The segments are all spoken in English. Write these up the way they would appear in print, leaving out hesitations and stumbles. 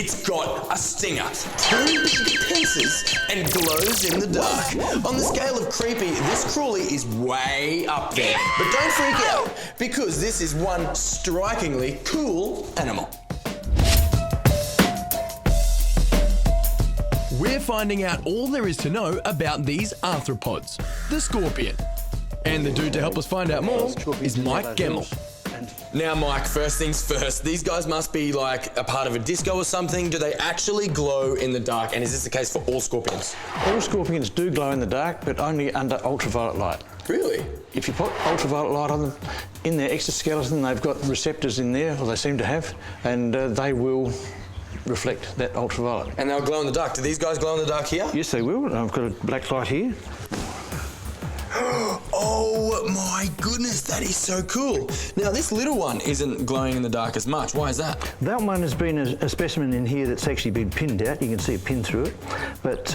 It's got a stinger, 2 big pincers, and glows in the dark. On the scale of creepy, this cruelly is way up there. But don't freak out, because this is one strikingly cool animal. We're finding out all there is to know about these arthropods, the scorpion. And the dude to help us find out more is Mike Gemmell. Now, Mike, first things first, these guys must be like a part of a disco or something. Do they actually glow in the dark? And is this the case for all scorpions? All scorpions do glow in the dark, but only under ultraviolet light. Really? If you put ultraviolet light on them, in their exoskeleton, they've got receptors in there, or they seem to have, and they will reflect that ultraviolet. And they'll glow in the dark. Do these guys glow in the dark here? Yes, they will. I've got a black light here. Oh my goodness, that is so cool. Now, this little one isn't glowing in the dark as much. Why is that? That one has been a specimen in here that's actually been pinned out. You can see a pin through it. But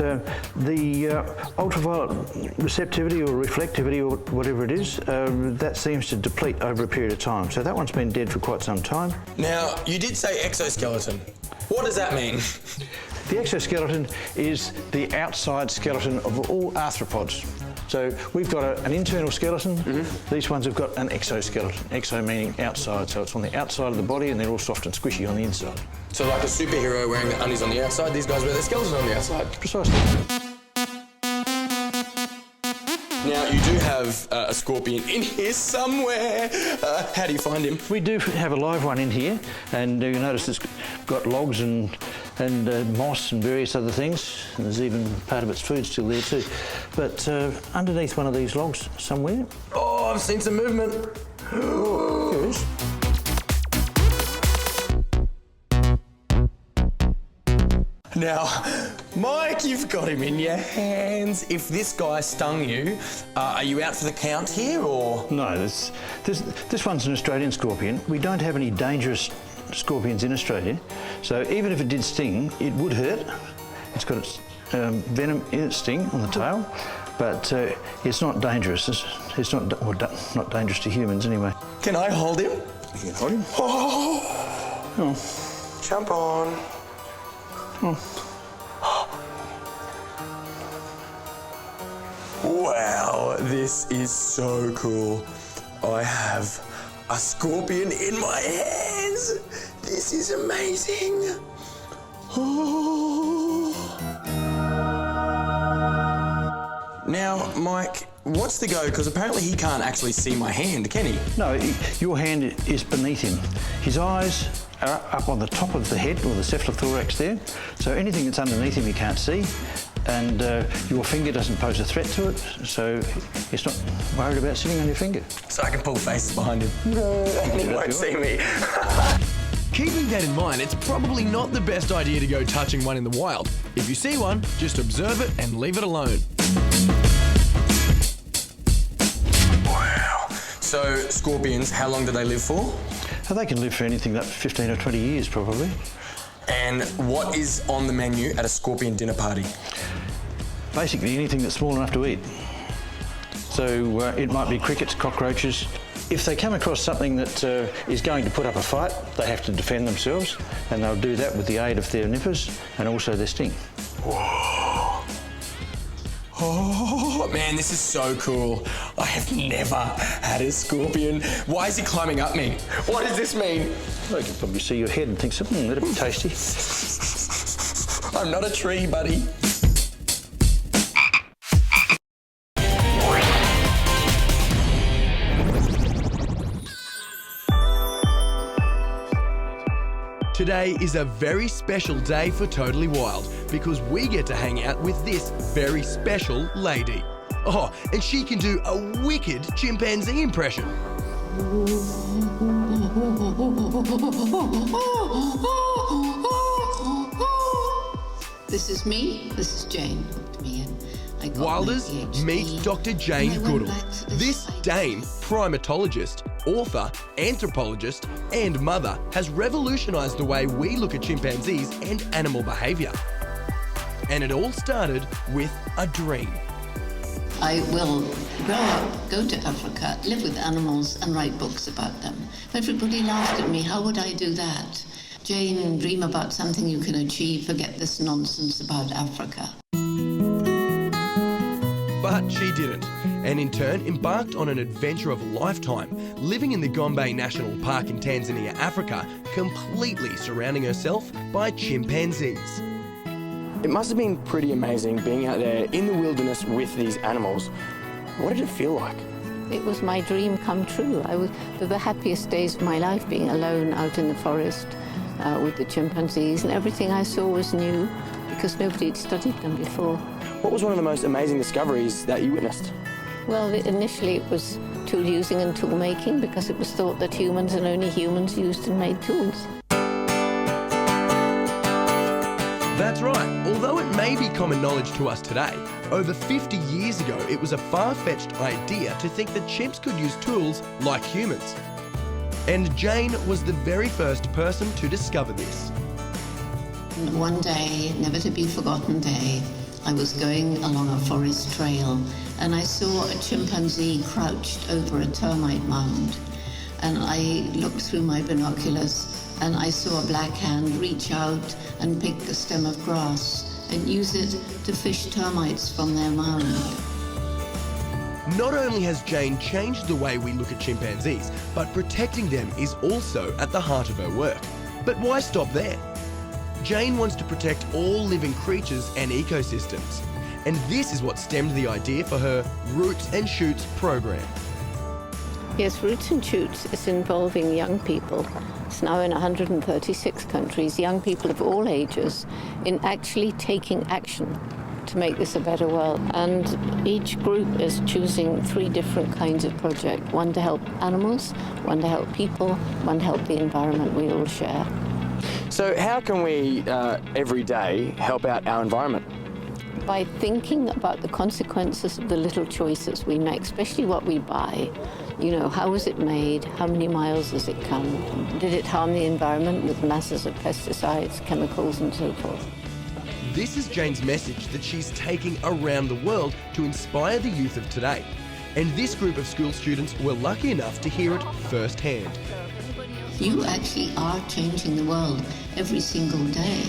the ultraviolet receptivity or reflectivity or whatever it is, that seems to deplete over a period of time. So that one's been dead for quite some time. Now, you did say exoskeleton. What does that mean? The exoskeleton is the outside skeleton of all arthropods. So we've got an internal skeleton. These ones have got an exoskeleton. Exo meaning outside, so it's on the outside of the body and they're all soft and squishy on the inside. So like a superhero wearing the undies on the outside, these guys wear their skeleton on the outside. Precisely. Now, you do have a scorpion in here somewhere. How do you find him? We do have a live one in here, and you'll notice it's got logs and moss and various other things. And there's even part of its food still there too. But underneath one of these logs somewhere... Oh, I've seen some movement. Here it is. Now, Mike, you've got him in your hands. If this guy stung you, are you out for the count here, or...? No, this one's an Australian scorpion. We don't have any dangerous scorpions in Australia, so even if it did sting, it would hurt. It's got its venom in its sting on the tail, but it's not dangerous. It's not dangerous to humans anyway. Can I hold him? You can hold him. Oh. Jump on. Wow, this is so cool. I have a scorpion in my hands. This is amazing. Oh. Now, Mike, what's the go? Because apparently he can't actually see my hand, can he? No, your hand is beneath him. His eyes are up on the top of the head, or the cephalothorax there, so anything that's underneath him you can't see, and your finger doesn't pose a threat to it, so it's not worried about sitting on your finger. So I can pull faces behind him. And he won't see me. Keeping that in mind, it's probably not the best idea to go touching one in the wild. If you see one, just observe it and leave it alone. Wow. So scorpions, how long do they live for? They can live for anything up to 15 or 20 years, probably. And what is on the menu at a scorpion dinner party? Basically anything that's small enough to eat. So it might be crickets, cockroaches. If they come across something that is going to put up a fight, they have to defend themselves, and they'll do that with the aid of their nippers and also their sting. Whoa. Oh, man, this is so cool. I have never had a scorpion. Why is he climbing up me? What does this mean? Well, you can probably see your head and think, that'd be tasty. I'm not a tree, buddy. Today is a very special day for Totally Wild because we get to hang out with this very special lady. Oh, and she can do a wicked chimpanzee impression. This is me, this is Jane. Wilders, meet Dr. Jane Goodall. This dame, primatologist, author, anthropologist, and mother has revolutionised the way we look at chimpanzees and animal behaviour. And it all started with a dream. I will grow up, go to Africa, live with animals and write books about them. Everybody laughed at me. How would I do that? Jane, dream about something you can achieve. Forget this nonsense about Africa. But she didn't, and in turn embarked on an adventure of a lifetime, living in the Gombe National Park in Tanzania, Africa, completely surrounding herself by chimpanzees. It must have been pretty amazing being out there in the wilderness with these animals. What did it feel like? It was my dream come true. I was the happiest days of my life, being alone out in the forest with the chimpanzees, and everything I saw was new because nobody had studied them before. What was one of the most amazing discoveries that you witnessed? Well, initially it was tool using and tool making, because it was thought that humans and only humans used and made tools. That's right. Although it may be common knowledge to us today, over 50 years ago it was a far-fetched idea to think that chimps could use tools like humans. And Jane was the very first person to discover this. One day, never to be forgotten day, I was going along a forest trail and I saw a chimpanzee crouched over a termite mound. And I looked through my binoculars and I saw a black hand reach out and pick a stem of grass and use it to fish termites from their mound. Not only has Jane changed the way we look at chimpanzees, but protecting them is also at the heart of her work. But why stop there? Jane wants to protect all living creatures and ecosystems. And this is what stemmed the idea for her Roots and Shoots program. Yes, Roots and Shoots is involving young people. It's now in 136 countries, young people of all ages, in actually taking action to make this a better world. And each group is choosing 3 different kinds of project, one to help animals, one to help people, one to help the environment we all share. So how can we, every day, help out our environment? By thinking about the consequences of the little choices we make, especially what we buy. You know, how was it made? How many miles has it come? Did it harm the environment with masses of pesticides, chemicals, and so forth? This is Jane's message that she's taking around the world to inspire the youth of today. And this group of school students were lucky enough to hear it firsthand. You actually are changing the world every single day.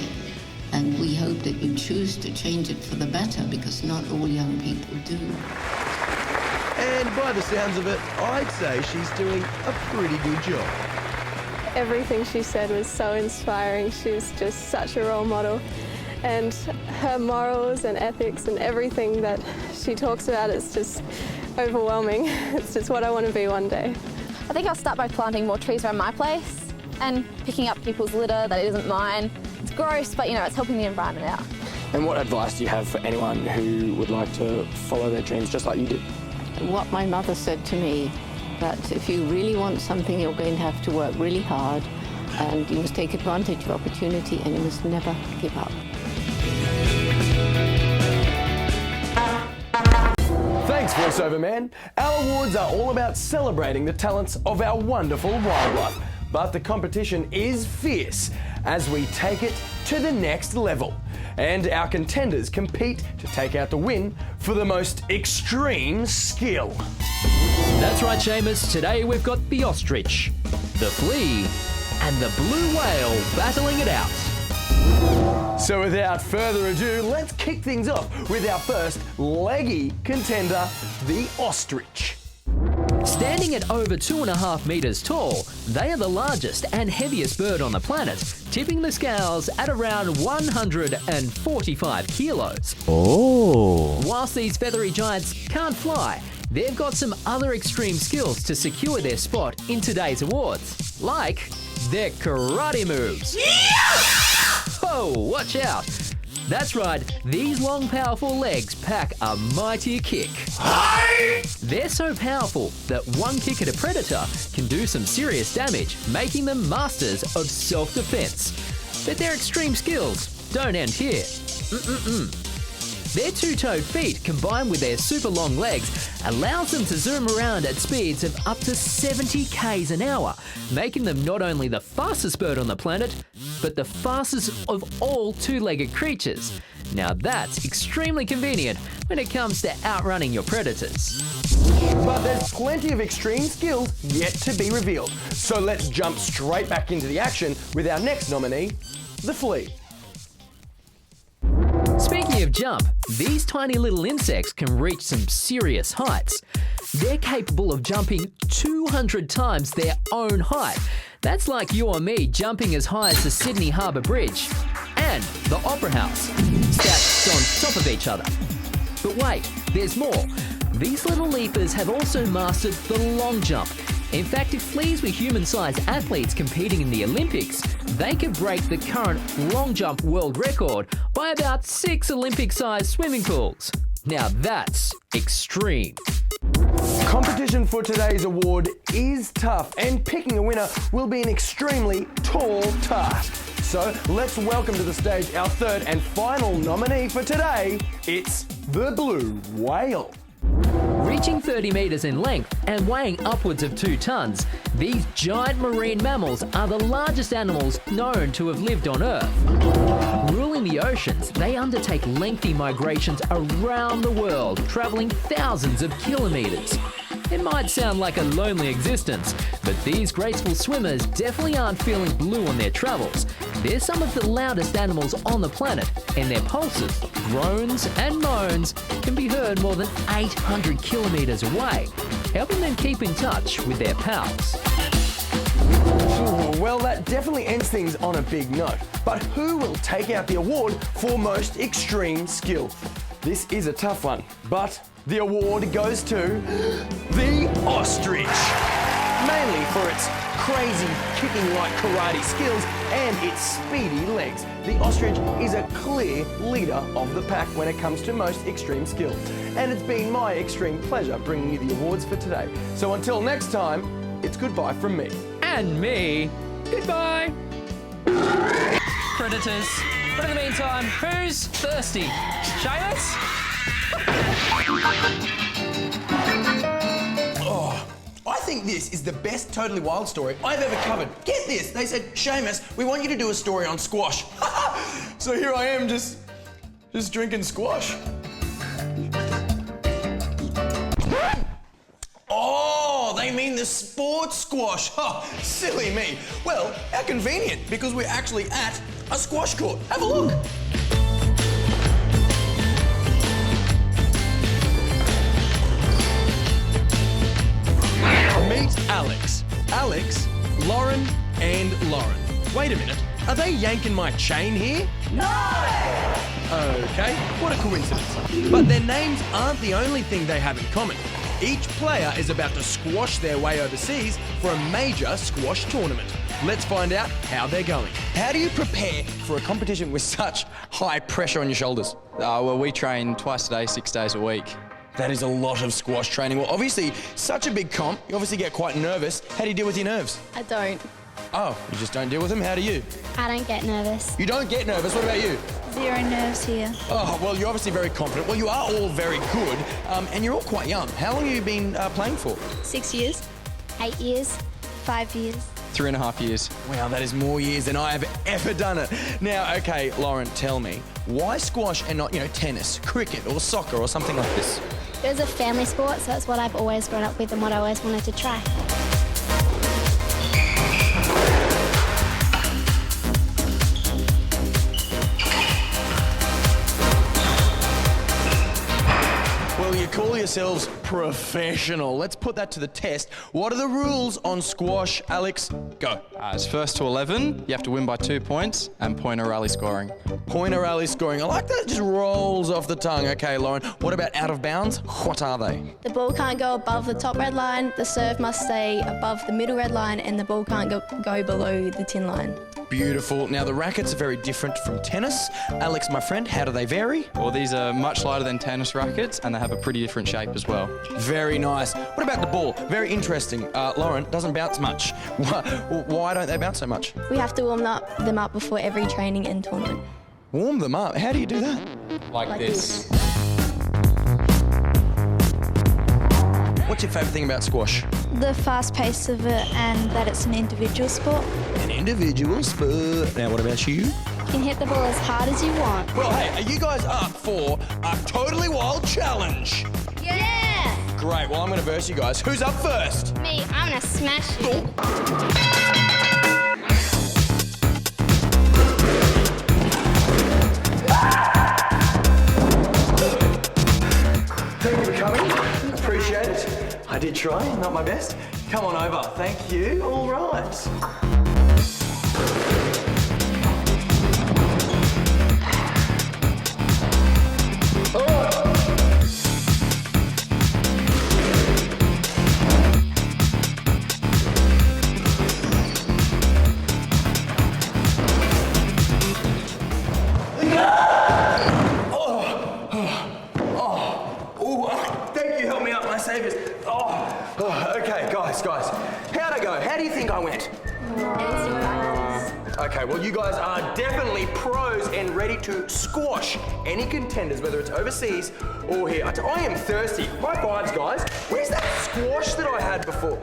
And we hope that you choose to change it for the better, because not all young people do. And by the sounds of it, I'd say she's doing a pretty good job. Everything she said was so inspiring. She's just such a role model. And her morals and ethics and everything that she talks about, it's just overwhelming. It's just what I want to be one day. I think I'll start by planting more trees around my place and picking up people's litter that isn't mine. It's gross, but you know, it's helping the environment out. And what advice do you have for anyone who would like to follow their dreams just like you did? What my mother said to me, that if you really want something, you're going to have to work really hard, and you must take advantage of opportunity, and you must never give up. Thanks, VoiceOver Man. Our awards are all about celebrating the talents of our wonderful wildlife. But the competition is fierce as we take it to the next level. And our contenders compete to take out the win for the most extreme skill. That's right, Seamus. Today we've got the ostrich, the flea, and the blue whale battling it out. So without further ado, let's kick things off with our first leggy contender, the ostrich. Standing at over 2.5 metres tall, they are the largest and heaviest bird on the planet, tipping the scales at around 145 kilos. Oh! Whilst these feathery giants can't fly, they've got some other extreme skills to secure their spot in today's awards, like their karate moves. Oh, watch out! That's right, these long powerful legs pack a mighty kick. They're so powerful that one kick at a predator can do some serious damage, making them masters of self-defense. But their extreme skills don't end here. Their 2-toed feet combined with their super long legs allows them to zoom around at speeds of up to 70 k's an hour, making them not only the fastest bird on the planet, but the fastest of all 2-legged creatures. Now that's extremely convenient when it comes to outrunning your predators. But there's plenty of extreme skills yet to be revealed. So let's jump straight back into the action with our next nominee, the flea. Speaking of jump, these tiny little insects can reach some serious heights. They're capable of jumping 200 times their own height. That's like you or me jumping as high as the Sydney Harbour Bridge and the Opera House, stacked on top of each other. But wait, there's more. These little leapers have also mastered the long jump. In fact, if fleas were human-sized athletes competing in the Olympics, they could break the current long jump world record by about 6 Olympic-sized swimming pools. Now that's extreme. Competition for today's award is tough, and picking a winner will be an extremely tall task. So let's welcome to the stage our third and final nominee for today. It's the blue whale. Reaching 30 metres in length and weighing upwards of 2 tonnes, these giant marine mammals are the largest animals known to have lived on Earth. Ruling the oceans, they undertake lengthy migrations around the world, travelling thousands of kilometres. It might sound like a lonely existence, but these graceful swimmers definitely aren't feeling blue on their travels. They're some of the loudest animals on the planet, and their pulses, groans and moans can be heard more than 800 kilometres away, helping them keep in touch with their pals. Well, that definitely ends things on a big note. But who will take out the award for most extreme skill? This is a tough one, but the award goes to the ostrich, mainly for its crazy kicking like karate skills and its speedy legs. The ostrich is a clear leader of the pack when it comes to most extreme skill. And it's been my extreme pleasure bringing you the awards for today. So until next time, it's goodbye from me. And me. Goodbye. Predators. But in the meantime, who's thirsty? Seamus? Oh, I think this is the best Totally Wild story I've ever covered. Get this, they said, Seamus, we want you to do a story on squash. So here I am, just drinking squash. Oh, they mean the sports squash. Oh, silly me. Well, how convenient, because we're actually at a squash court. Have a look. Meet Alex. Alex, Lauren, and Lauren. Wait a minute, are they yanking my chain here? No! Okay, what a coincidence. But their names aren't the only thing they have in common. Each player is about to squash their way overseas for a major squash tournament. Let's find out how they're going. How do you prepare for a competition with such high pressure on your shoulders? Well, we train twice a day, 6 days a week. That is a lot of squash training. Well, obviously, such a big comp, you obviously get quite nervous. How do you deal with your nerves? I don't. Oh, you just don't deal with them? How do you? I don't get nervous. You don't get nervous? What about you? 0 nerves here. Oh, well, you're obviously very confident. Well, you are all very good, and you're all quite young. How long have you been playing for? 6 years. 8 years. 5 years. 3.5 years. Wow, that is more years than I have ever done it. Now, okay, Lauren, tell me, why squash and not, tennis, cricket, or soccer, or something like this? It was a family sport, so that's what I've always grown up with and what I always wanted to try. Well, you call yourselves professional. Let's put that to the test. What are the rules on squash, Alex? Go. It's first to 11. You have to win by 2 points and pointer rally scoring. Pointer rally scoring. I like that. It just rolls off the tongue. Okay, Lauren. What about out of bounds? What are they? The ball can't go above the top red line, the serve must stay above the middle red line, and the ball can't go below the tin line. Beautiful. Now, the rackets are very different from tennis. Alex, my friend, how do they vary? Well, these are much lighter than tennis rackets and they have a pretty different shape as well. Very nice. What about the ball? Very interesting. Lauren, doesn't bounce much. Why don't they bounce so much? We have to warm them up before every training and tournament. Warm them up? How do you do that? Like this. What's your favourite thing about squash? The fast pace of it and that it's an individual sport. An individual sport. Now, what about you? You can hit the ball as hard as you want. Well, hey, are you guys up for a Totally Wild challenge? Yeah! Great, well, I'm going to verse you guys. Who's up first? Me, I'm gonna smash you. Thank you for coming. Appreciate it. I did try, not my best. Come on over. Thank you. All right. Thank you, help me out, my saviours. Okay, guys. How'd I go? How do you think I went? Okay, well, you guys are definitely pros and ready to squash any contenders, whether it's overseas or here. I am thirsty. High fives, guys. Where's that squash that I had before?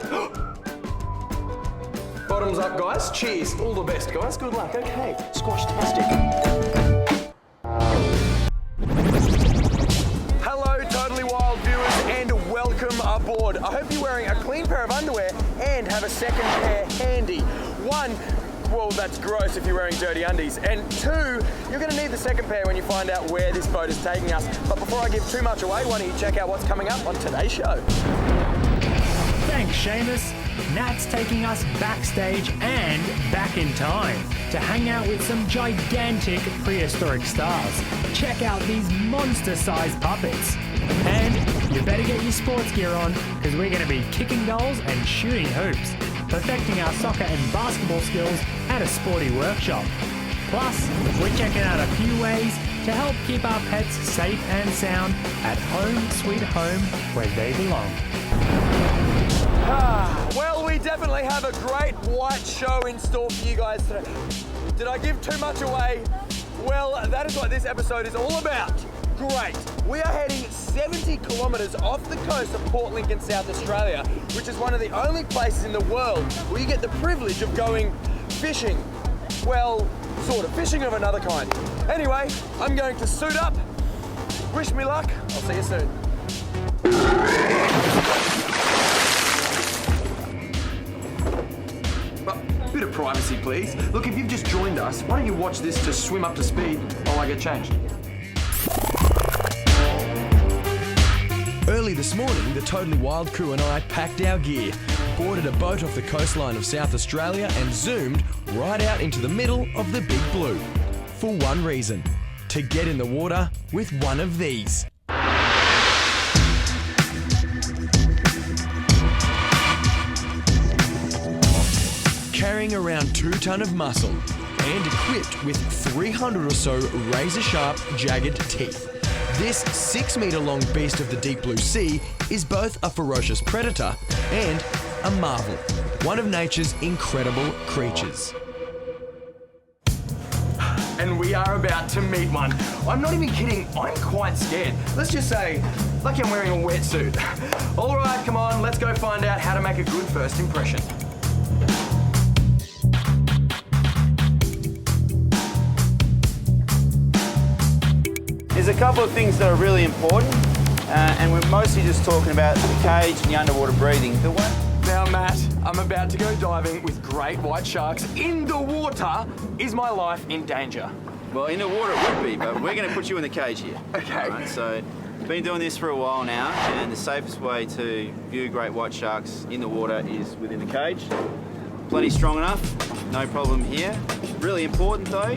Bottoms up, guys. Cheers. All the best, guys. Good luck. Okay, squash-tastic. Hello, Totally Wild viewers, and welcome aboard. I hope you're wearing a clean pair of underwear and have a second pair handy. One, well, that's gross if you're wearing dirty undies. And two, you're going to need the second pair when you find out where this boat is taking us. But before I give too much away, why don't you check out what's coming up on today's show? Thanks, Seamus. Nat's taking us backstage and back in time to hang out with some gigantic prehistoric stars. Check out these monster-sized puppets. And you better get your sports gear on, because we're going to be kicking goals and shooting hoops, perfecting our soccer and basketball skills at a sporty workshop. Plus, we're checking out a few ways to help keep our pets safe and sound at home sweet home where they belong. Well, we definitely have a great white show in store for you guys today. Did I give too much away? Well, that is what this episode is all about. Great. We are heading 70 kilometres off the coast of Port Lincoln, South Australia, which is one of the only places in the world where you get the privilege of going fishing. Well, sort of, fishing of another kind. Anyway, I'm going to suit up. Wish me luck. I'll see you soon. Bit of privacy, please. Look, if you've just joined us, why don't you watch this to swim up to speed while I get changed? Early this morning, the Totally Wild crew and I packed our gear, boarded a boat off the coastline of South Australia and zoomed right out into the middle of the Big Blue. For one reason, to get in the water with one of these. Carrying around 2 ton of muscle and equipped with 300 or so razor-sharp, jagged teeth. This 6 metre long beast of the deep blue sea is both a ferocious predator and a marvel, one of nature's incredible creatures. And we are about to meet one. I'm not even kidding, I'm quite scared. Let's just say, like I'm wearing a wetsuit. All right, come on, let's go find out how to make a good first impression. There's a couple of things that are really important, and we're mostly just talking about the cage and the underwater breathing. Now, Matt, I'm about to go diving with great white sharks in the water. Is my life in danger? Well, in the water it would be, but we're going to put you in the cage here. Okay. Right, so, we've been doing this for a while now, and the safest way to view great white sharks in the water is within the cage. Plenty strong enough, no problem here. Really important though,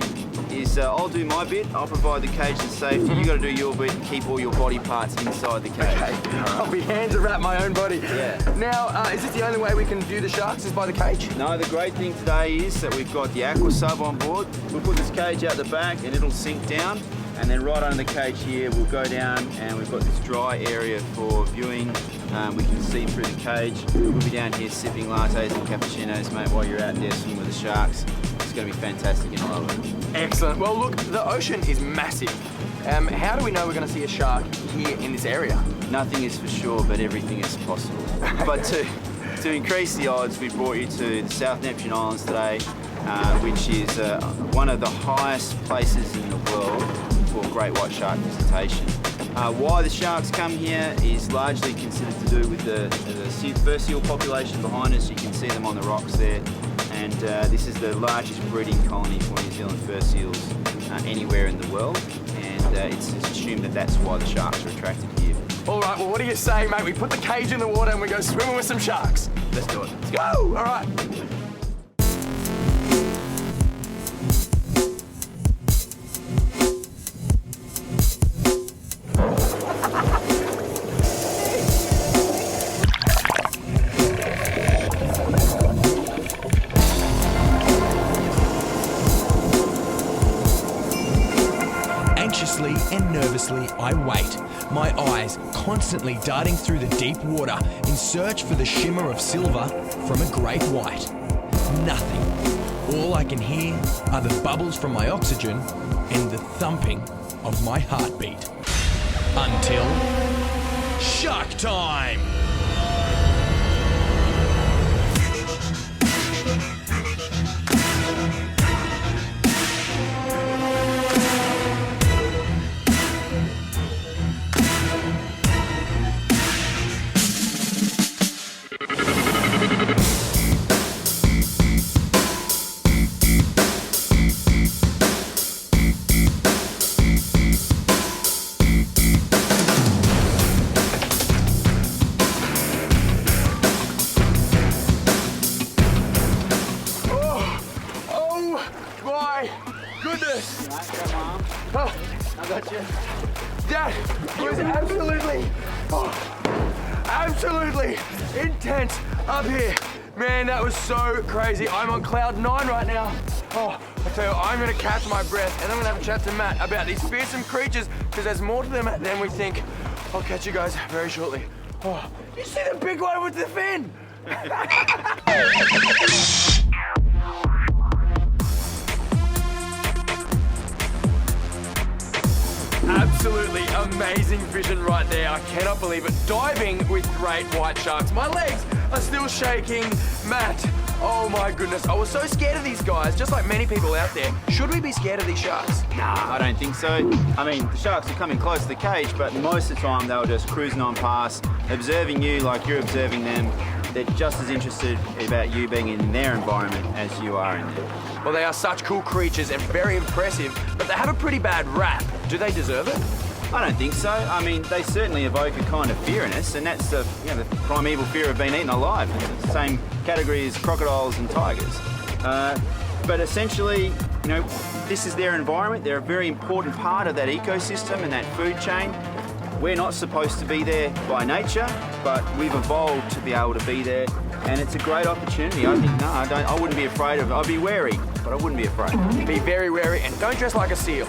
is I'll do my bit, I'll provide the cage and safety. You got to do your bit and keep all your body parts inside the cage. Okay, I'll be hands around my own body. Yeah. Now, is this the only way we can view the sharks, is by the cage? No, the great thing today is that we've got the aqua sub on board. We'll put this cage out the back and it'll sink down. And then right under the cage here, we'll go down and we've got this dry area for viewing. We can see through the cage. We'll be down here sipping lattes and cappuccinos, mate, while you're out there swimming with the sharks. It's going to be fantastic and I love it. Excellent. Well, look, the ocean is massive. How do we know we're going to see a shark here in this area? Nothing is for sure, but everything is possible. But to increase the odds, we brought you to the South Neptune Islands today, which is one of the highest places in the world for great white shark visitation. Why the sharks come here is largely considered to do with the fur seal population behind us. You can see them on the rocks there. And this is the largest breeding colony for New Zealand fur seals anywhere in the world. And it's assumed that that's why the sharks are attracted here. All right, well, what do you say, mate? We put the cage in the water and we go swimming with some sharks. Let's do it. Let's go. Woo! All right. Anxiously and nervously, I wait, my eyes constantly darting through the deep water in search for the shimmer of silver from a great white. Nothing. All I can hear are the bubbles from my oxygen and the thumping of my heartbeat. Until shark time! Goodness! Oh, I got you. That was absolutely intense up here. Man, that was so crazy. I'm on cloud 9 right now. Oh, I tell you, I'm gonna catch my breath and I'm gonna have a chat to Matt about these fearsome creatures because there's more to them than we think. I'll catch you guys very shortly. Oh, you see the big one with the fin? Absolutely amazing vision right there. I cannot believe it. Diving with great white sharks. My legs are still shaking. Matt, oh my goodness. I was so scared of these guys, just like many people out there. Should we be scared of these sharks? Nah, I don't think so. I mean, the sharks are coming close to the cage, but most of the time they'll just cruising on past, observing you like you're observing them. They're just as interested about you being in their environment as you are in theirs. Well, they are such cool creatures and very impressive, but they have a pretty bad rap. Do they deserve it? I don't think so. I mean, they certainly evoke a kind of fear in us, and that's the primeval fear of being eaten alive. It's the same category as crocodiles and tigers. But essentially, this is their environment. They're a very important part of that ecosystem and that food chain. We're not supposed to be there by nature, but we've evolved to be able to be there, and it's a great opportunity. I think, no, I wouldn't be afraid of it. I'd be wary, but I wouldn't be afraid. Be very wary and don't dress like a seal.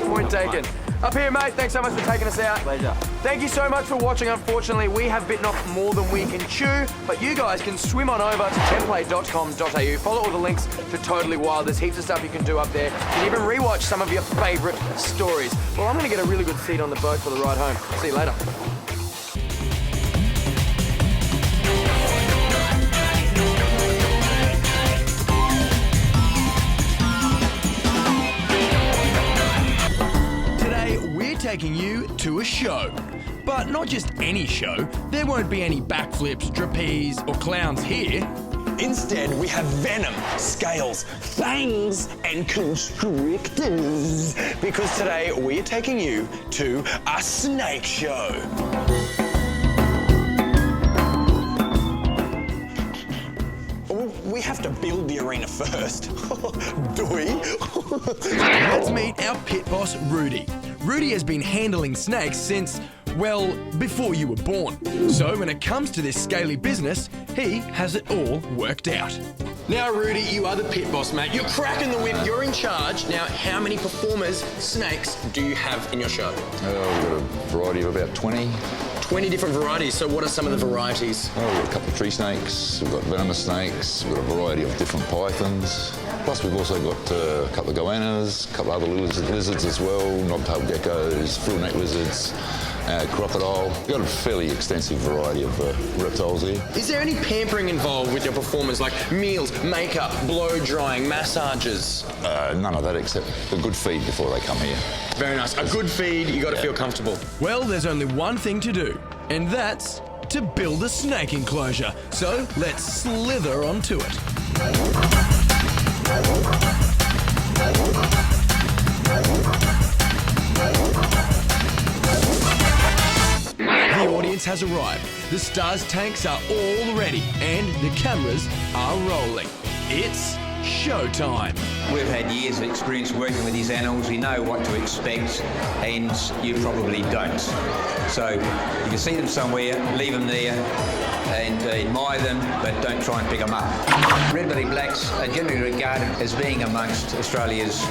Point taken. Up here, mate, thanks so much for taking us out. Pleasure. Thank you so much for watching. Unfortunately, we have bitten off more than we can chew, but you guys can swim on over to template.com.au. Follow all the links to Totally Wild. There's heaps of stuff you can do up there. You can even rewatch some of your favourite stories. Well, I'm going to get a really good seat on the boat for the ride home. See you later. Taking you to a show. But not just any show. There won't be any backflips, trapeze, or clowns here. Instead, we have venom, scales, fangs, and constrictors. Because today, we are taking you to a snake show. We have to build the arena first. Do we? Let's meet our pit boss, Rudy. Rudy has been handling snakes since, well, before you were born. So when it comes to this scaly business, he has it all worked out. Now, Rudy, you are the pit boss, mate. You're cracking the whip. You're in charge. Now, how many performers, snakes, do you have in your show? We've got a variety of about 20. 20 different varieties. So what are some of the varieties? Well, we've got a couple of tree snakes, we've got venomous snakes, we've got a variety of different pythons. Plus we've also got a couple of goannas, a couple of other lizards as well, knobtail geckos, frill-neck lizards, crocodile. We've got a fairly extensive variety of reptiles here. Is there any pampering involved with your performers, like meals, makeup, blow drying, massages? None of that except a good feed before they come here. Very nice. A good feed, you got to feel comfortable. Well, there's only one thing to do, and that's to build a snake enclosure. So let's slither onto it. The audience has arrived. The Stars tanks are all ready, and the cameras are rolling. It's showtime. We've had years of experience working with these animals. We know what to expect, and you probably don't. So you can see them somewhere, leave them there, and admire them, but don't try and pick them up. Red-bellied blacks are generally regarded as being amongst Australia's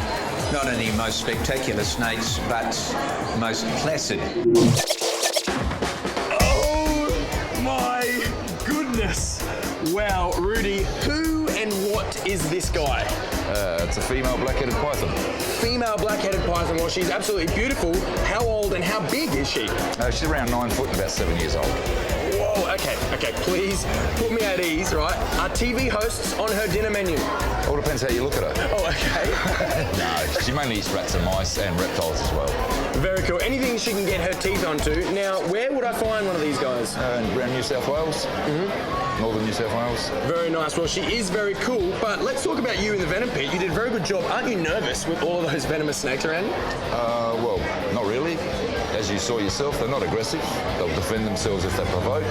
not only most spectacular snakes, but most placid. Oh my goodness! Wow, Rudy, who and what is this guy? It's a female black-headed python. Female black-headed python. Well, she's absolutely beautiful. How old and how big is she? She's around 9 foot and about 7 years old. Whoa, okay, please put me at ease, right? Are TV hosts on her dinner menu? All depends how you look at her. Oh, okay. No, she mainly eats rats and mice and reptiles as well. Very cool. Anything she can get her teeth onto. Now, where would I find one of these guys? Around New South Wales. Northern New South Wales. Very nice. Well, she is very cool, but let's talk about you in the venom pit. You did a very good job. Aren't you nervous with all of those venomous snakes around you? Well, not really. As you saw yourself, they're not aggressive. They'll defend themselves if they're provoked.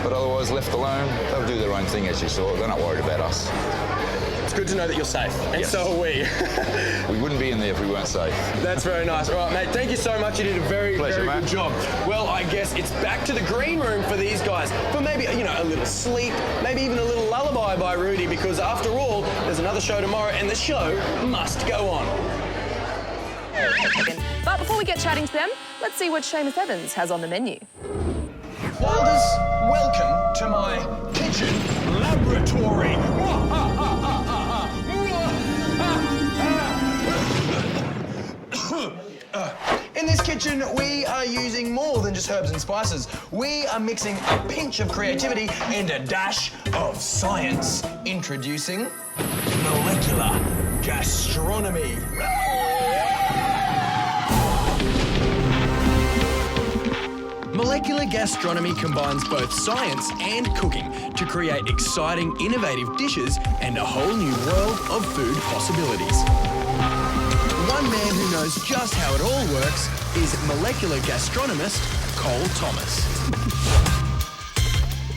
But otherwise, left alone, they'll do their own thing, as you saw. They're not worried about us. It's good to know that you're safe, and yes. So are we. We wouldn't be in there if we weren't safe. That's very nice. All right, mate, thank you so much. You did a very good job. Well, I guess it's back to the green room for these guys for maybe, a little sleep, maybe even a little lullaby by Rudy, because after all, there's another show tomorrow, and the show must go on. But before we get chatting to them, let's see what Seamus Evans has on the menu. Wilders, welcome to my kitchen laboratory. In this kitchen, we are using more than just herbs and spices. We are mixing a pinch of creativity and a dash of science. Introducing molecular gastronomy. Molecular gastronomy combines both science and cooking to create exciting, innovative dishes and a whole new world of food possibilities. One man who knows just how it all works is molecular gastronomist Cole Thomas.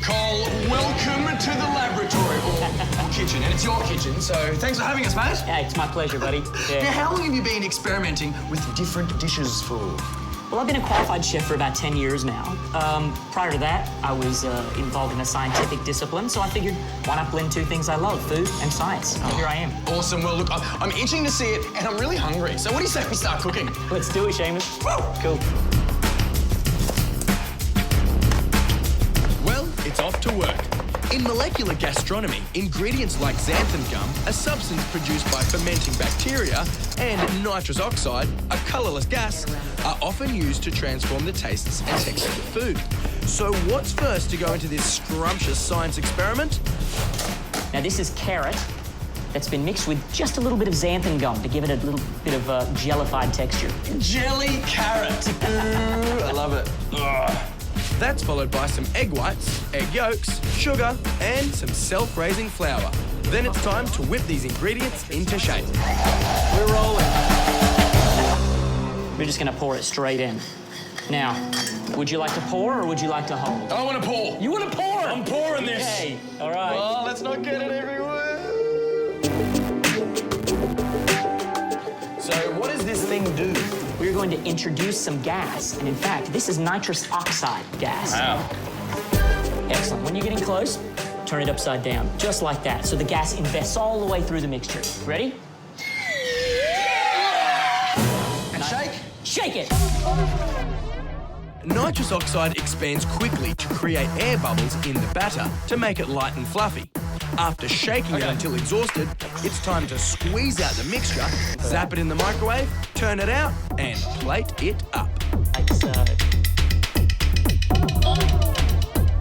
Cole, welcome to the laboratory, or kitchen, and it's your kitchen, so thanks for having us, mate. Yeah, it's my pleasure, buddy. Yeah. Now, how long have you been experimenting with different dishes for? Well, I've been a qualified chef for about 10 years now. Prior to that, I was involved in a scientific discipline, so I figured, why not blend two things I love, food and science? And here I am. Awesome. Well, look, I'm itching to see it, and I'm really hungry. So what do you say we start cooking? Let's do it, Seamus. Woo! Cool. Well, it's off to work. In molecular gastronomy, ingredients like xanthan gum, a substance produced by fermenting bacteria, and nitrous oxide, a colourless gas, are often used to transform the tastes and texture of food. So what's first to go into this scrumptious science experiment? Now, this is carrot that's been mixed with just a little bit of xanthan gum to give it a little bit of jellified texture. Jelly carrot. Ooh, I love it. Ugh. That's followed by some egg whites, egg yolks, sugar, and some self-raising flour. Then it's time to whip these ingredients into shape. We're rolling. We're just gonna pour it straight in. Now, would you like to pour or would you like to hold? I want to pour. You want to pour? I'm pouring this. Okay, all right. Oh, let's not get it everywhere. So what does this thing do? We're going to introduce some gas, and in fact, this is nitrous oxide gas. Wow. Excellent. When you're getting close, turn it upside down, just like that, so the gas invests all the way through the mixture. Ready? And shake? Shake it! Nitrous oxide expands quickly to create air bubbles in the batter to make it light and fluffy. After shaking it until exhausted, it's time to squeeze out the mixture, zap it in the microwave, turn it out, and plate it up.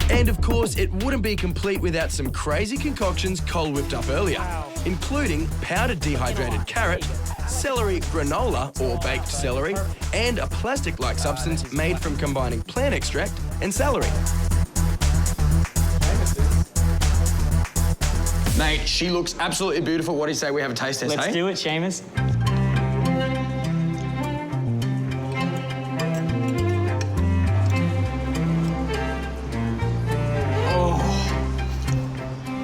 And of course, it wouldn't be complete without some crazy concoctions Cole whipped up earlier, including powdered dehydrated carrot, celery granola or baked celery, and a plastic-like substance made from combining plant extract and celery. Mate, she looks absolutely beautiful. What do you say we have a taste test, Let's do it, Seamus.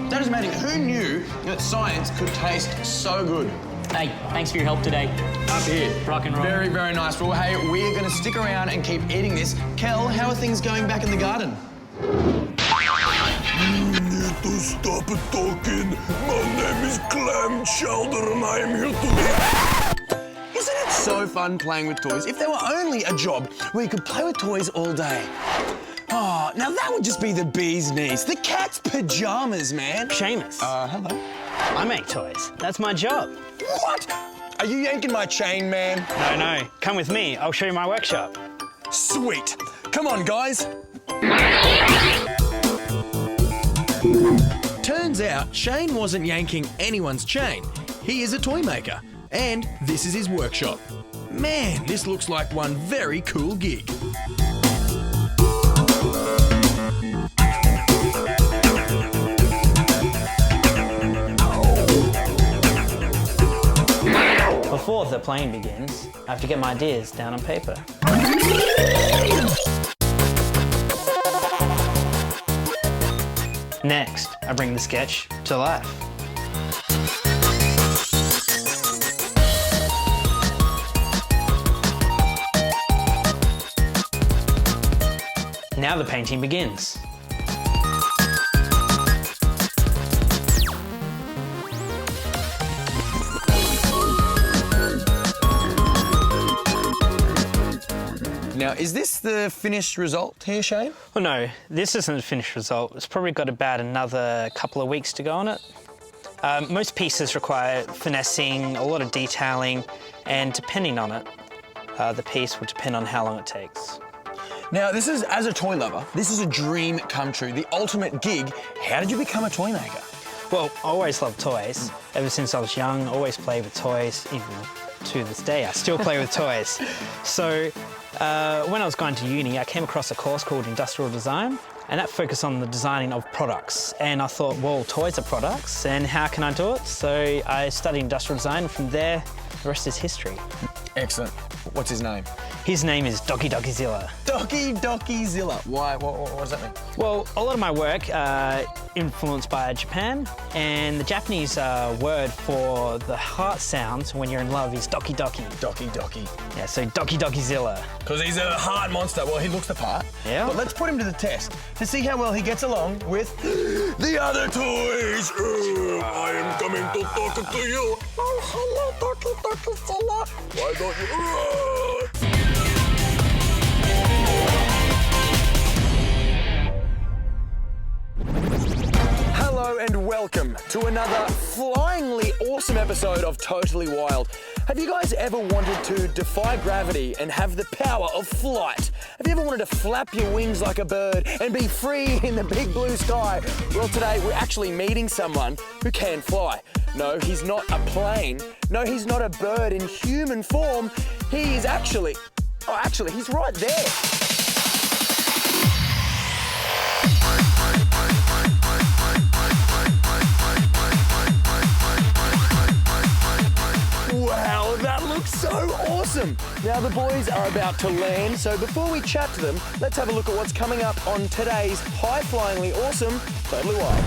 That is amazing. Who knew that science could taste so good? Hey, thanks for your help today. Up here. Rock and roll. Very, very nice. Well, hey, we're going to stick around and keep eating this. Kel, how are things going back in the garden? You need to stop talking. My name is Clam Chowder and I am here today. Isn't it so fun playing with toys? If there were only a job where you could play with toys all day. Oh, now that would just be the bee's knees. The cat's pajamas, man. Seamus. Hello. I make toys. That's my job. What? Are you yanking my chain, man? No. Come with me. I'll show you my workshop. Sweet. Come on, guys. Turns out Shane wasn't yanking anyone's chain. He is a toy maker, and this is his workshop. Man, this looks like one very cool gig. Before the playing begins, I have to get my ideas down on paper. Next, I bring the sketch to life. Now the painting begins. Now, is this the finished result here, Shane? Well, no, this isn't the finished result. It's probably got about another couple of weeks to go on it. Most pieces require finessing, a lot of detailing, and depending on it, the piece will depend on how long it takes. Now, this is, as a toy lover, this is a dream come true, the ultimate gig. How did you become a toy maker? Well, I always loved toys. Ever since I was young, I always played with toys. Even to this day, I still play with toys. So when I was going to uni, I came across a course called Industrial Design, and that focused on the designing of products. And I thought, well, toys are products, and how can I do it? So I studied industrial design, and from there, the rest is history. Excellent. What's his name? His name is Doki Doki Zilla. Doki Doki Zilla. Why? What does that mean? Well, a lot of my work influenced by Japan, and the Japanese word for the heart sounds when you're in love is Doki Doki. Doki Doki. Yeah, so Doki Doki Zilla. Because he's a heart monster. Well, he looks the part. Yeah. But let's put him to the test to see how well he gets along with the other toys. I am coming to talk to you. Oh, hello, Doki Doki Zilla. Why don't you... Hello and welcome to another flyingly awesome episode of Totally Wild. Have you guys ever wanted to defy gravity and have the power of flight? Have you ever wanted to flap your wings like a bird and be free in the big blue sky? Well, today we're actually meeting someone who can fly. No, he's not a plane. No, he's not a bird in human form. He is actually... Oh, actually, he's right there. Wow, that looks so awesome. Now the boys are about to land, so before we chat to them, let's have a look at what's coming up on today's high-flyingly awesome Totally Wild.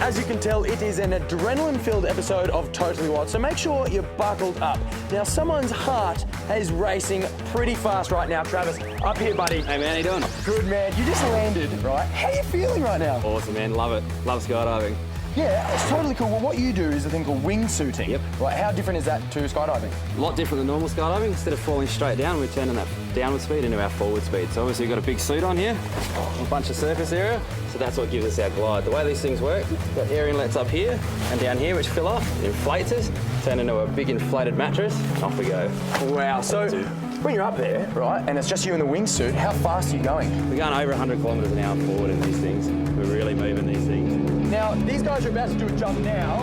As you can tell, it is an adrenaline-filled episode of Totally Wild, so make sure you're buckled up. Now, someone's heart is racing pretty fast right now. Travis, up here, buddy. Hey, man, how you doing? Good, man. You just landed, right? How are you feeling right now? Awesome, man. Love it. Love skydiving. Yeah, it's totally cool. Well, what you do is a thing called wingsuiting. Yep. Right, how different is that to skydiving? A lot different than normal skydiving. Instead of falling straight down, we're turning that downward speed into our forward speed. So obviously we've got a big suit on here, a bunch of surface area, so that's what gives us our glide. The way these things work, we've got air inlets up here and down here which fill up, it inflates us, turn into a big inflated mattress, off we go. Wow, so when you're up there, right, and it's just you in the wingsuit, how fast are you going? We're going over 100 kilometres an hour forward in these things. We're really moving these things. Now, these guys are about to do a jump now.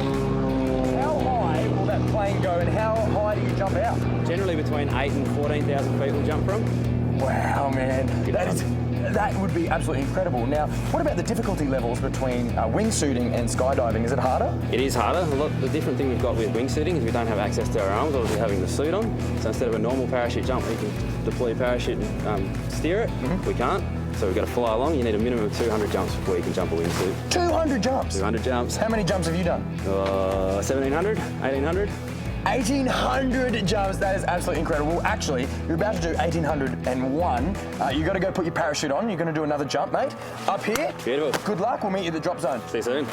How high will that plane go and how high do you jump out? Generally between 8,000 and 14,000 feet we'll jump from. Wow, man. That would be absolutely incredible. Now, what about the difficulty levels between wingsuiting and skydiving? Is it harder? It is harder. The different thing we've got with wingsuiting is we don't have access to our arms, obviously having the suit on. So instead of a normal parachute jump, you can deploy your parachute and steer it. We can't. So we've got to fly along. You need a minimum of 200 jumps before you can jump a wingsuit. 200 jumps? 200 jumps. How many jumps have you done? 1,700, 1,800. 1,800 jumps, that is absolutely incredible. Actually, you're about to do 1,801. You got to go put your parachute on. You're going to do another jump, mate. Up here. Beautiful. Good luck. We'll meet you at the drop zone. See you soon.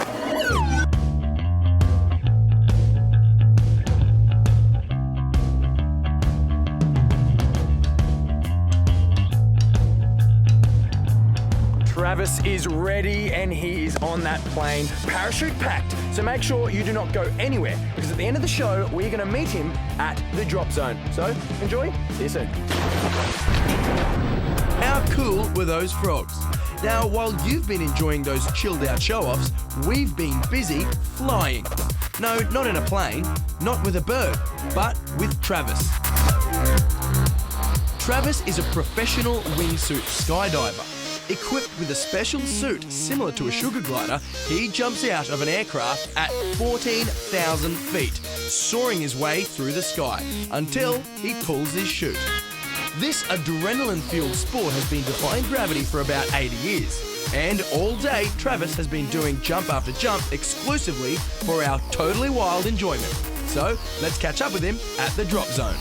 Travis is ready and he is on that plane, parachute packed. So make sure you do not go anywhere because at the end of the show, we're going to meet him at the drop zone. So enjoy. See you soon. How cool were those frogs? Now, while you've been enjoying those chilled out show-offs, we've been busy flying. No, not in a plane, not with a bird, but with Travis. Travis is a professional wingsuit skydiver. Equipped with a special suit similar to a sugar glider, he jumps out of an aircraft at 14,000 feet, soaring his way through the sky until he pulls his chute. This adrenaline-fueled sport has been defying gravity for about 80 years. And all day, Travis has been doing jump after jump exclusively for our totally wild enjoyment. So let's catch up with him at the drop zone.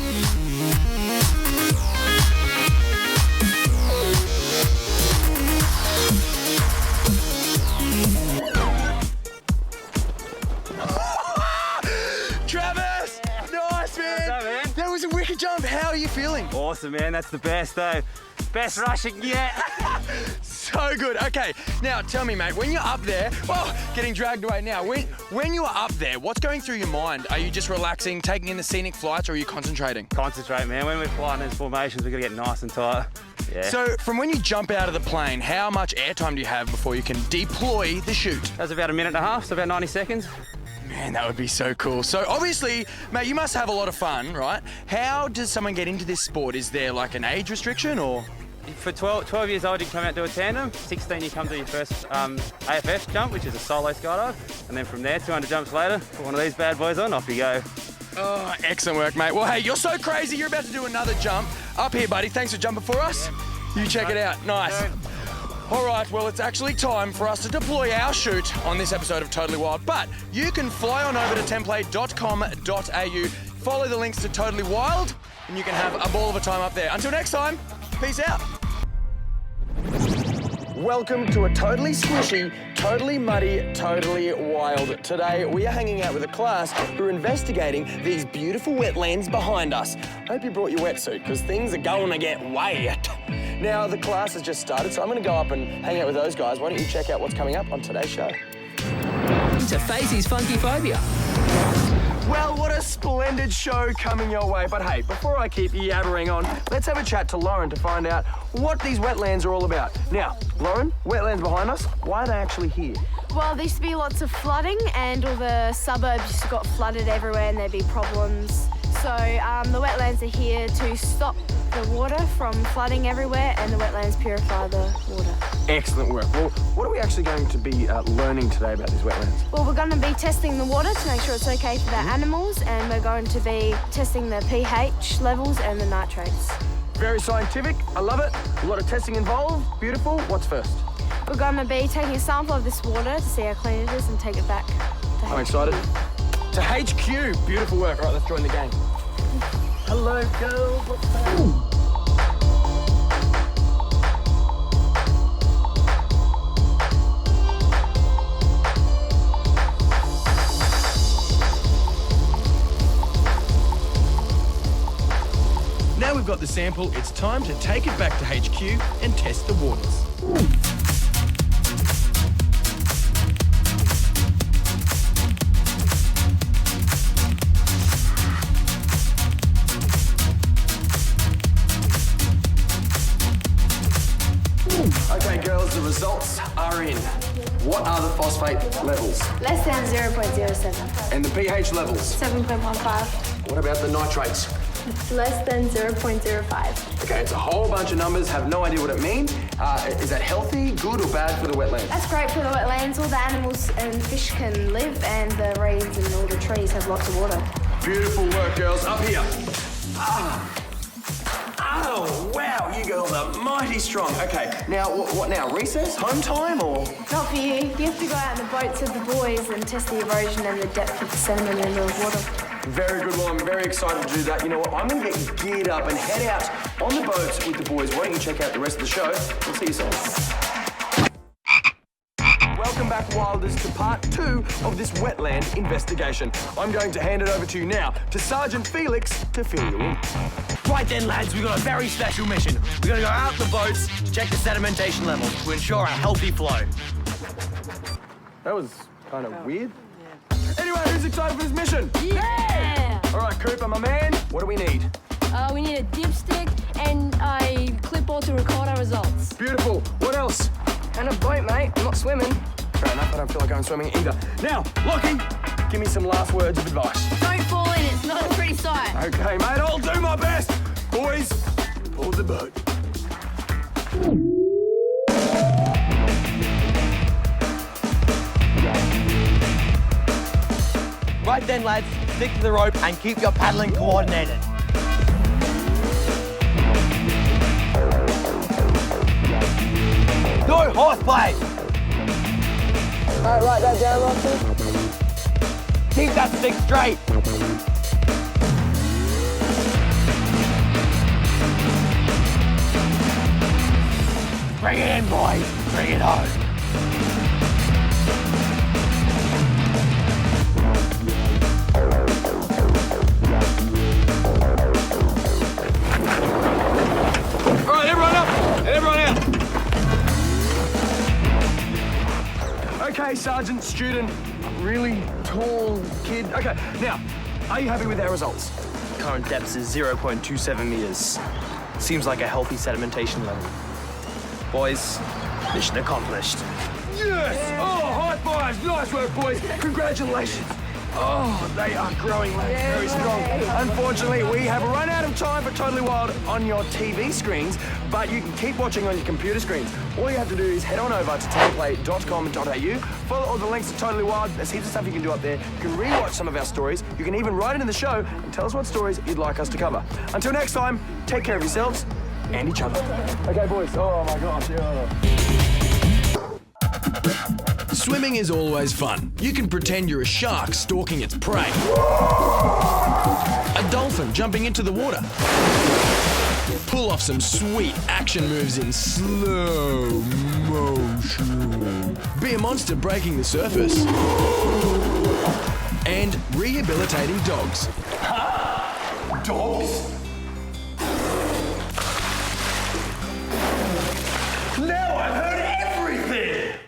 Travis! Nice, man! That was a wicked jump. How are you feeling? Awesome, man. That's the best, though. Best rushing yet. So good. Okay, now tell me, mate, when you're up there, getting dragged away now, when you are up there, what's going through your mind? Are you just relaxing, taking in the scenic flights, or are you concentrating? Concentrate, man. When we're flying those formations, we've got to get nice and tight. Yeah. So from when you jump out of the plane, how much airtime do you have before you can deploy the chute? That's about 1.5 minutes, so about 90 seconds. Man, that would be so cool. So obviously, mate, you must have a lot of fun, right? How does someone get into this sport? Is there like an age restriction or? For 12 years old, you come out and do a tandem. 16, you come to your first AFF jump, which is a solo skydive. And then from there, 200 jumps later, put one of these bad boys on, off you go. Oh, excellent work, mate. Well, hey, you're so crazy. You're about to do another jump. Up here, buddy. Thanks for jumping for us. You check it out. Nice. All right, well, it's actually time for us to deploy our chute on this episode of Totally Wild. But you can fly on over to template.com.au, follow the links to Totally Wild, and you can have a ball of a time up there. Until next time, peace out. Welcome to a totally squishy, totally muddy, totally wild. Today, we are hanging out with a class who are investigating these beautiful wetlands behind us. Hope you brought your wetsuit, because things are going to get wet. Now, the class has just started, so I'm going to go up and hang out with those guys. Why don't you check out what's coming up on today's show? To face his funky phobia. Well, what a splendid show coming your way. But hey, before I keep yabbering on, let's have a chat to Lauren to find out what these wetlands are all about. Now, Lauren, wetlands behind us, why are they actually here? Well, there used to be lots of flooding and all the suburbs just got flooded everywhere and there'd be problems. So the wetlands are here to stop the water from flooding everywhere and the wetlands purify the water. Excellent work. Well, what are we actually going to be learning today about these wetlands? Well, we're going to be testing the water to make sure it's okay for the animals, and we're going to be testing the pH levels and the nitrates. Very scientific. I love it. A lot of testing involved. Beautiful. What's first? We're going to be taking a sample of this water to see how clean it is and take it back to HQ. I'm excited. To HQ. Beautiful work. All right, let's join the gang. Hello, girls. What's that? Now we've got the sample, it's time to take it back to HQ and test the waters. Okay, girls, the results are in. What are the phosphate levels? Less than 0.07. And the pH levels? 7.15. What about the nitrates? Less than 0.05. Okay, it's a whole bunch of numbers, have no idea what it means. Is that healthy, good or bad for the wetlands? That's great for the wetlands. All the animals and fish can live, and the reeds and all the trees have lots of water. Beautiful work, girls. Up here. Oh, wow, you girls are mighty strong. Okay, now, what now, recess, home time, or? Not for you. You have to go out in the boats with the boys and test the erosion and the depth of the sediment in the water. Very good, well, I'm very excited to do that. You know what, I'm going to get geared up and head out on the boats with the boys. Why don't you check out the rest of the show? We'll see you soon. Welcome back, Wilders, to part 2 of this wetland investigation. I'm going to hand it over to you now, to Sergeant Felix, to fill you in. Right then, lads, we've got a very special mission. We're going to go out the boats to check the sedimentation levels to ensure a healthy flow. That was kind of weird. Anyway, who's excited for this mission? Yeah! All right, Cooper, my man, what do we need? We need a dipstick and a clipboard to record our results. Beautiful. What else? And a boat, mate. I'm not swimming. Fair enough, I don't feel like going swimming either. Now, Lockie, give me some last words of advice. Don't fall in, it's not a pretty sight. Okay, mate, I'll do my best. Boys, pull the boat. Right then, lads, stick to the rope and keep your paddling coordinated. No horseplay! Alright, write that down, Lockie. Keep that stick straight. Bring it in, boys. Bring it home. All right, everyone up and everyone out. Okay, Sergeant, student, really tall kid. Okay, now, are you happy with our results? Current depth is 0.27 meters. Seems like a healthy sedimentation level. Boys, mission accomplished. Yes! Oh, high fives! Nice work, boys. Congratulations. Oh, they are growing, lads. Very strong. Unfortunately, we have run out of time for Totally Wild on your TV screens, but you can keep watching on your computer screens. All you have to do is head on over to teleplay.com.au, follow all the links to Totally Wild. There's heaps of stuff you can do up there. You can rewatch some of our stories. You can even write into the show and tell us what stories you'd like us to cover. Until next time, take care of yourselves and each other. Okay, boys. Oh, my gosh. Swimming is always fun. You can pretend you're a shark stalking its prey. A dolphin jumping into the water. Pull off some sweet action moves in slow motion. Be a monster breaking the surface. And rehabilitating dogs. Dogs? Now I've heard everything!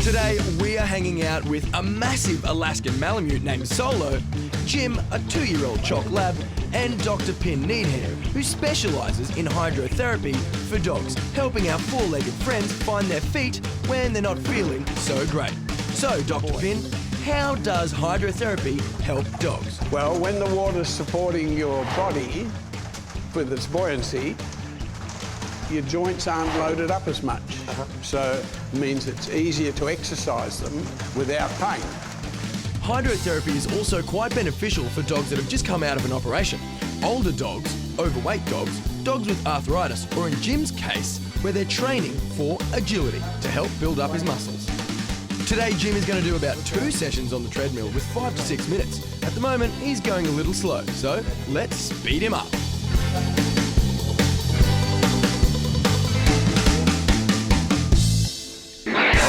Today, we are hanging out with a massive Alaskan Malamute named Solo, Jim, a 2-year-old choc lab, and Dr. Pin Needhair, who specialises in hydrotherapy for dogs, helping our 4-legged friends find their feet when they're not feeling so great. So, Dr. Pin, how does hydrotherapy help dogs? Well, when the water's supporting your body with its buoyancy, your joints aren't loaded up as much. So it means it's easier to exercise them without pain. Hydrotherapy is also quite beneficial for dogs that have just come out of an operation. Older dogs, overweight dogs, dogs with arthritis, or in Jim's case, where they're training for agility to help build up his muscles. Today, Jim is going to do about 2 sessions on the treadmill with 5 to 6 minutes. At the moment, he's going a little slow, so let's speed him up.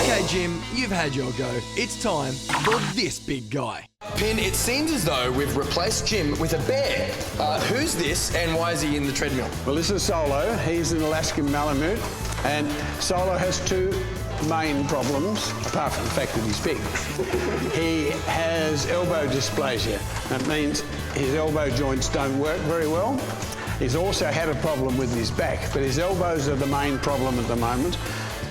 Okay, Jim, you've had your go. It's time for this big guy. Pin, it seems as though we've replaced Jim with a bear. Who's this and why is he in the treadmill? Well, this is Solo. He's an Alaskan Malamute, and Solo has two main problems, apart from the fact that he's big. He has elbow dysplasia. That means his elbow joints don't work very well. He's also had a problem with his back, but his elbows are the main problem at the moment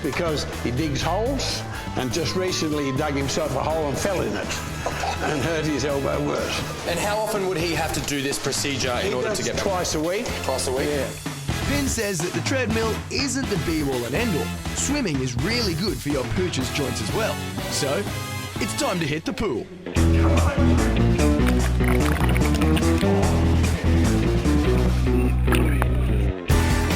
because he digs holes, and just recently he dug himself a hole and fell in it and hurt his elbow worse. And how often would he have to do this procedure in order to get better? Twice a week. Twice a week? Yeah. Pin says that the treadmill isn't the be-all and end-all. Swimming is really good for your pooch's joints as well. So, it's time to hit the pool.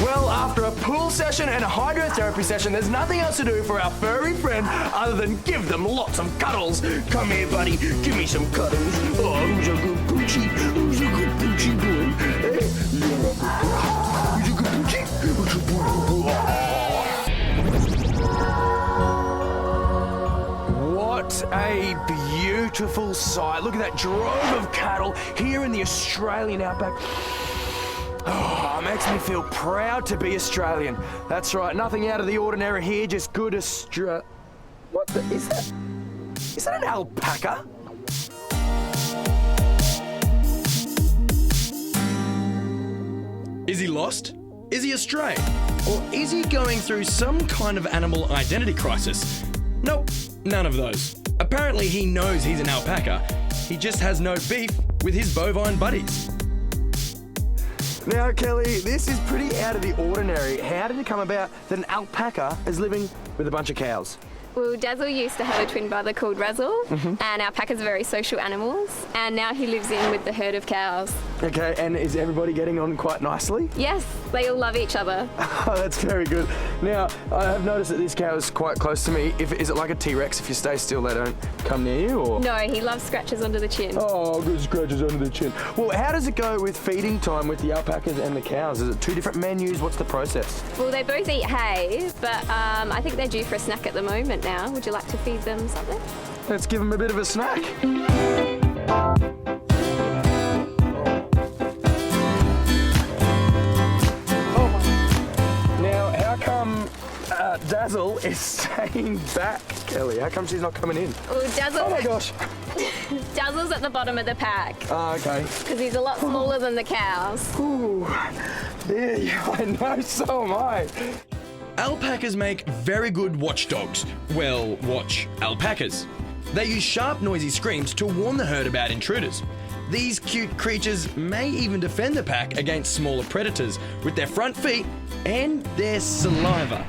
Well, after a pool session and a hydrotherapy session, there's nothing else to do for our furry friend other than give them lots of cuddles. Come here, buddy. Give me some cuddles. Oh, who's a good poochie? Who's a good poochie boy? Hey, you're a good poochie. Who's a good poochie? Who's a good poochie? What a beautiful sight. Look at that drove of cattle here in the Australian outback. Oh, it makes me feel proud to be Australian. That's right, nothing out of the ordinary here, just good What the, is that an alpaca? Is he lost? Is he astray? Or is he going through some kind of animal identity crisis? Nope, none of those. Apparently he knows he's an alpaca. He just has no beef with his bovine buddies. Now, Kelly, this is pretty out of the ordinary. How did it come about that an alpaca is living with a bunch of cows? Well, Dazzle used to have a twin brother called Razzle, and alpacas are very social animals, and now he lives in with the herd of cows. Okay, and is everybody getting on quite nicely? Yes, they all love each other. Oh, that's very good. Now, I have noticed that this cow is quite close to me. Is it like a T-Rex? If you stay still, they don't come near you, or? No, he loves scratches under the chin. Oh, good scratches under the chin. Well, how does it go with feeding time with the alpacas and the cows? Is it two different menus? What's the process? Well, they both eat hay, but I think they're due for a snack at the moment now. Would you like to feed them something? Let's give them a bit of a snack. Now, how come Dazzle is staying back, Kelly? How come she's not coming in? Well, Dazzle. Oh my gosh. Dazzle's at the bottom of the pack. Oh, okay. Because he's a lot smaller than the cows. Ooh. Yeah, I know, so am I. Alpacas make very good watchdogs. Well, watch alpacas. They use sharp, noisy screams to warn the herd about intruders. These cute creatures may even defend the pack against smaller predators with their front feet and their saliva.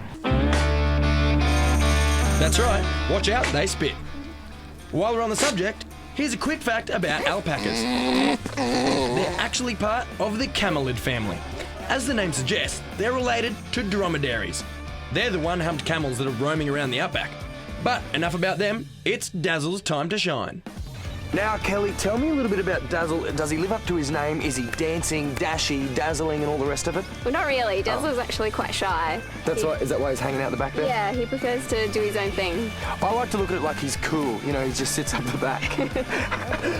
That's right, watch out, they spit. While we're on the subject, here's a quick fact about alpacas. They're actually part of the camelid family. As the name suggests, they're related to dromedaries. They're the one-humped camels that are roaming around the outback. But enough about them, it's Dazzle's time to shine. Now, Kelly, tell me a little bit about Dazzle. Does he live up to his name? Is he dancing, dashy, dazzling, and all the rest of it? Well, not really. Dazzle's actually quite shy. That's right. Is that why he's hanging out the back there? Yeah, he prefers to do his own thing. I like to look at it like he's cool. You know, he just sits up the back.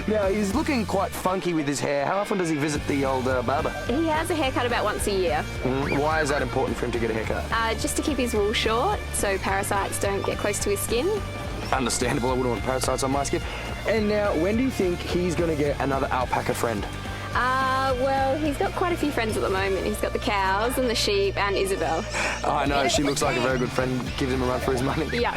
Now, he's looking quite funky with his hair. How often does he visit the old barber? He has a haircut about once a year. Why is that important for him to get a haircut? Just to keep his wool short so parasites don't get close to his skin. Understandable. I wouldn't want parasites on my skin. And now, when do you think he's going to get another alpaca friend? Well, he's got quite a few friends at the moment. He's got the cows and the sheep and Isabel. Oh, I know. She looks like a very good friend. Gives him a run for his money. Yeah.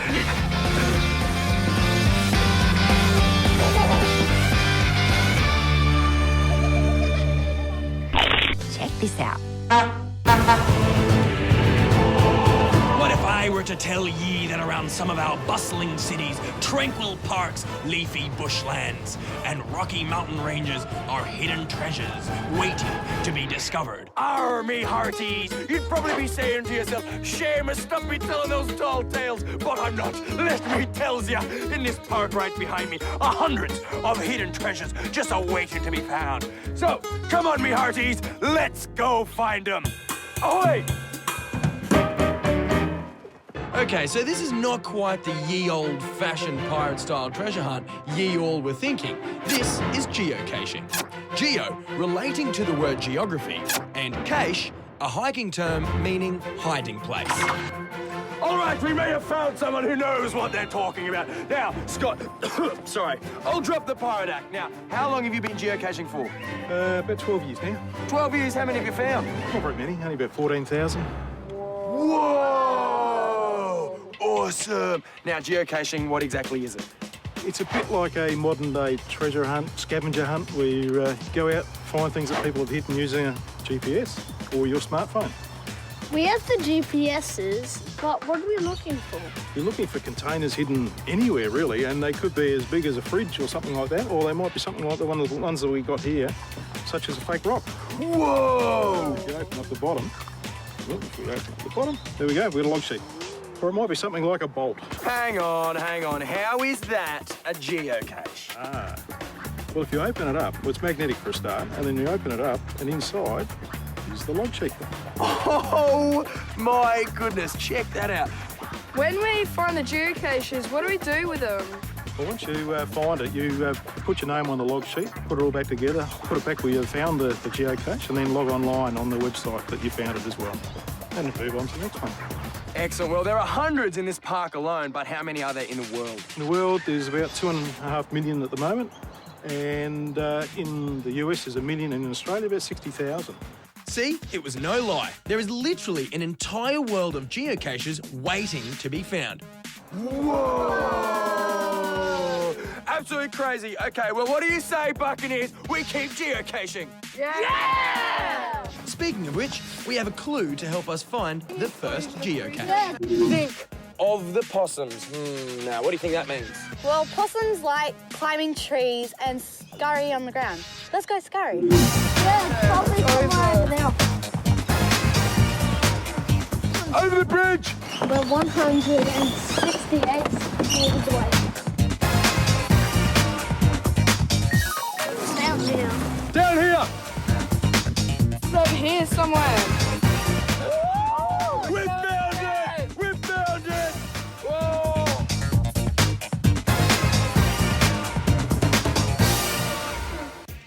Check this out. What if I were to tell ye that around some of our bustling cities, tranquil parks, leafy bushlands, and rocky mountain ranges are hidden treasures waiting to be discovered? Arr, me hearties! You'd probably be saying to yourself, Seamus, stop me telling those tall tales, but I'm not. Let me tells ya, in this park right behind me, 100 of hidden treasures just a-waiting to be found. So, come on, me hearties, let's go find them. Ahoy! Okay, so this is not quite the ye old-fashioned pirate-style treasure hunt ye all were thinking. This is geocaching. Geo, relating to the word geography, and cache, a hiking term meaning hiding place. All right, we may have found someone who knows what they're talking about. Now, Scott, sorry, I'll drop the pirate act. Now, how long have you been geocaching for? About 12 years now. 12 years, how many have you found? Not very many, only about 14,000. Whoa! Awesome. Now, geocaching, what exactly is it? It's a bit like a modern-day treasure hunt, scavenger hunt, where you go out, find things that people have hidden using a GPS or your smartphone. We have the GPSs, but what are we looking for? You're looking for containers hidden anywhere, really, and they could be as big as a fridge or something like that, or they might be something like the ones that we got here, such as a fake rock. Whoa! If you open up the bottom, if we open up the bottom, there we go, we've got a log sheet. Or it might be something like a bolt. Hang on. How is that a geocache? Well, if you open it up, well, it's magnetic for a start, and then you open it up, and inside is the log sheet. Oh, my goodness, check that out. When we find the geocaches, what do we do with them? Well, once you find it, you put your name on the log sheet, put it all back together, put it back where you found the geocache, and then log online on the website that you found it as well. And move on to the next one. Excellent. Well, there are hundreds in this park alone, but how many are there in the world? In the world, there's about 2.5 million at the moment, and in the US, there's 1 million, and in Australia, about 60,000. See, it was no lie. There is literally an entire world of geocaches waiting to be found. Whoa! Absolutely crazy. Okay, well, what do you say, Buccaneers? We keep geocaching. Yeah! Speaking of which, we have a clue to help us find the first geocache. Think of the possums. Now, what do you think that means? Well, possums like climbing trees and scurry on the ground. Let's go scurry. Yeah, probably somewhere over there. Over the bridge! We're 168 meters away. It's down here. Down here! It's over here somewhere. We found it! We found it! Whoa!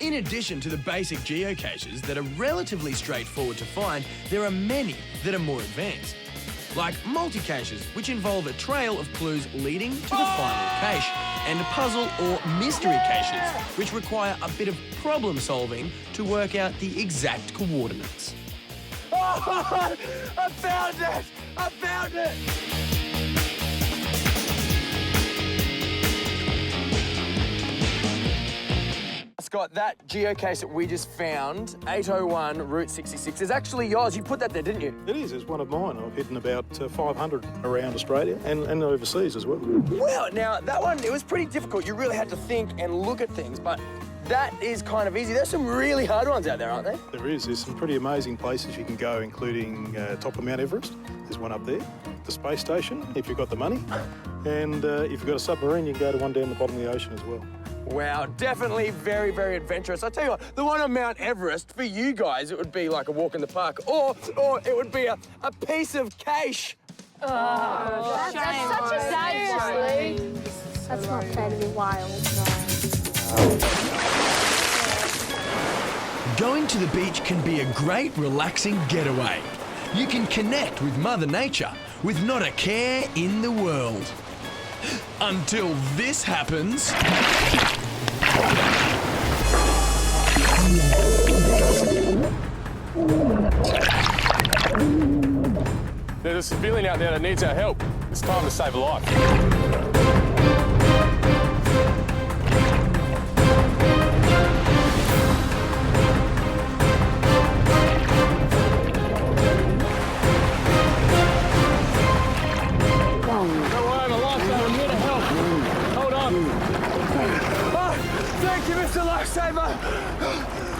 In addition to the basic geocaches that are relatively straightforward to find, there are many that are more advanced. Like multi-caches, which involve a trail of clues leading to the final cache, and puzzle or mystery caches, which require a bit of problem solving to work out the exact coordinates. Oh, I found it! I found it! Scott, that geocache that we just found, 801 Route 66, is actually yours. You put that there, didn't you? It is. It's one of mine. I've hidden about 500 around Australia and overseas as well. Well, now, that one, it was pretty difficult. You really had to think and look at things, but that is kind of easy. There's some really hard ones out there, aren't there? There is. There's some pretty amazing places you can go, including top of Mount Everest. There's one up there. The space station, if you've got the money. And if you've got a submarine, you can go to one down the bottom of the ocean as well. Wow, definitely very, very adventurous. I tell you what, the one on Mount Everest, for you guys, it would be like a walk in the park, or it would be a piece of cache. That's such a sad story. That's not fair to be wild. Going to the beach can be a great, relaxing getaway. You can connect with Mother Nature with not a care in the world. Until this happens. There's a civilian out there that needs our help. It's time to save a life. Thank you, Mr. Lifesaver.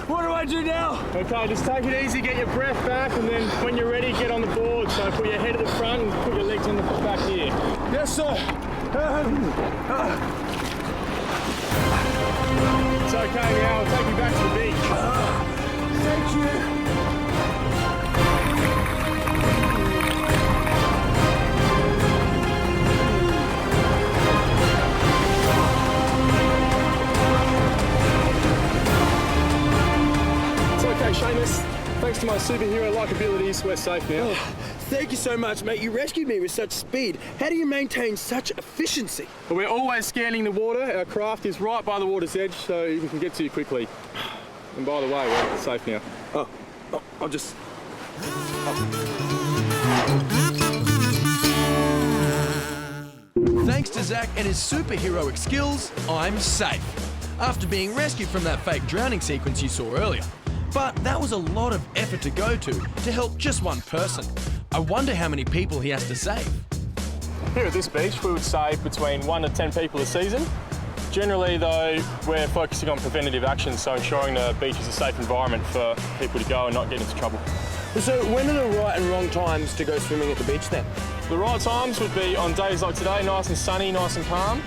What do I do now? Okay, just take it easy, get your breath back, and then when you're ready, get on the board. So put your head at the front and put your legs on the back here. Yes, sir. It's okay now, I'll take you back to the beach. Thank you. Okay, Seamus, thanks to my superhero-like abilities, we're safe now. Thank you so much, mate. You rescued me with such speed. How do you maintain such efficiency? Well, we're always scanning the water. Our craft is right by the water's edge, so we can get to you quickly. And by the way, we're safe now. I'll just... Thanks to Zach and his superheroic skills, I'm safe. After being rescued from that fake drowning sequence you saw earlier. But that was a lot of effort to go to help just one person. I wonder how many people he has to save. Here at this beach, we would save between 1 to 10 people a season. Generally, though, we're focusing on preventative action, so ensuring the beach is a safe environment for people to go and not get into trouble. So when are the right and wrong times to go swimming at the beach then? The right times would be on days like today, nice and sunny, nice and calm,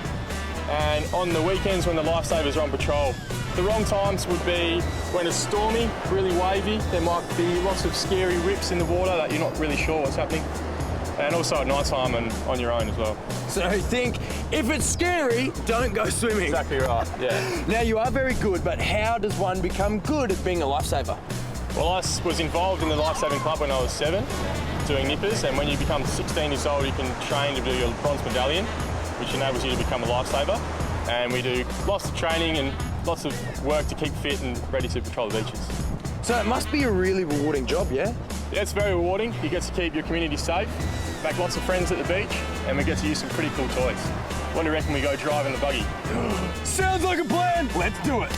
and on the weekends when the lifesavers are on patrol. The wrong times would be when it's stormy, really wavy. There might be lots of scary rips in the water that you're not really sure what's happening. And also at night time and on your own as well. So think, if it's scary, don't go swimming. Exactly right, yeah. Now you are very good, but how does one become good at being a lifesaver? Well, I was involved in the lifesaving club when I was 7, doing nippers, and when you become 16 years old, you can train to do your bronze medallion, which enables you to become a lifesaver. And we do lots of training and lots of work to keep fit and ready to patrol the beaches. So it must be a really rewarding job, yeah? Yeah, it's very rewarding. You get to keep your community safe, make lots of friends at the beach, and we get to use some pretty cool toys. What do you reckon we go drive in the buggy? Sounds like a plan! Let's do it!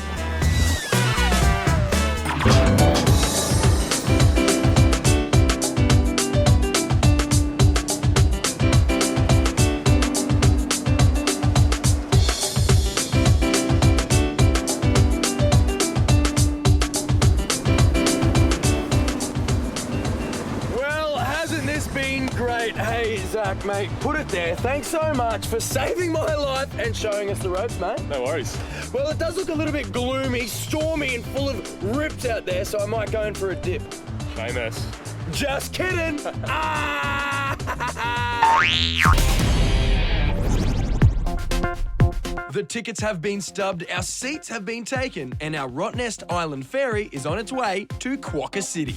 Great. Hey, Zach, mate, put it there. Thanks so much for saving my life and showing us the ropes, mate. No worries. Well, it does look a little bit gloomy, stormy, and full of rips out there, so I might go in for a dip. Seamus. Just kidding. The tickets have been stubbed, our seats have been taken, and our Rottnest Island ferry is on its way to Quokka City.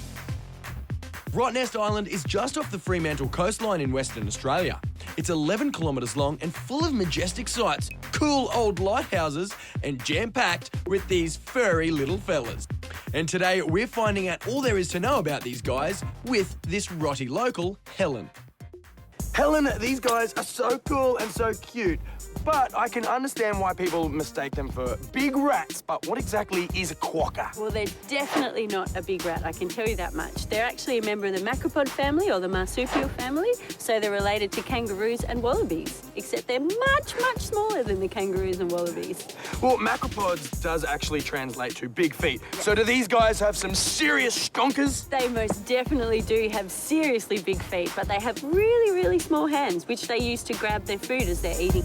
Rottnest Island is just off the Fremantle coastline in Western Australia. It's 11 kilometres long and full of majestic sights, cool old lighthouses, and jam-packed with these furry little fellas. And today we're finding out all there is to know about these guys with this rotty local, Helen. Helen, these guys are so cool and so cute, but I can understand why people mistake them for big rats. But what exactly is a quokka? Well, they're definitely not a big rat, I can tell you that much. They're actually a member of the macropod family or the marsupial family, so they're related to kangaroos and wallabies, except they're much, much smaller than the kangaroos and wallabies. Well, macropods does actually translate to big feet. Yeah. So do these guys have some serious stonkers? They most definitely do have seriously big feet, but they have really, really small hands, which they use to grab their food as they're eating.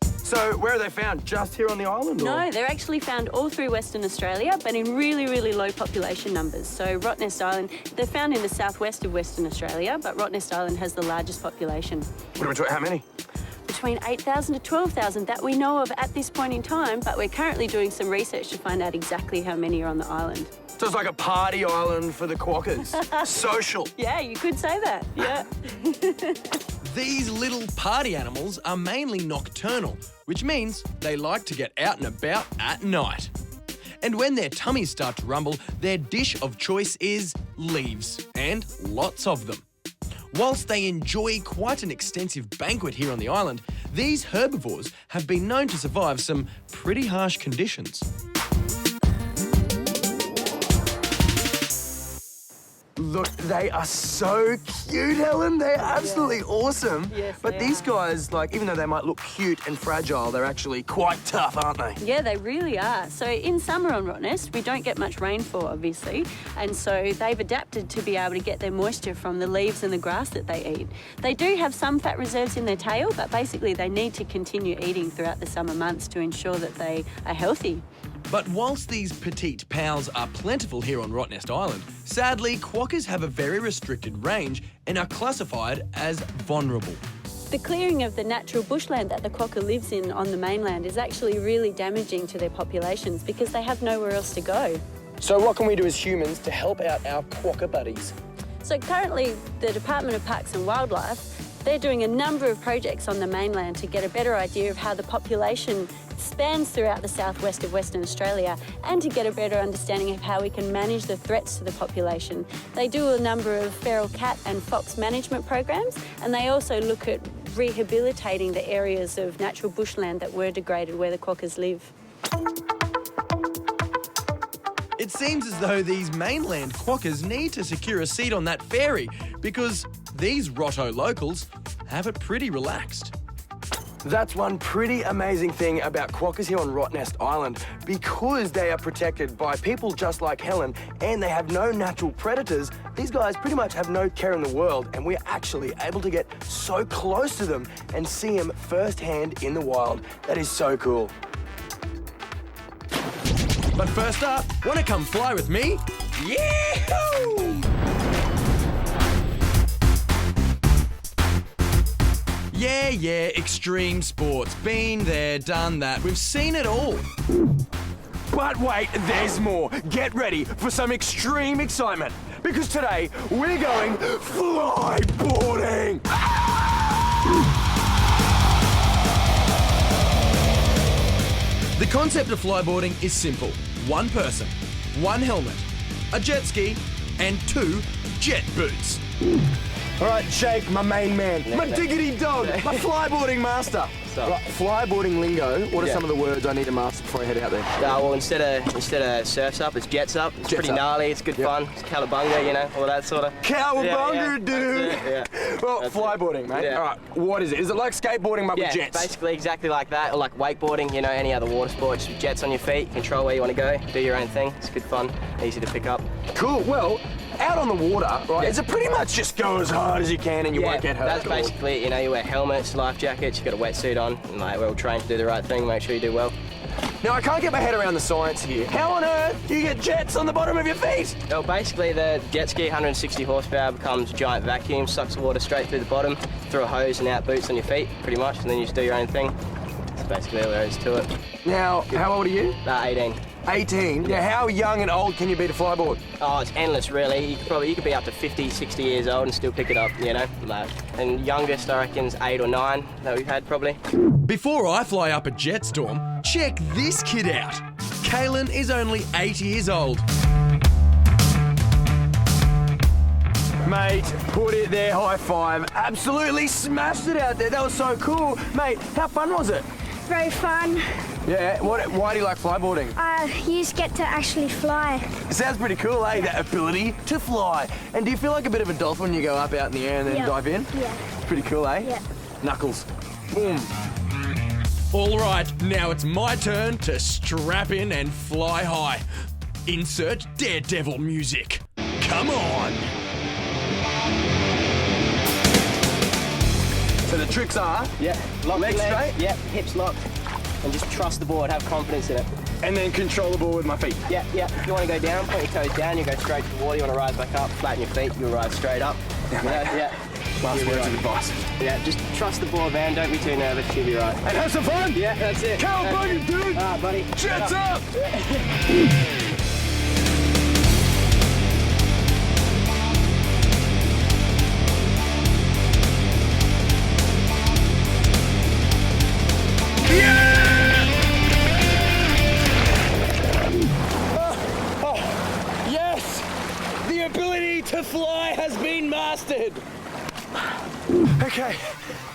So where are they found? Just here on the island? Or? No, they're actually found all through Western Australia, but in really, really low population numbers. So Rottnest Island, they're found in the southwest of Western Australia, but Rottnest Island has the largest population. How many? Between 8,000 to 12,000 that we know of at this point in time, but we're currently doing some research to find out exactly how many are on the island. So it's like a party island for the quokkas. Social. Yeah, you could say that, yeah. These little party animals are mainly nocturnal, which means they like to get out and about at night. And when their tummies start to rumble, their dish of choice is leaves, and lots of them. Whilst they enjoy quite an extensive banquet here on the island, these herbivores have been known to survive some pretty harsh conditions. Look, they are so cute, Helen. They're absolutely awesome. Yes, but these guys, like, even though they might look cute and fragile, they're actually quite tough, aren't they? Yeah, they really are. So in summer on Rottnest, we don't get much rainfall, obviously, and so they've adapted to be able to get their moisture from the leaves and the grass that they eat. They do have some fat reserves in their tail, but basically they need to continue eating throughout the summer months to ensure that they are healthy. But whilst these petite pals are plentiful here on Rottnest Island, sadly, quokkas have a very restricted range and are classified as vulnerable. The clearing of the natural bushland that the quokka lives in on the mainland is actually really damaging to their populations because they have nowhere else to go. So what can we do as humans to help out our quokka buddies? So currently, the Department of Parks and Wildlife, they're doing a number of projects on the mainland to get a better idea of how the population spans throughout the southwest of Western Australia and to get a better understanding of how we can manage the threats to the population. They do a number of feral cat and fox management programs, and they also look at rehabilitating the areas of natural bushland that were degraded where the quokkas live. It seems as though these mainland quokkas need to secure a seat on that ferry because these Rotto locals have it pretty relaxed. That's one pretty amazing thing about quokkas here on Rottnest Island. Because they are protected by people just like Helen and they have no natural predators, these guys pretty much have no care in the world, and we're actually able to get so close to them and see them firsthand in the wild. That is so cool. But first up, want to come fly with me? Yee-hoo! Yeah, extreme sports. Been there, done that. We've seen it all. But wait, there's more. Get ready for some extreme excitement because today we're going flyboarding. The concept of flyboarding is simple. One person, one helmet, a jet ski, and 2 jet boots. All right, Jake, my main man, my diggity dog, my flyboarding master. Right, flyboarding lingo, what are some of the words I need to master before I head out there? Well, instead of surfs up, it's jets up. It's pretty gnarly, it's good fun. It's cowabunga, you know, all that sort of. Cowabunga, dude! Well, That's flyboarding, mate. Yeah. All right, what is it? Is it like skateboarding but with jets? Basically exactly like that, or like wakeboarding, you know, any other water sport. Just with jets on your feet, control where you want to go, do your own thing. It's good fun, easy to pick up. Cool, well, out on the water, right, is it pretty much just go as hard as you can and you won't get hurt? That's basically it, you know, you wear helmets, life jackets, you've got a wetsuit on, and like, we're all trained to do the right thing, make sure you do well. Now, I can't get my head around the science here. How on earth do you get jets on the bottom of your feet? Well, basically the jet ski, 160 horsepower, becomes a giant vacuum, sucks the water straight through the bottom, through a hose and out boots on your feet, pretty much, and then you just do your own thing. That's basically all there is to it. Now, how old are you? 18. 18? Now, how young and old can you be to flyboard? Oh, it's endless, really. You could be up to 50, 60 years old and still pick it up, you know. And youngest, I reckon, is 8 or 9 that we've had, probably. Before I fly up a Jetstorm, check this kid out. Kaylin is only 8 years old. Mate, put it there, high five. Absolutely smashed it out there. That was so cool. Mate, how fun was it? Very fun. Yeah, why do you like flyboarding? You just get to actually fly. It sounds pretty cool, eh? That ability to fly. And do you feel like a bit of a dolphin when you go up out in the air and then dive in? Yeah. It's pretty cool, eh? Yeah. Knuckles. Boom. All right, now it's my turn to strap in and fly high. Insert Daredevil music. Come on. So the tricks are? Lock legs straight? Yeah, hips locked. And just trust the board, have confidence in it. And then control the board with my feet? Yeah. If you want to go down, point your toes down, you go straight to the water. You want to rise back up, flatten your feet, you'll rise straight up. Yeah. Last words of advice. Yeah, just trust the board, man. Don't be too nervous, you'll be right. And have some fun! Yeah, that's it. Cowabunga, dude! All right, buddy. Jets up! To fly has been mastered. Okay,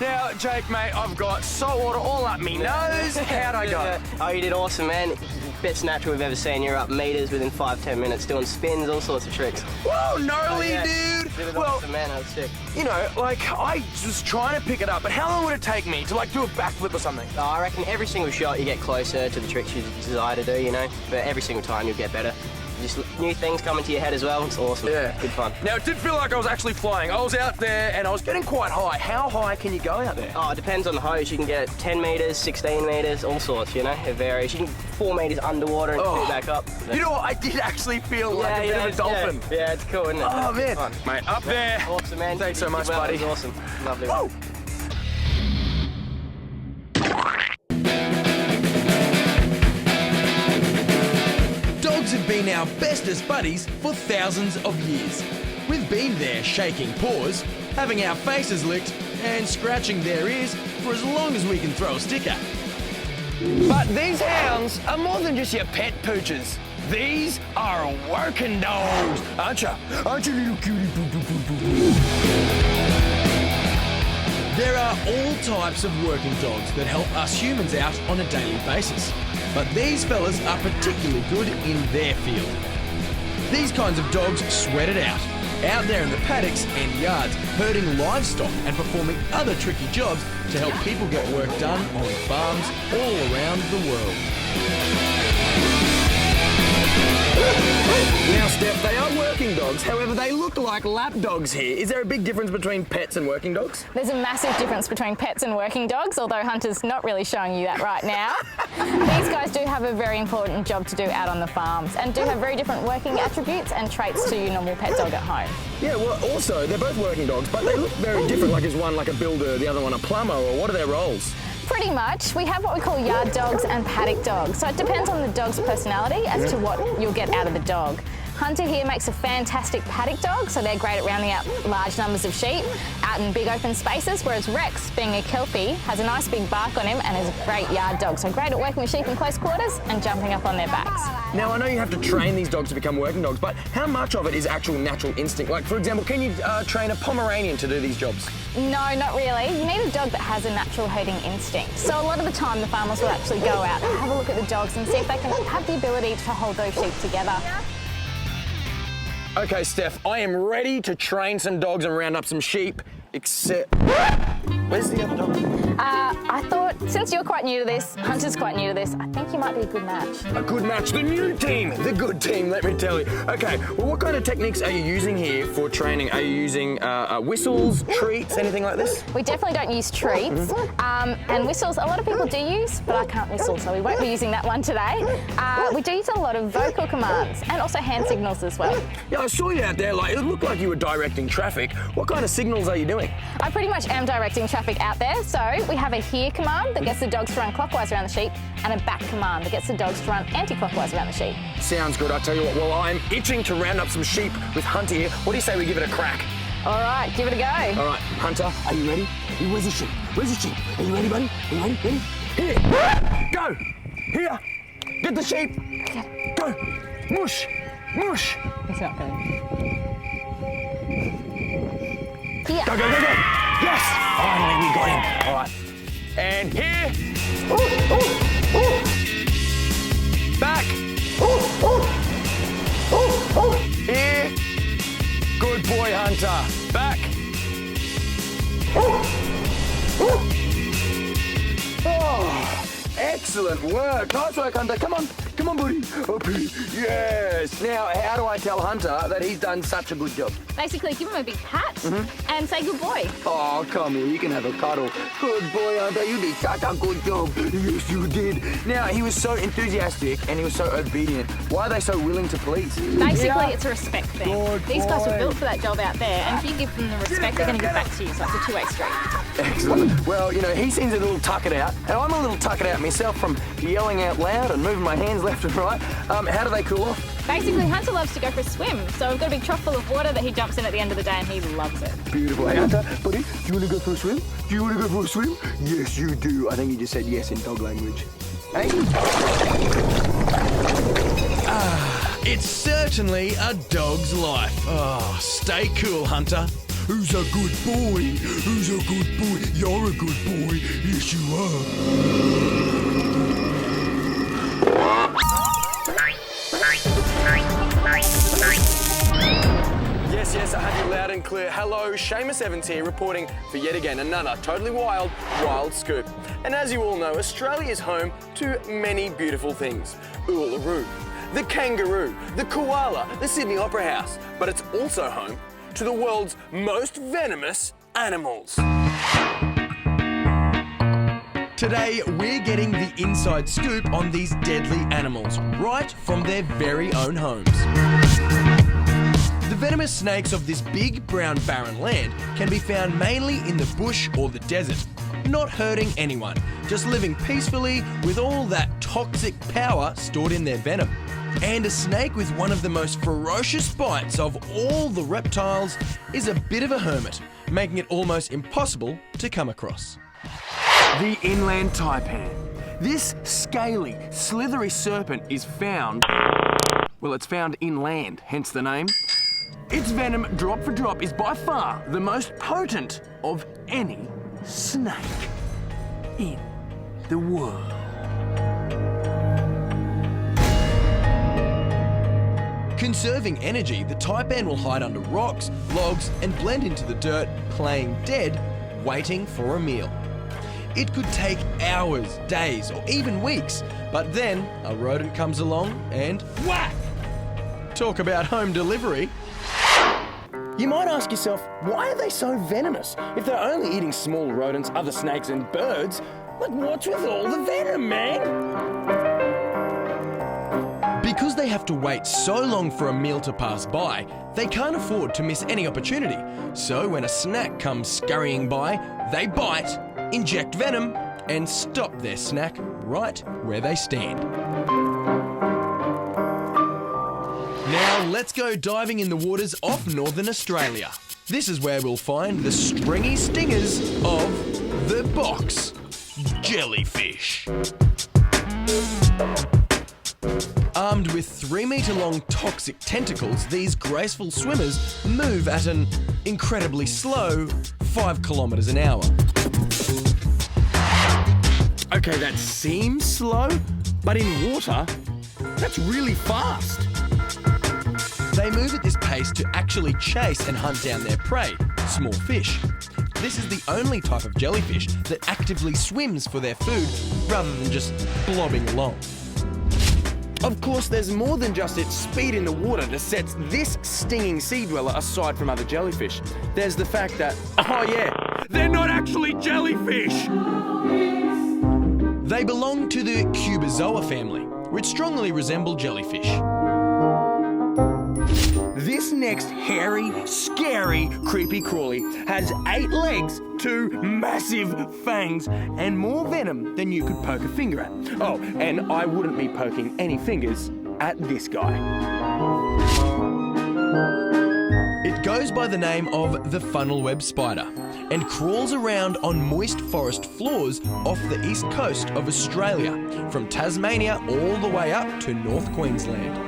now Jake, mate, I've got salt water all up me nose. How'd I go? Oh, you did awesome, man. Best natural we've ever seen. You're up meters within 5-10 minutes, doing spins, all sorts of tricks. Whoa, gnarly, dude. Did it Well, awesome, man. That was sick. You know, like, I was trying to pick it up, but how long would it take me to, like, do a backflip or something? Oh, I reckon every single shot you get closer to the tricks you desire to do, you know? But every single time you'll get better. Just new things coming to your head as well. It's awesome. Yeah. Good fun. Now, it did feel like I was actually flying. I was out there and I was getting quite high. How high can you go out there? Oh, it depends on the hose. You can get 10 metres, 16 metres, all sorts, you know? It varies. You can 4 metres underwater and pick back up. You know what? I did actually feel like a bit of a dolphin. Yeah, it's cool, isn't it? Oh, man. Fun. Mate, up there. Awesome, man. Thanks so much, Well, buddy. it was awesome. Lovely. Whoa. been our bestest buddies for thousands of years. We've been there shaking paws, having our faces licked, and scratching their ears for as long as we can throw a stick at. But these hounds are more than just your pet pooches. These are working dogs, aren't you? Aren't you, little cutie? There are all types of working dogs that help us humans out on a daily basis. But these fellas are particularly good in their field. These kinds of dogs sweat it out there in the paddocks and yards, herding livestock and performing other tricky jobs to help people get work done on farms all around the world. Now, Steph, they are working dogs, however, they look like lap dogs here. Is there a big difference between pets and working dogs? There's a massive difference between pets and working dogs, although Hunter's not really showing you that right now. These guys do have a very important job to do out on the farms and do have very different working attributes and traits to your normal pet dog at home. Yeah, well, also, they're both working dogs, but they look very different, like is one like a builder, the other one a plumber, or what are their roles? Pretty much. We have what we call yard dogs and paddock dogs, so it depends on the dog's personality as to what you'll get out of the dog. Hunter here makes a fantastic paddock dog, so they're great at rounding out large numbers of sheep out in big open spaces, whereas Rex, being a Kelpie, has a nice big bark on him and is a great yard dog, so great at working with sheep in close quarters and jumping up on their backs. Now, I know you have to train these dogs to become working dogs, but how much of it is actual natural instinct? Like, for example, can you train a Pomeranian to do these jobs? No, not really. You need a dog that has a natural herding instinct. So a lot of the time the farmers will actually go out and have a look at the dogs and see if they can have the ability to hold those sheep together. Okay, Steph, I am ready to train some dogs and round up some sheep, except... Where's the other dog? I thought, since you're quite new to this, Hunter's quite new to this, I think you might be a good match. A good match, the new team, the good team, let me tell you. Okay, well, what kind of techniques are you using here for training? Are you using whistles, treats, anything like this? We definitely don't use treats. And whistles, a lot of people do use, but I can't whistle, so we won't be using that one today. We do use a lot of vocal commands and also hand signals as well. Yeah, I saw you out there, like, it looked like you were directing traffic. What kind of signals are you doing? I pretty much am directing traffic out there, so we have a here command that gets the dogs to run clockwise around the sheep and a back command that gets the dogs to run anti-clockwise around the sheep. Sounds good, I tell you what, well, I'm itching to round up some sheep with Hunter here. What do you say we give it a crack? All right, give it a go. All right, Hunter, are you ready? Where's the sheep? Where's the sheep? Are you ready, buddy? Are you ready? Ready? Here! Go! Here! Get the sheep! Go! Mush! Mush! It's not going. Here. Go, go, go, go! Yes! Finally, we got him. All right. And here. Ooh, ooh, ooh. Back. Ooh, ooh. Ooh, ooh. Here. Good boy, Hunter. Back. Ooh. Ooh. Oh, excellent work. Nice work, Hunter. Come on. Come on, buddy. Up here. Yes. Now, how do I tell Hunter that he's done such a good job? Basically, give him a big pat and say good boy. Oh, come here. You can have a cuddle. Good boy, Hunter. You did such a good job. Yes, you did. Now, he was so enthusiastic and he was so obedient. Why are they so willing to please? Basically, it's a respect thing. Good These guys boy. were built for that job out there, and if you give them the respect, they're going to give back to you, so it's a two-way street. Excellent. Well, you know, he seems a little tuckered out, and I'm a little tuckered out myself from yelling out loud and moving my hands left and right. How do they cool off? Basically, Hunter loves to go for a swim, so we've got a big trough full of water that he jumps in at the end of the day, and he loves it. Beautiful. Hey, Hunter, buddy, do you want to go for a swim? Do you want to go for a swim? Yes, you do. I think you just said yes in dog language. Hey? It's certainly a dog's life. Oh, stay cool, Hunter. Who's a good boy? Who's a good boy? You're a good boy. Yes, you are. Yes, I have you loud and clear. Hello, Seamus Evans here, reporting for yet again another totally wild scoop. And as you all know, Australia is home to many beautiful things. Uluru, the kangaroo, the koala, the Sydney Opera House. But it's also home to the world's most venomous animals. Today, we're getting the inside scoop on these deadly animals, right from their very own homes. The venomous snakes of this big, brown, barren land can be found mainly in the bush or the desert, not hurting anyone, just living peacefully with all that toxic power stored in their venom. And a snake with one of the most ferocious bites of all the reptiles is a bit of a hermit, making it almost impossible to come across. The inland taipan. This scaly, slithery serpent is found, well, it's found inland, hence the name. Its venom, drop for drop, is by far the most potent of any snake in the world. Conserving energy, the taipan will hide under rocks, logs, and blend into the dirt, playing dead, waiting for a meal. It could take hours, days, or even weeks, but then a rodent comes along and whack! Talk about home delivery. You might ask yourself, why are they so venomous? If they're only eating small rodents, other snakes and birds, like what's with all the venom, man? Because they have to wait so long for a meal to pass by, they can't afford to miss any opportunity. So when a snack comes scurrying by, they bite, inject venom, and stop their snack right where they stand. Now let's go diving in the waters of Northern Australia. This is where we'll find the stringy stingers of the box jellyfish. Armed with 3-metre-long toxic tentacles, these graceful swimmers move at an incredibly slow 5 kilometres an hour. Okay, that seems slow, but in water, that's really fast. They move at this pace to actually chase and hunt down their prey, small fish. This is the only type of jellyfish that actively swims for their food rather than just blobbing along. Of course, there's more than just its speed in the water that sets this stinging sea dweller aside from other jellyfish. There's the fact that, oh yeah, they're not actually jellyfish! They belong to the Cubozoa family, which strongly resemble jellyfish. This next hairy, scary, creepy crawly has 8 legs, 2 massive fangs, and more venom than you could poke a finger at. Oh, and I wouldn't be poking any fingers at this guy. It goes by the name of the funnel web spider and crawls around on moist forest floors off the east coast of Australia, from Tasmania all the way up to North Queensland.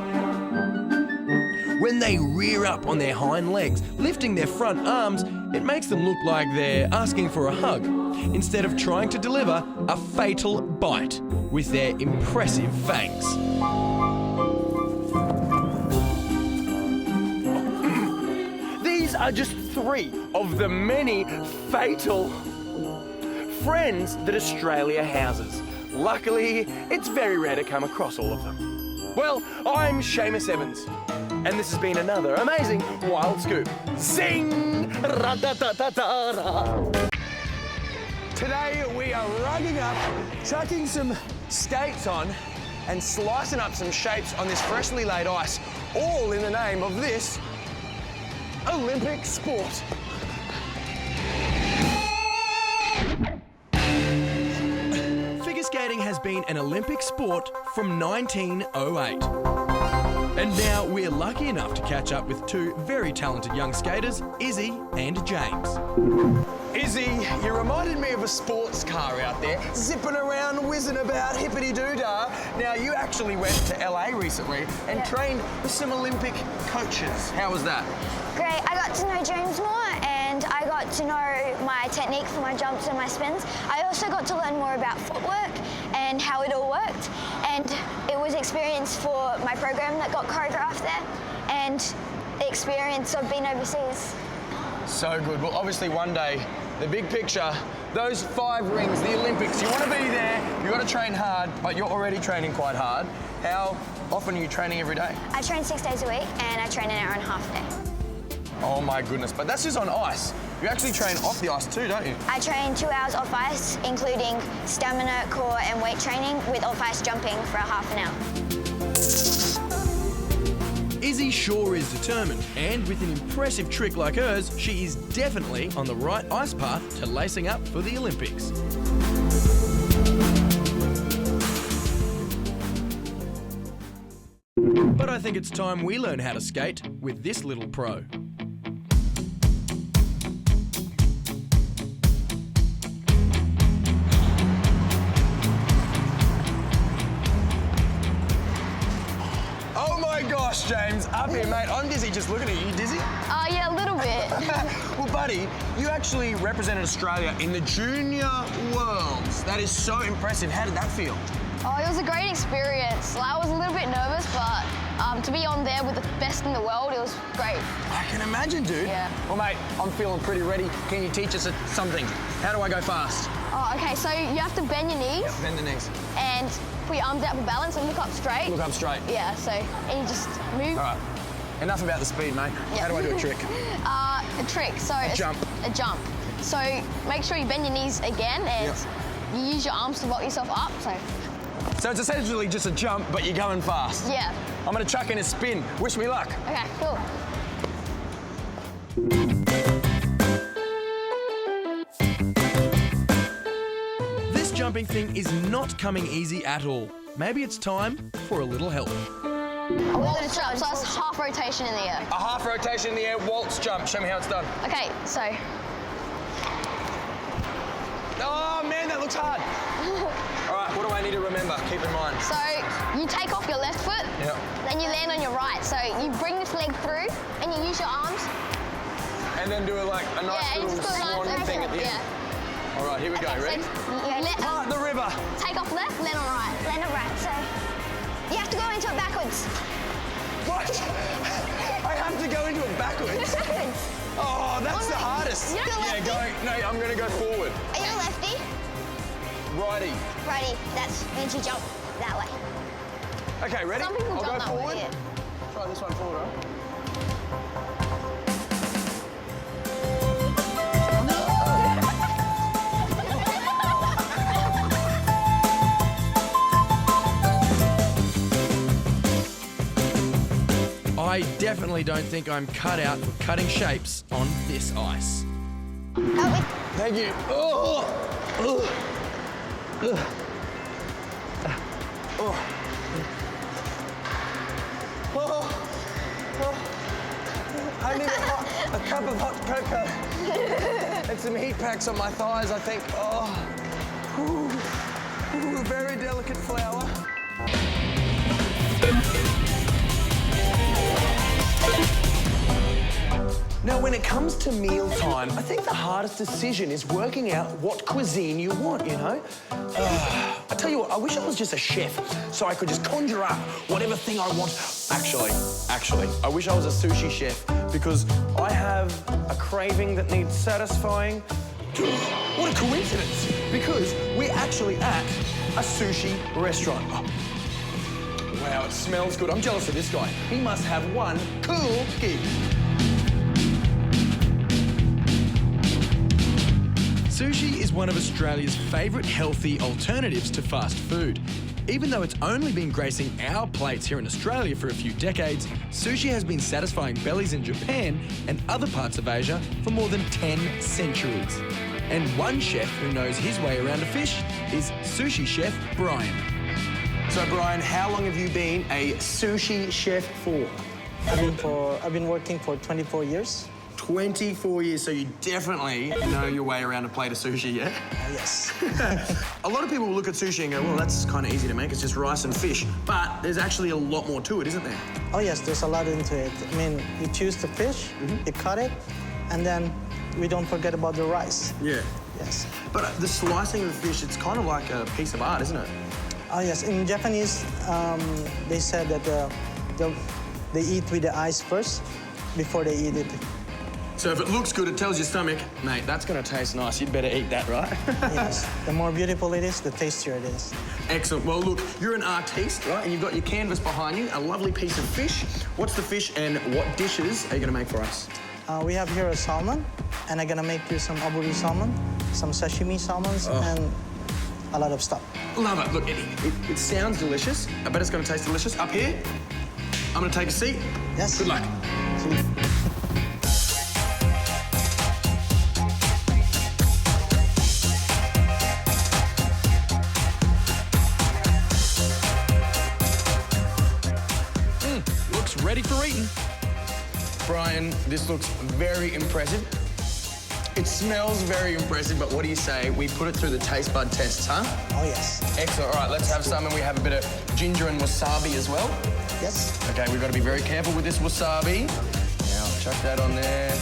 When they rear up on their hind legs, lifting their front arms, it makes them look like they're asking for a hug, instead of trying to deliver a fatal bite with their impressive fangs. These are just 3 of the many fatal friends that Australia houses. Luckily, it's very rare to come across all of them. Well, I'm Seamus Evans, and this has been another amazing Wild Scoop. Zing! Ra-da-da-da-da-da. Today we are rugging up, chucking some skates on, and slicing up some shapes on this freshly laid ice, all in the name of this Olympic sport. Figure skating has been an Olympic sport from 1908. And now we're lucky enough to catch up with 2 very talented young skaters, Izzy and James. Izzy, you reminded me of a sports car out there, zipping around, whizzing about, hippity-doo-dah. Now, you actually went to LA recently and trained with some Olympic coaches. How was that? Great. I got to know James more and I got to know my technique for my jumps and my spins. I also got to learn more about footwork and how it all worked. And it was experience for my program that got choreographed there and the experience of being overseas. So good. Well, obviously one day, the big picture, those 5 rings, the Olympics, you want to be there, you got to train hard, but you're already training quite hard. How often are you training every day? I train 6 days a week and I train an hour and a half a day. Oh my goodness, but that's just on ice. You actually train off the ice too, don't you? I train 2 hours off ice, including stamina, core and weight training with off ice jumping for a half an hour. Izzy sure is determined, and with an impressive trick like hers, she is definitely on the right ice path to lacing up for the Olympics. But I think it's time we learn how to skate with this little pro. Oh my gosh, James, up here, mate. I'm dizzy just looking at you. You dizzy? Yeah, a little bit. Well, buddy, you actually represented Australia in the Junior Worlds. That is so impressive. How did that feel? Oh, it was a great experience. I was a little bit nervous, but to be on there with the best in the world, it was great. I can imagine, dude. Yeah. Well, mate, I'm feeling pretty ready. Can you teach us something? How do I go fast? Oh, okay, so you have to bend your knees. Yep, bend the knees. And put your arms out for balance and look up straight. Look up straight. Yeah, so, and you just move. All right. Enough about the speed, mate. Yep. How do I do a trick? A trick, so... A jump. A jump. So make sure you bend your knees again and you use your arms to vault yourself up, So it's essentially just a jump, but you're going fast. Yeah. I'm going to chuck in a spin. Wish me luck. Okay, cool. This jumping thing is not coming easy at all. Maybe it's time for a little help. A waltz jump, so that's half rotation in the air. A half rotation in the air, waltz jump. Show me how it's done. Okay, so... Oh, man, that looks hard. All right, what do I need to remember? Keep in mind. So you take off your left foot, then you land on your right. So you bring this leg through and you use your arms. And then do a nice little swan thing at the end. All right, here we go. Ready? Part the river. Take off left, land on right. Land on right, so you have to go into it backwards. What? I have to go into it backwards? Backwards. Oh, that's the hardest. You're lefty? No, I'm going to go forward. Are you a lefty? Righty. Righty, that means you jump that way. Okay, ready? Some people I'll jump go that forward. way, Try this one forward, right? I definitely don't think I'm cut out for cutting shapes on this ice. Thank you. Oh. I need a cup of hot cocoa and some heat packs on my thighs, I think. Ooh, very delicate flower. Now, when it comes to mealtime, I think the hardest decision is working out what cuisine you want, you know? I tell you what, I wish I was just a chef so I could just conjure up whatever thing I want. Actually, I wish I was a sushi chef because I have a craving that needs satisfying. What a coincidence, because we're actually at a sushi restaurant. Wow, it smells good. I'm jealous of this guy. He must have one cool gig. Sushi is one of Australia's favourite healthy alternatives to fast food. Even though it's only been gracing our plates here in Australia for a few decades, sushi has been satisfying bellies in Japan and other parts of Asia for more than 10 centuries. And one chef who knows his way around a fish is sushi chef Brian. So Brian, how long have you been a sushi chef for? I've been working for 24 years. 24 years, so you definitely know your way around a plate of sushi, yeah? Yes. A lot of people will look at sushi and go, well, that's kind of easy to make. It's just rice and fish. But there's actually a lot more to it, isn't there? Oh, yes, there's a lot into it. I mean, you choose the fish, you cut it, and then we don't forget about the rice. Yeah. Yes. But the slicing of the fish, it's kind of like a piece of art, isn't it? Oh, yes. In Japanese, they said that they eat with the eyes first before they eat it. So if it looks good, it tells your stomach, mate, that's going to taste nice. You'd better eat that, right? Yes. The more beautiful it is, the tastier it is. Excellent. Well, look, you're an artiste, right? And you've got your canvas behind you, a lovely piece of fish. What's the fish and what dishes are you going to make for us? We have here a salmon, and I'm going to make you some aburi salmon, some sashimi salmons, and a lot of stuff. Love it. Look, it sounds delicious. I bet it's going to taste delicious. Up here, I'm going to take a seat. Yes. Good luck. ready for eating. Brian, this looks very impressive. It smells very impressive, but what do you say we put it through the taste bud tests, huh? Oh, yes. Excellent. All right, let's have some, and we have a bit of ginger and wasabi as well. Yes. Okay, we've got to be very careful with this wasabi. Now, chuck that on there.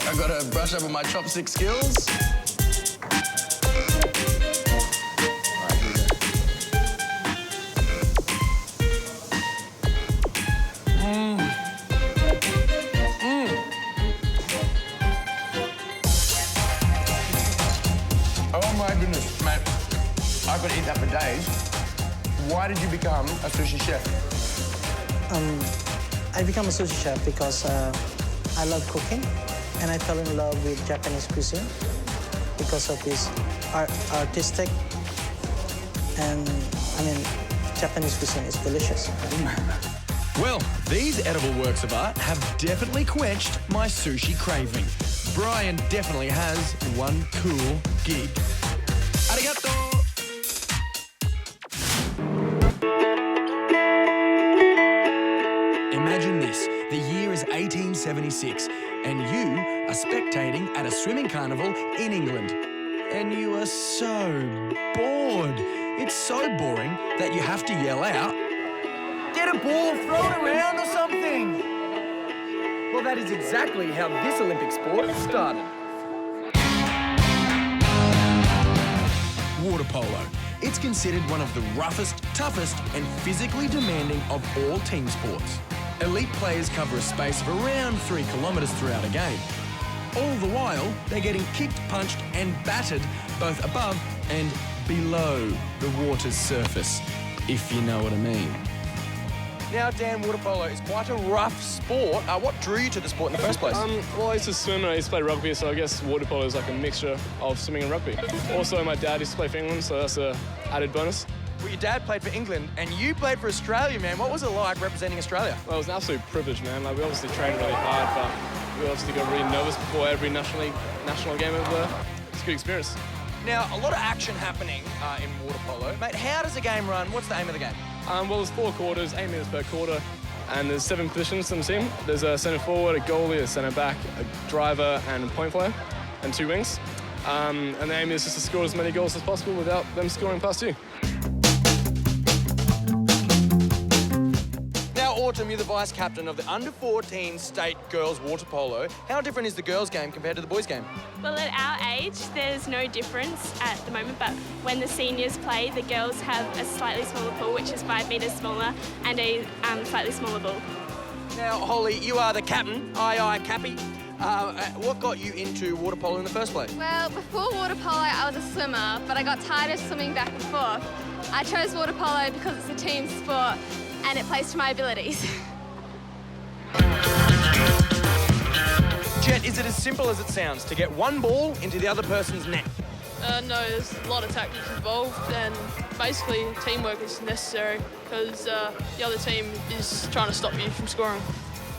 I've got to brush up on my chopstick skills. Oh my goodness, mate. I could eat that for days. Why did you become a sushi chef? I became a sushi chef because I love cooking, and I fell in love with Japanese cuisine because of this artistic, and I mean, Japanese cuisine is delicious. Well, these edible works of art have definitely quenched my sushi craving. Brian definitely has one cool gig. Arigato! Imagine this, the year is 1876 and you are spectating at a swimming carnival in England. And you are so bored. It's so boring that you have to yell out, "Get a ball, throw it around or something!" Well, that is exactly how this Olympic sport started. Water polo. It's considered one of the roughest, toughest, and physically demanding of all team sports. Elite players cover a space of around 3 kilometres throughout a game. All the while, they're getting kicked, punched, and battered both above and below the water's surface, if you know what I mean. Now, Dan, water polo is quite a rough sport. What drew you to the sport in the first place? Well, I used to swim and I used to play rugby, so I guess water polo is like a mixture of swimming and rugby. Also, my dad used to play for England, so that's an added bonus. Well, your dad played for England and you played for Australia, man. What was it like representing Australia? Well, it was an absolute privilege, man. Like, we obviously trained really hard, but we obviously got really nervous before every national game over there. It's a good experience. Now, a lot of action happening in water polo. Mate, how does the game run? What's the aim of the game? Well, there's 4 quarters, 8 minutes per quarter, and there's 7 positions in the team. There's a centre forward, a goalie, a centre back, a driver, and a point player, and 2 wings. And the aim is just to score as many goals as possible without them scoring past you. Now, Autumn, you're the vice captain of the under-14 state girls water polo. How different is the girls' game compared to the boys' game? Well, at our age, there's no difference at the moment, but when the seniors play, the girls have a slightly smaller pool, which is 5 metres smaller, and a slightly smaller ball. Now, Holly, you are the captain. Aye, Cappy. What got you into water polo in the first place? Well, before water polo, I was a swimmer, but I got tired of swimming back and forth. I chose water polo because it's a team sport and it plays to my abilities. Jet, is it as simple as it sounds to get one ball into the other person's net? No, there's a lot of tactics involved, and basically teamwork is necessary because the other team is trying to stop you from scoring.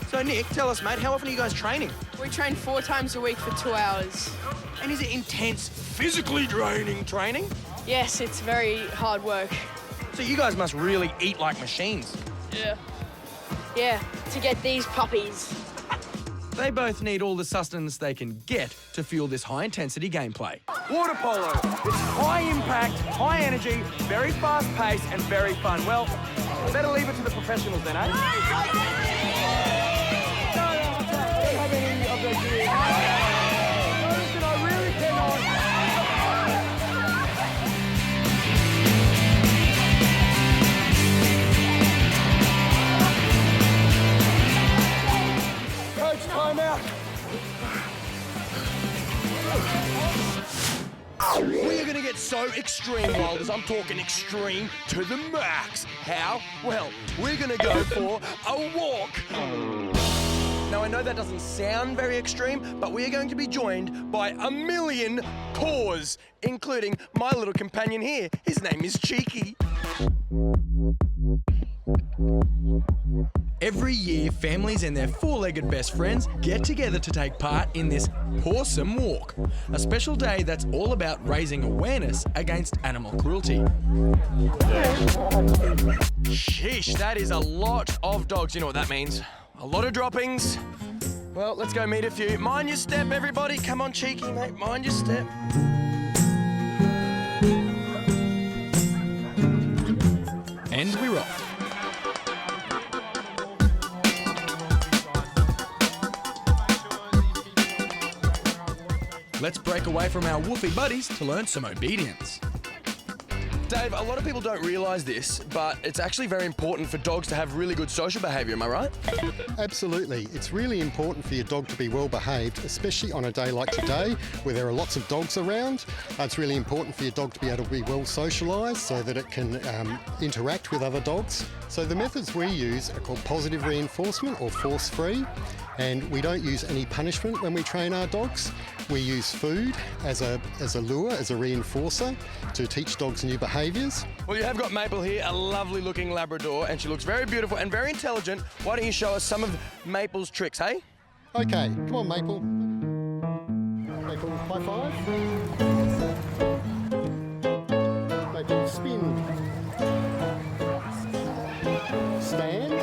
So, Nick, tell us, mate, how often are you guys training? We train 4 times a week for 2 hours. And is it intense, physically draining training? Yes, it's very hard work. So you guys must really eat like machines. Yeah. Yeah, to get these puppies. They both need all the sustenance they can get to fuel this high-intensity gameplay. Water polo. It's high impact, high energy, very fast pace, and very fun. Well, better leave it to the professionals then, eh? Coach, time out. We are going to get so extreme, Wilders. I'm talking extreme to the max. How? Well, we're going to go for a walk. Now, I know that doesn't sound very extreme, but we are going to be joined by a million paws, including my little companion here. His name is Cheeky. Every year, families and their four-legged best friends get together to take part in this Pawsome Walk, a special day that's all about raising awareness against animal cruelty. Sheesh, that is a lot of dogs. You know what that means? A lot of droppings. Well, let's go meet a few. Mind your step, everybody. Come on, cheeky, mate. Mind your step. And we're off. Let's break away from our woofy buddies to learn some obedience. Dave, a lot of people don't realise this, but it's actually very important for dogs to have really good social behaviour, am I right? Absolutely. It's really important for your dog to be well behaved, especially on a day like today where there are lots of dogs around. It's really important for your dog to be able to be well socialised so that it can interact with other dogs. So the methods we use are called positive reinforcement or force-free, and we don't use any punishment when we train our dogs. We use food as a lure, as a reinforcer to teach dogs new behaviours. Well, you have got Maple here, a lovely looking Labrador, and she looks very beautiful and very intelligent. Why don't you show us some of Maple's tricks, hey? Okay, come on, Maple. Maple, high five. Maple, spin. Stand.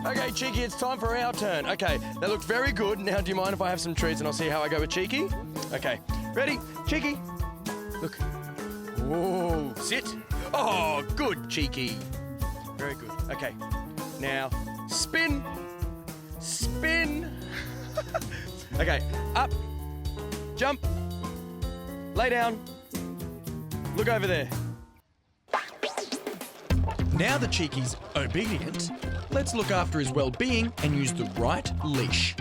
Okay, Cheeky, it's time for our turn. Okay, that looked very good. Now, do you mind if I have some treats and I'll see how I go with Cheeky? Okay, ready? Cheeky. Look. Whoa, sit. Oh, good, Cheeky. Very good. Okay, now spin. Spin. Okay, up, jump, lay down, look over there. Now that Cheeky's obedient, let's look after his well-being and use the right leash.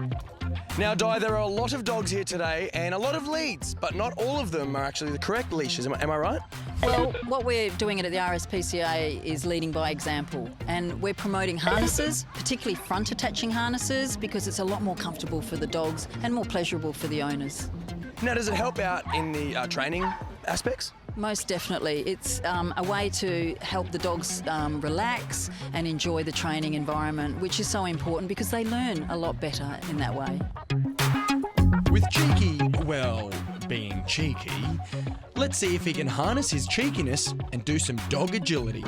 Now, Di, there are a lot of dogs here today and a lot of leads, but not all of them are actually the correct leashes. Am I right? Well, what we're doing at the RSPCA is leading by example, and we're promoting harnesses, particularly front-attaching harnesses, because it's a lot more comfortable for the dogs and more pleasurable for the owners. Now, does it help out in the training aspects? Most definitely. It's a way to help the dogs relax and enjoy the training environment, which is so important because they learn a lot better in that way. With Cheeky, well, being cheeky, let's see if he can harness his cheekiness and do some dog agility.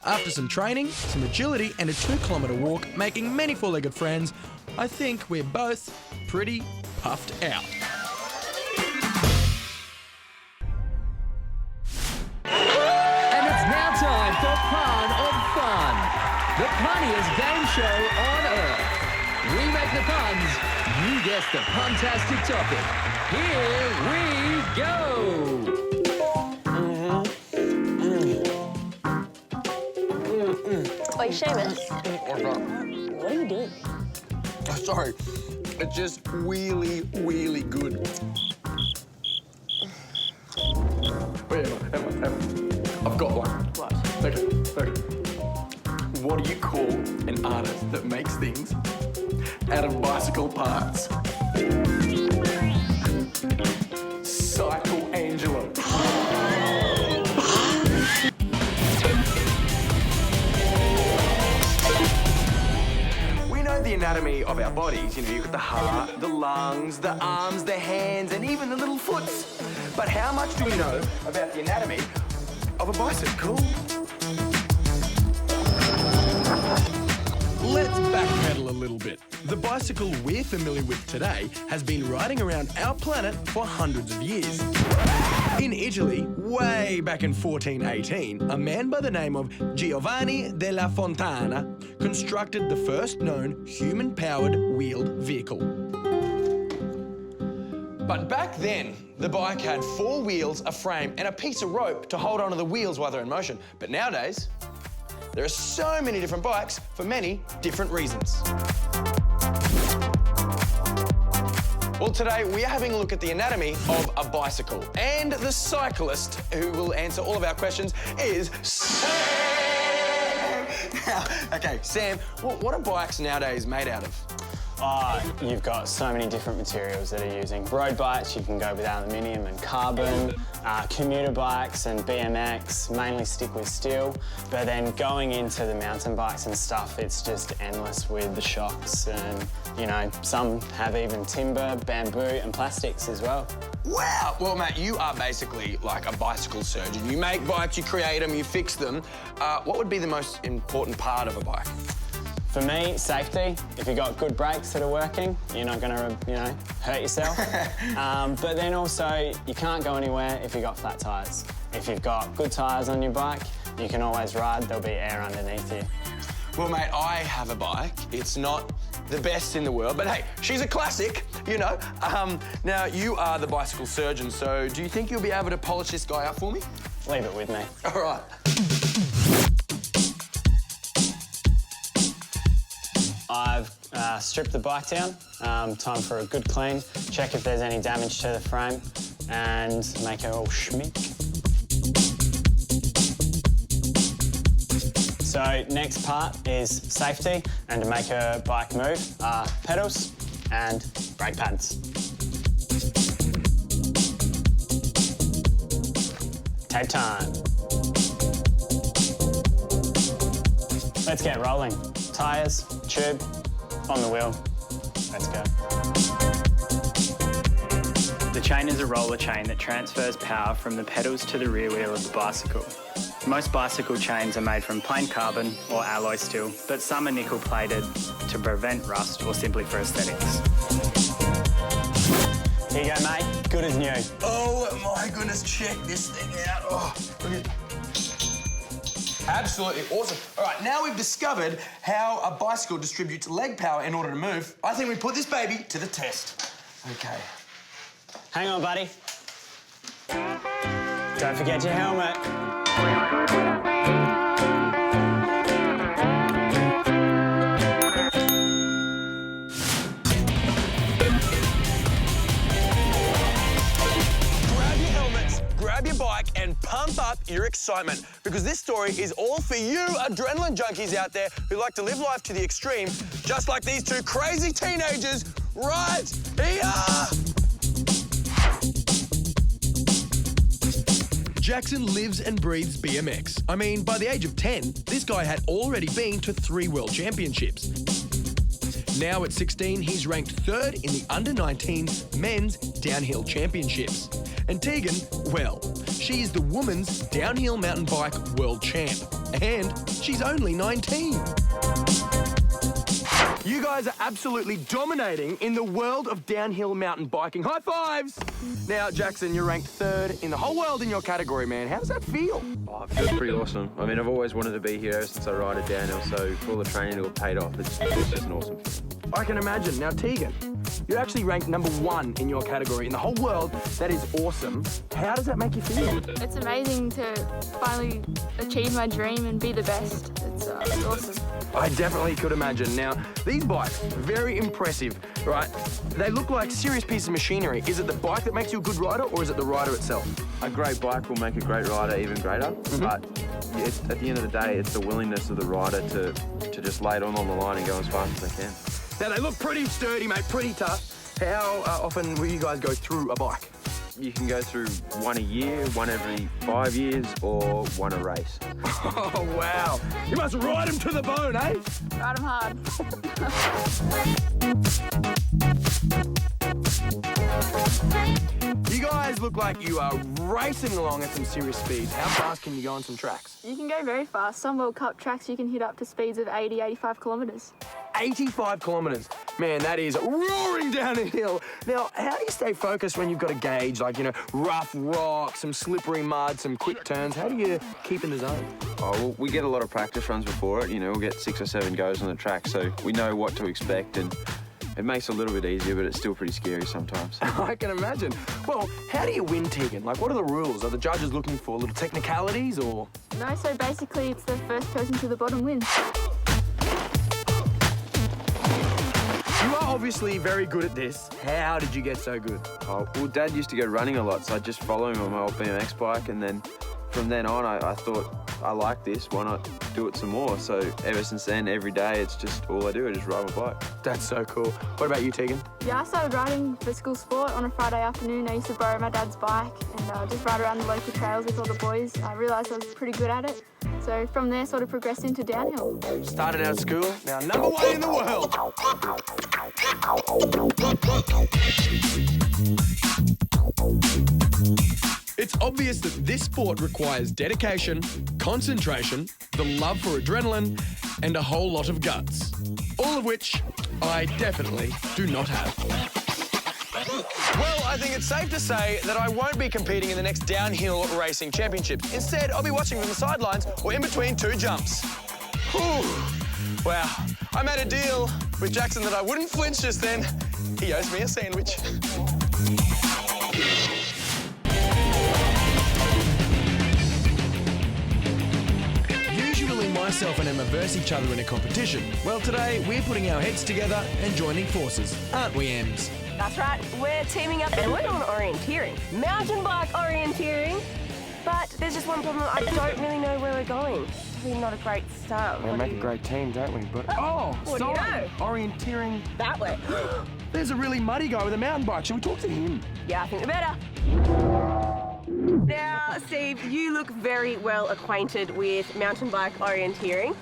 After some training, some agility and a 2-kilometre walk, making many four-legged friends, I think we're both pretty puffed out. And it's now time for Pun on Fun, the punniest game show on earth. We make the puns, you guess the puntastic topic. Here we go! Wait, Seamus, what are you doing? Oh, sorry, it's just really, really good. Wait, hang on. I've got one. What? Okay. What do you call an artist that makes things out of bicycle parts? Cycle Angela. The anatomy of our bodies, you've got the heart, the lungs, the arms, the hands, and even the little foots. But how much do we know about the anatomy of a bicycle? Let's backpedal a little bit. The bicycle we're familiar with today has been riding around our planet for hundreds of years. In Italy, way back in 1418, a man by the name of Giovanni della Fontana constructed the first known human-powered wheeled vehicle. But back then, the bike had 4 wheels, a frame, and a piece of rope to hold onto the wheels while they're in motion. But nowadays, there are so many different bikes for many different reasons. Well, today we are having a look at the anatomy of a bicycle. And the cyclist who will answer all of our questions is Sam. Now, okay, Sam, what are bikes nowadays made out of? You've got so many different materials that are using. Road bikes, you can go with aluminium and carbon. Commuter bikes and BMX mainly stick with steel. But then going into the mountain bikes and stuff, it's just endless with the shocks and, you know, some have even timber, bamboo and plastics as well. Wow! Well, Matt, you are basically like a bicycle surgeon. You make bikes, you create them, you fix them. What would be the most important part of a bike? For me, safety. If you've got good brakes that are working, you're not going to, you know, hurt yourself. But then also, you can't go anywhere if you've got flat tyres. If you've got good tyres on your bike, you can always ride. There'll be air underneath you. Well, mate, I have a bike. It's not the best in the world, but hey, she's a classic, you know. Now, you are the bicycle surgeon, so do you think you'll be able to polish this guy up for me? Leave it with me. All right. I've stripped the bike down. Time for a good clean. Check if there's any damage to the frame and make it all schmick. So next part is safety, and to make a bike move, pedals and brake pads. Tape time. Let's get rolling. Tyres, tube, on the wheel. Let's go. The chain is a roller chain that transfers power from the pedals to the rear wheel of the bicycle. Most bicycle chains are made from plain carbon or alloy steel, but some are nickel plated to prevent rust or simply for aesthetics. Here you go, mate. Good as new. Oh my goodness, check this thing out. Oh, look at absolutely awesome. All right, now we've discovered how a bicycle distributes leg power in order to move. I think we put this baby to the test. Okay. Hang on, buddy. Don't forget your helmet. Grab your bike and pump up your excitement, because this story is all for you adrenaline junkies out there who like to live life to the extreme, just like these two crazy teenagers right here. Jackson lives and breathes BMX. I mean, by the age of 10, this guy had already been to 3 world championships. Now at 16, he's ranked 3rd in the under-19 men's downhill championships. And Tegan, well, she is the women's downhill mountain bike world champ. And she's only 19. You guys are absolutely dominating in the world of downhill mountain biking. High fives! Now, Jackson, you're ranked 3rd in the whole world in your category, man. How does that feel? Oh, it feels pretty awesome. I mean, I've always wanted to be here ever since I ride it downhill, so for all the training all paid off, it's just an awesome feeling. I can imagine. Now, Tegan, you're actually ranked number 1 in your category in the whole world. That is awesome. How does that make you feel? It's amazing to finally achieve my dream and be the best. It's awesome. I definitely could imagine. Now, these bikes, very impressive, right? They look like serious piece of machinery. Is it the bike that makes you a good rider, or is it the rider itself? A great bike will make a great rider even greater, but at the end of the day, it's the willingness of the rider to just lay it on the line and go as fast as they can. Now, they look pretty sturdy, mate, pretty tough. How often will you guys go through a bike? You can go through one a year, one every 5 years, or one a race. Oh, wow. You must ride them to the bone, eh? Ride them hard. You guys look like you are racing along at some serious speeds. How fast can you go on some tracks? You can go very fast. Some World Cup tracks you can hit up to speeds of 80, 85 kilometres. 85 kilometres. Man, that is roaring down a hill. Now, how do you stay focused when you've got a gauge, like, you know, rough rock, some slippery mud, some quick turns? How do you keep in the zone? Oh, well, we get a lot of practice runs before it. You know, we'll get 6 or 7 goes on the track, so we know what to expect, and it makes it a little bit easier, but it's still pretty scary sometimes. I can imagine. Well, how do you win, Tegan? Like, what are the rules? Are the judges looking for little technicalities, or...? No, so basically it's the first person to the bottom wins. You are obviously very good at this. How did you get so good? Oh, well, Dad used to go running a lot, so I'd just follow him on my old BMX bike, and then from then on, I thought, I like this, why not do it some more? So ever since then, every day, it's just all I do, I just ride my bike. That's so cool. What about you, Tegan? Yeah, I started riding for school sport on a Friday afternoon. I used to borrow my dad's bike and just ride around the local trails with all the boys. I realised I was pretty good at it. So from there, sort of progressed into downhill. Started out of school, now #1 in the world. It's obvious that this sport requires dedication, concentration, the love for adrenaline, and a whole lot of guts. All of which I definitely do not have. Well, I think it's safe to say that I won't be competing in the next downhill racing championships. Instead, I'll be watching from the sidelines or in between 2 jumps. Whew. Wow. I made a deal with Jackson that I wouldn't flinch just then. He owes me a sandwich. Usually myself and Emma verse each other in a competition. Well, today we're putting our heads together and joining forces, aren't we, Ems? That's right, we're teaming up and we're doing orienteering. Mountain bike orienteering. But there's just one problem, I don't really know where we're going. It's really not a great start. We make a great team, don't we? But oh, what sorry. do you know? Orienteering that way. There's a really muddy guy with a mountain bike. Shall we talk to him? Yeah, I think we better. Now, Steve, you look very well acquainted with mountain bike orienteering.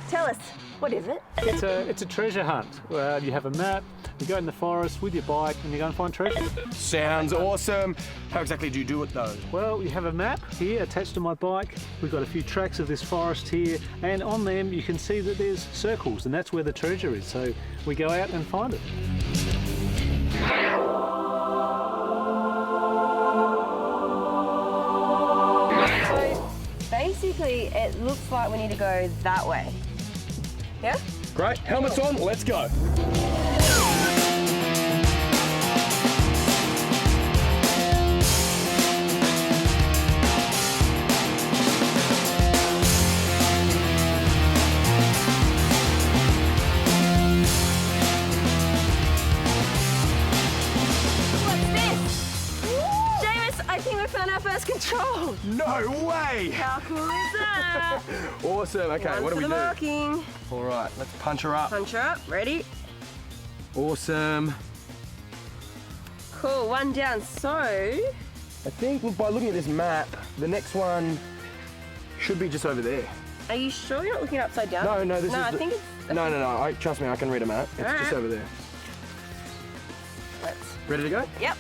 Tell us, what is it? It's a treasure hunt. You have a map, you go in the forest with your bike and you go and find treasure. Sounds awesome. How exactly do you do it though? Well, you have a map here attached to my bike. We've got a few tracks of this forest here, and on them you can see that there's circles, and that's where the treasure is. So we go out and find it. Basically, it looks like we need to go that way. Yeah? Great. Helmets on, let's go. Control. No way! How cool is that? Awesome. Okay, what do we do? Marking. All right, let's punch her up. Punch her up. Ready? Awesome. Cool. One down. So, I think by looking at this map, the next one should be just over there. Are you sure you're not looking upside down? No, this is. I think it's. No. Trust me, I can read a map. It's just over there. Ready to go? Yep.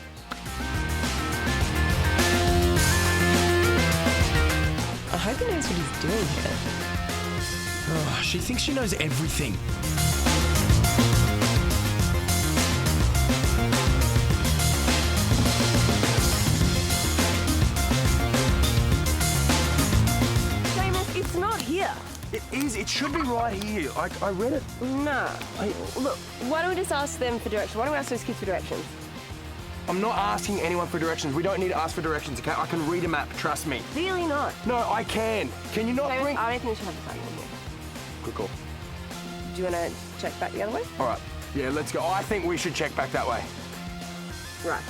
I hope he knows what he's doing here. Oh, she thinks she knows everything. Seamus, it's not here. It is. It should be right here. I read it. No. Look, why don't we just ask them for directions? Why don't we ask those kids for directions? I'm not asking anyone for directions. We don't need to ask for directions, okay? I can read a map, trust me. Really not? No, I can. Can you not bring... I don't think we should have the sign in here. Good call. Do you want to check back the other way? All right. Yeah, let's go. I think we should check back that way. Right.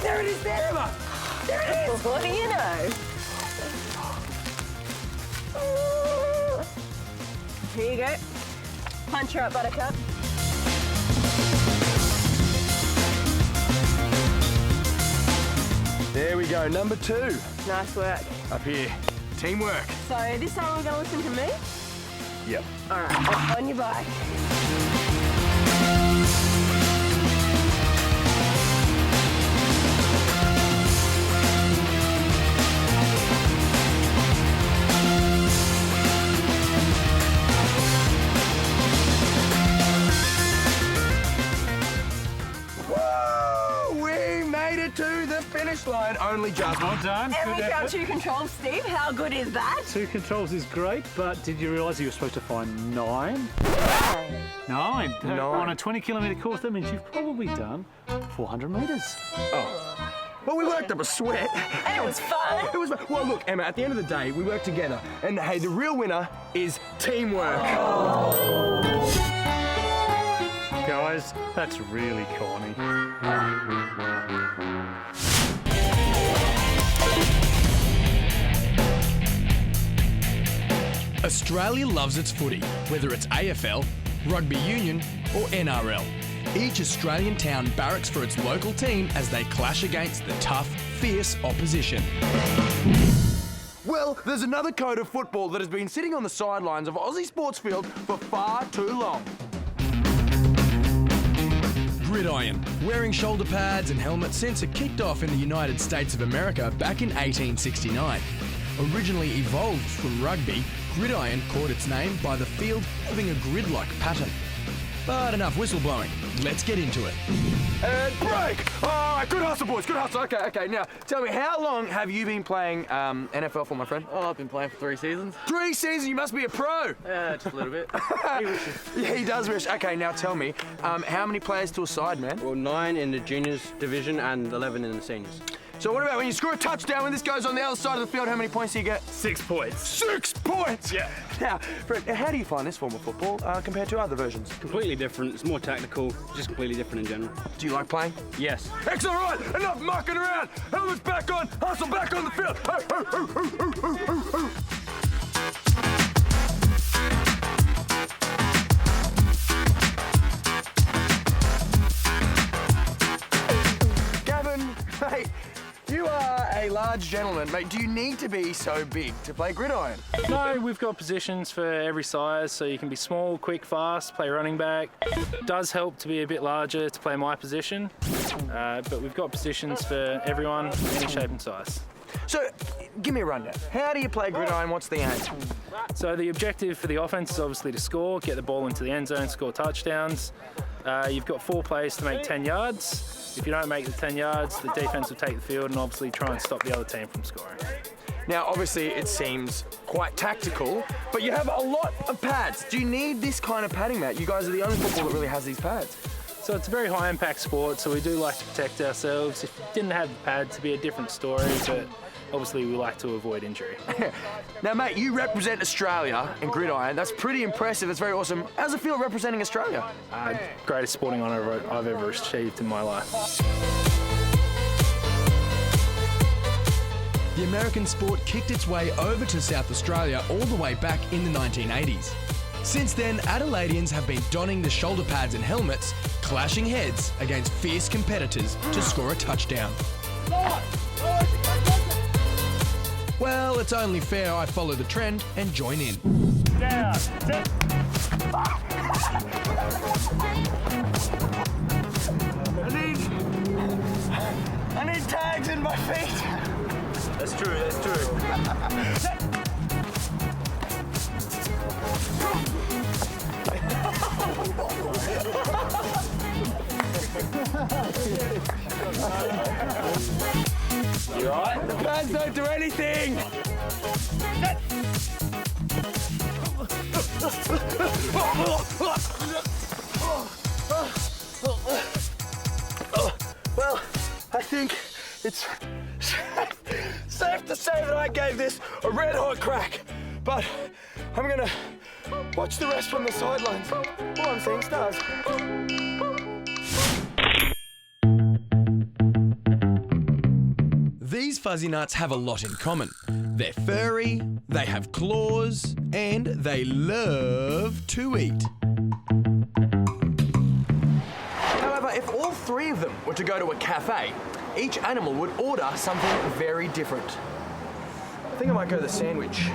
There it is, there, Emma! There it is! What do you know? Here you go. Punch her up, Buttercup. There we go, number 2. Nice work. Up here. Teamwork. So this time we're going to listen to me? Yep. All right, on your bike. To the finish line, only just. Well done. And we found 2 controls, Steve. How good is that? 2 controls is great, but did you realise you were supposed to find 9? 9? On a 20-kilometre course, that means you've probably done 400 metres. Oh. Well, we worked up a sweat. And it was fun. It was fun. Well, look, Emma, at the end of the day, we worked together. And hey, the real winner is teamwork. Guys, that's really corny. Australia loves its footy, whether it's AFL, rugby union or NRL. Each Australian town barracks for its local team as they clash against the tough, fierce opposition. Well, there's another code of football that has been sitting on the sidelines of Aussie sports field for far too long. Gridiron, wearing shoulder pads and helmets since it kicked off in the United States of America back in 1869. Originally evolved from rugby, gridiron caught its name by the field having a grid-like pattern. But enough whistleblowing, let's get into it. And break! All right, good hustle, boys, good hustle. Okay, now, tell me, how long have you been playing NFL for, my friend? Oh, I've been playing for 3 seasons. 3 seasons? You must be a pro! Yeah, just a little bit. Yeah, he does wish. Okay, now tell me, how many players to a side, man? Well, 9 in the juniors division and 11 in the seniors. So what about when you score a touchdown, when this goes on the other side of the field, how many points do you get? 6 points. 6 points? Yeah. Now, Fred, how do you find this form of football compared to other versions? Completely different. It's more tactical, just completely different in general. Do you like playing? Yes. Excellent, right. Enough mucking around. Helmets back on. Hustle back on the field. Gavin, mate, you are a large gentleman, mate. Do you need to be so big to play gridiron? No, we've got positions for every size, so you can be small, quick, fast, play running back. It does help to be a bit larger to play my position, but we've got positions for everyone, any shape and size. So, give me a rundown. How do you play gridiron? What's the aim? So the objective for the offense is obviously to score, get the ball into the end zone, score touchdowns. You've got 4 plays to make 10 yards. If you don't make the 10 yards, the defense will take the field and obviously try and stop the other team from scoring. Now, obviously, it seems quite tactical, but you have a lot of pads. Do you need this kind of padding, Matt? You guys are the only football that really has these pads. So it's a very high-impact sport, so we do like to protect ourselves. If we didn't have the pads, it'd be a different story, but obviously we like to avoid injury. Now, mate, you represent Australia in gridiron. That's pretty impressive. It's very awesome. How's it feel representing Australia? Greatest sporting honour I've ever achieved in my life. The American sport kicked its way over to South Australia all the way back in the 1980s. Since then, Adelaideans have been donning the shoulder pads and helmets, clashing heads against fierce competitors to score a touchdown. Well, it's only fair I follow the trend and join in. Down, sit. I need tags in my feet. That's true, that's true. You alright? The pads don't do anything! Well, I think it's safe to say that I gave this a red hot crack, but I'm gonna watch the rest from the sidelines. Oh, I'm seeing stars. These fuzzy nuts have a lot in common. They're furry, they have claws, and they love to eat. However, if all 3 of them were to go to a cafe, each animal would order something very different. I think I might go the sandwich.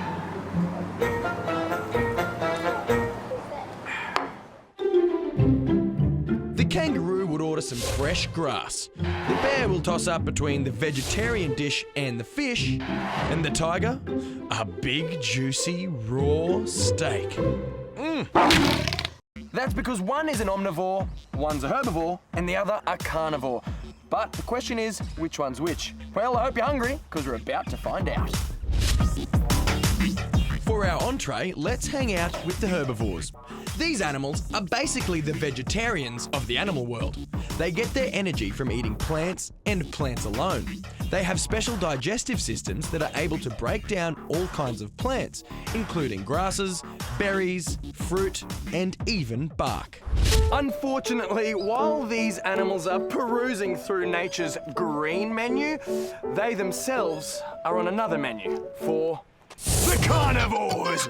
The kangaroo would order some fresh grass. The bear will toss up between the vegetarian dish and the fish. And the tiger, a big, juicy, raw steak. That's because one is an omnivore, one's a herbivore, and the other a carnivore. But the question is, which one's which? Well, I hope you're hungry, because we're about to find out. For our entree, let's hang out with the herbivores. These animals are basically the vegetarians of the animal world. They get their energy from eating plants and plants alone. They have special digestive systems that are able to break down all kinds of plants, including grasses, berries, fruit, and even bark. Unfortunately, while these animals are perusing through nature's green menu, they themselves are on another menu for the carnivores.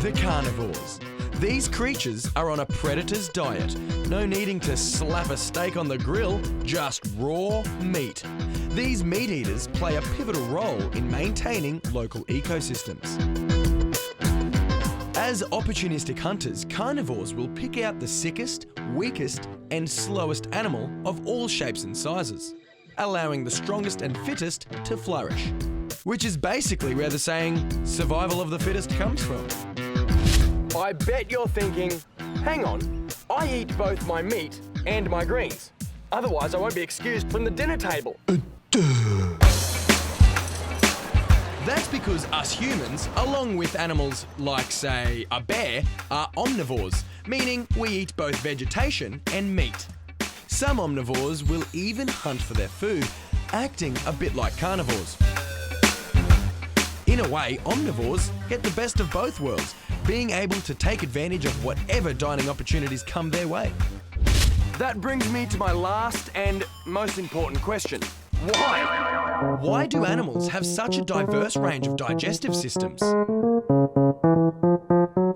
The carnivores. These creatures are on a predator's diet. No needing to slap a steak on the grill, just raw meat. These meat eaters play a pivotal role in maintaining local ecosystems. As opportunistic hunters, carnivores will pick out the sickest, weakest, and slowest animal of all shapes and sizes, allowing the strongest and fittest to flourish. Which is basically where the saying, survival of the fittest comes from. I bet you're thinking, hang on, I eat both my meat and my greens. Otherwise, I won't be excused from the dinner table. That's because us humans, along with animals like, say, a bear, are omnivores, meaning we eat both vegetation and meat. Some omnivores will even hunt for their food, acting a bit like carnivores. In a way, omnivores get the best of both worlds, being able to take advantage of whatever dining opportunities come their way. That brings me to my last and most important question. Why? Why do animals have such a diverse range of digestive systems?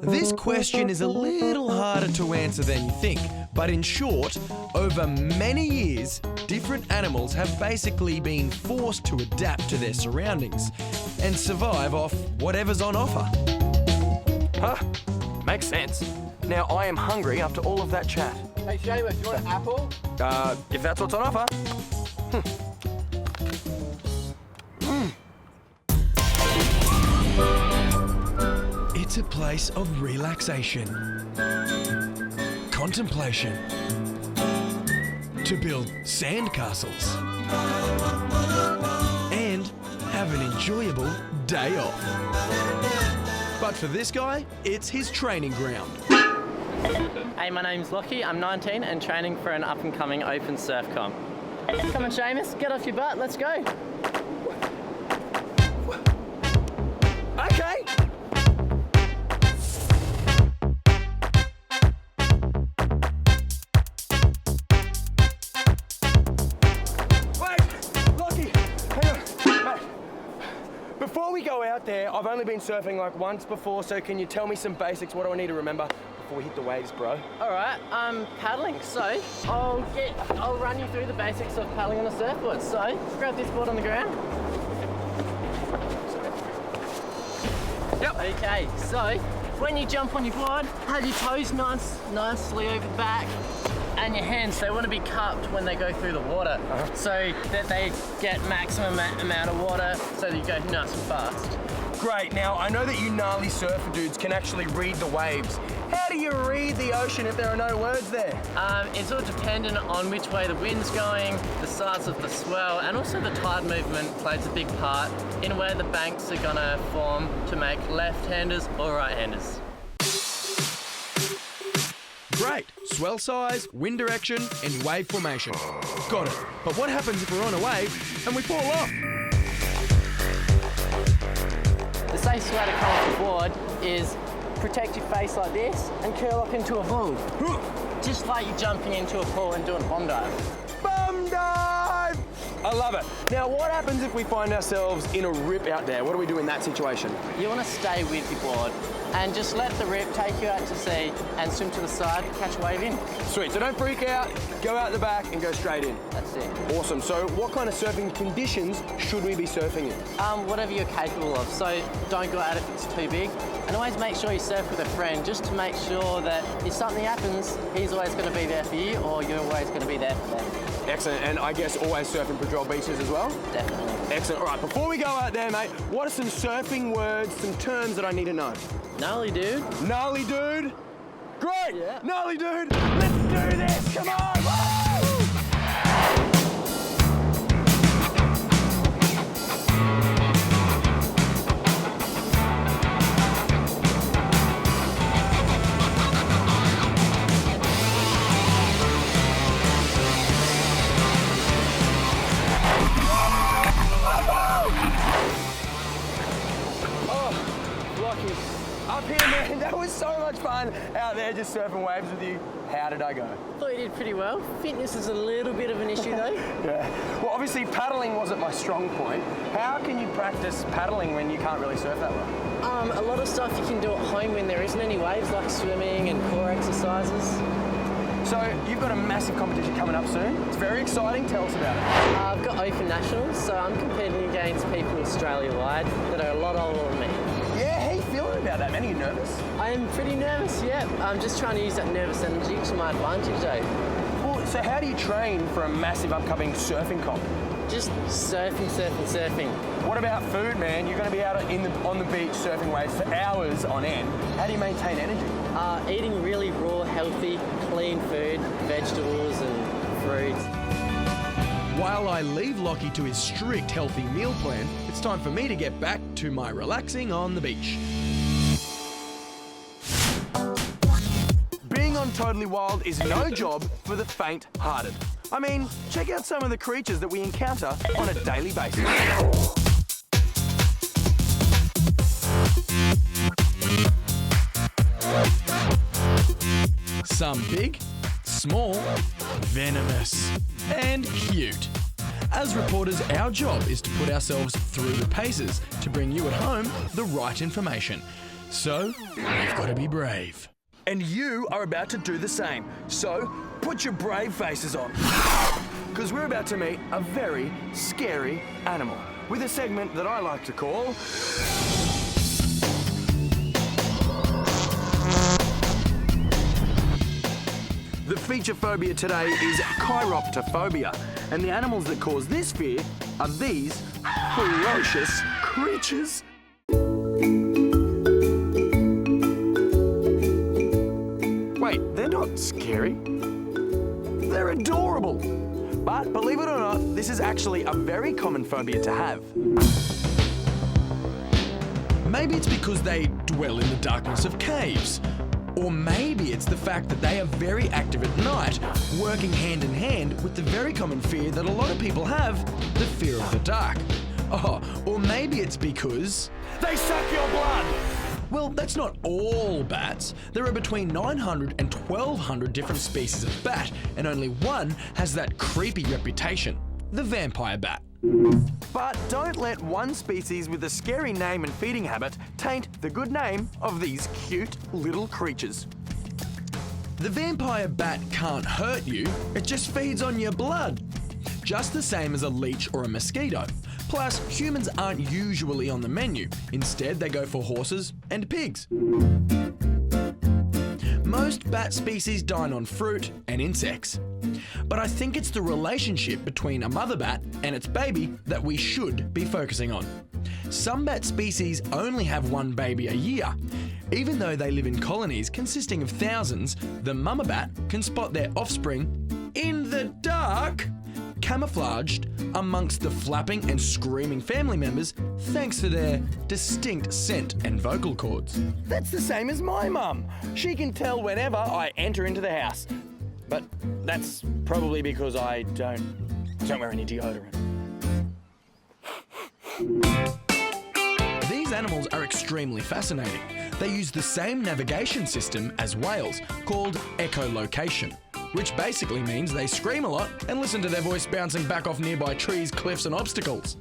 This question is a little harder to answer than you think, but in short, over many years, different animals have basically been forced to adapt to their surroundings and survive off whatever's on offer. Huh? Makes sense. Now I am hungry after all of that chat. Hey Seamus, you want an apple? If that's what's on offer. It's a place of relaxation, contemplation, to build sandcastles, and have an enjoyable day off. But for this guy, it's his training ground. Hey, my name's Lockie, I'm 19 and training for an up-and-coming open surf comp. Come on, Seamus, get off your butt, let's go. Okay. Before we go out there, I've only been surfing like once before, so can you tell me some basics? What do I need to remember before we hit the waves, bro? All right, paddling. So I'll run you through the basics of paddling on a surfboard. So grab this board on the ground. Yep. Okay, so when you jump on your board, have your toes nicely over the back, and your hands, they want to be cupped when they go through the water, so that they get maximum amount of water, so that you go nice and fast. Great. Now, I know that you gnarly surfer dudes can actually read the waves. How do you read the ocean if there are no words there? It's all dependent on which way the wind's going, the size of the swell, and also the tide movement plays a big part in where the banks are gonna form to make left-handers or right-handers. Great. Swell size, wind direction, and wave formation. Got it. But what happens if we're on a wave and we fall off? The safest way to come off the board is protect your face like this and curl up into a ball. Just like you're jumping into a pool and doing a bomb dive. Bomb dive! I love it. Now, what happens if we find ourselves in a rip out there? What do we do in that situation? You want to stay with your board and just let the rip take you out to sea and swim to the side, catch a wave in. Sweet, so don't freak out, go out the back and go straight in. That's it. Awesome, so what kind of surfing conditions should we be surfing in? Whatever you're capable of, so don't go out if it's too big. And always make sure you surf with a friend, just to make sure that if something happens, he's always going to be there for you, or you're always going to be there for them. Excellent, and I guess always surf in patrol beaches as well? Definitely. Excellent. All right, before we go out there, mate, what are some surfing words, some terms that I need to know? Gnarly dude. Gnarly dude? Great! Yeah. Gnarly dude! Let's do this! Come on! Woo! there just surfing waves with you. How did I go? Thought you did pretty well. Fitness is a little bit of an issue though. Yeah. Well, obviously paddling wasn't my strong point. How can you practice paddling when you can't really surf that well? A lot of stuff you can do at home when there isn't any waves, like swimming and core exercises. So you've got a massive competition coming up soon. It's very exciting. Tell us about it. I've got Open Nationals, so I'm competing against people Australia-wide that are a lot older than me. Yeah, how are you feeling about that, man? Are you nervous? I'm pretty nervous, yeah. I'm just trying to use that nervous energy to my advantage, though. Well, so how do you train for a massive upcoming surfing comp? Just surfing, surfing, surfing. What about food, man? You're going to be out on the beach surfing waves for hours on end. How do you maintain energy? Eating really raw, healthy, clean food, vegetables and fruits. While I leave Lockie to his strict healthy meal plan, it's time for me to get back to my relaxing on the beach. Being on Totally Wild is no job for the faint-hearted. I mean, check out some of the creatures that we encounter on a daily basis. Some big, small, venomous, and cute. As reporters, our job is to put ourselves through the paces to bring you at home the right information. So, we've got to be brave. And you are about to do the same. So, put your brave faces on. Because we're about to meet a very scary animal with a segment that I like to call... The feature phobia today is chiroptophobia, and the animals that cause this fear are these ferocious creatures. Wait, they're not scary. They're adorable. But believe it or not, this is actually a very common phobia to have. Maybe it's because they dwell in the darkness of caves. Or maybe it's the fact that they are very active at night, working hand in hand with the very common fear that a lot of people have, the fear of the dark. Oh, or maybe it's because... they suck your blood! Well, that's not all bats. There are between 900 and 1,200 different species of bat, and only one has that creepy reputation, the vampire bat. But don't let one species with a scary name and feeding habit taint the good name of these cute little creatures. The vampire bat can't hurt you, it just feeds on your blood. Just the same as a leech or a mosquito. Plus, humans aren't usually on the menu. Instead, they go for horses and pigs. Most bat species dine on fruit and insects. But I think it's the relationship between a mother bat and its baby that we should be focusing on. Some bat species only have one baby a year. Even though they live in colonies consisting of thousands, the mama bat can spot their offspring in the dark, camouflaged amongst the flapping and screaming family members thanks to their distinct scent and vocal cords. That's the same as my mum. She can tell whenever I enter into the house. But that's probably because I don't wear any deodorant. These animals are extremely fascinating. They use the same navigation system as whales, called echolocation, which basically means they scream a lot and listen to their voice bouncing back off nearby trees, cliffs and obstacles.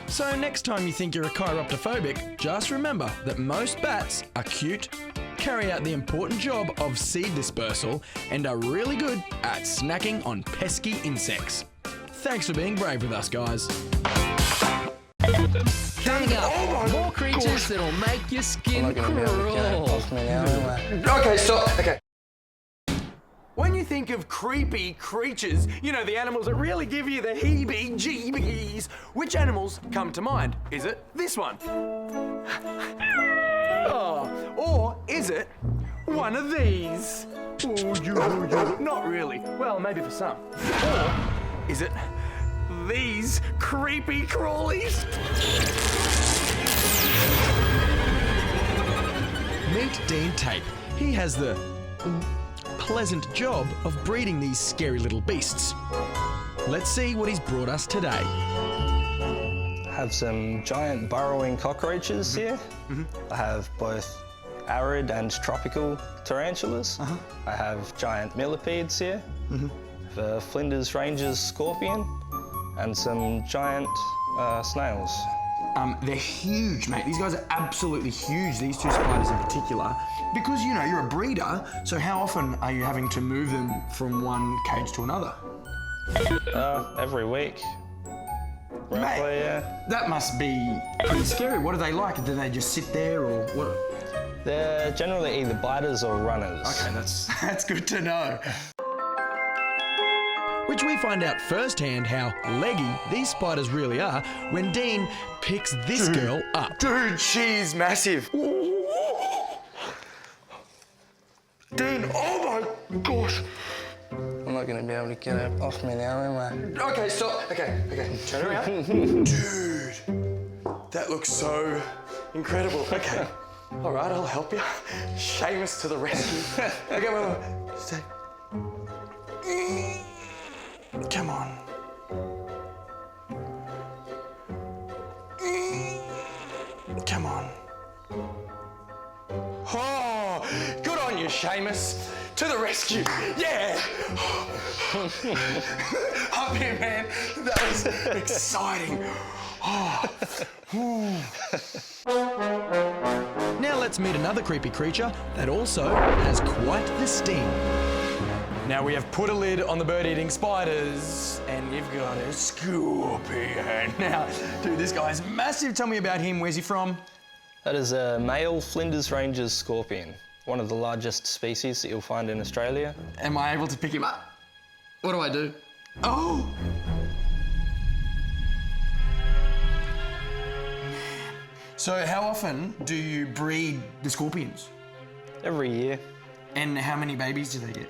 So next time you think you're a chiroptophobic, just remember that most bats are cute, carry out the important job of seed dispersal, and are really good at snacking on pesky insects. Thanks for being brave with us, guys. Coming up, more creatures that'll make your skin crawl. Okay, stop. Okay. When you think of creepy creatures, you know, the animals that really give you the heebie-jeebies, which animals come to mind? Is it this one? Oh, or is it one of these? Not really. Well, maybe for some. Or is it these creepy crawlies? Meet Dean Tate. He has the pleasant job of breeding these scary little beasts. Let's see what he's brought us today. I have some giant burrowing cockroaches here. I have both arid and tropical tarantulas. I have giant millipedes here, the Flinders Ranger's scorpion, and some giant snails. They're huge, mate. These guys are absolutely huge, these two spiders in particular. Because, you know, you're a breeder, so how often are you having to move them from one cage to another? Every week. Roughly, Mate, yeah. that must be pretty scary. What are they like? Do they just sit there or what? They're generally either biters or runners. Okay, that's good to know. Which we find out firsthand how leggy these spiders really are when Dean picks this girl up. Dude, she's massive. Dean, oh my gosh. I'm not going to be able to get her off me now, am I? Okay, stop. Okay, turn around. Dude, that looks so incredible. Okay, all right, I'll help you. Seamus to the rescue. Okay, wait. Stay. Come on. Come on. Oh, good on you, Seamus. To the rescue. Yeah. Up here, man. That was exciting. Now let's meet another creepy creature that also has quite the sting. Now we have put a lid on the bird-eating spiders, and you've got a scorpion. Now, dude, this guy's massive. Tell me about him. Where's he from? That is a male Flinders Ranger's scorpion, one of the largest species that you'll find in Australia. Am I able to pick him up? What do I do? Oh! So how often do you breed the scorpions? Every year. And how many babies do they get?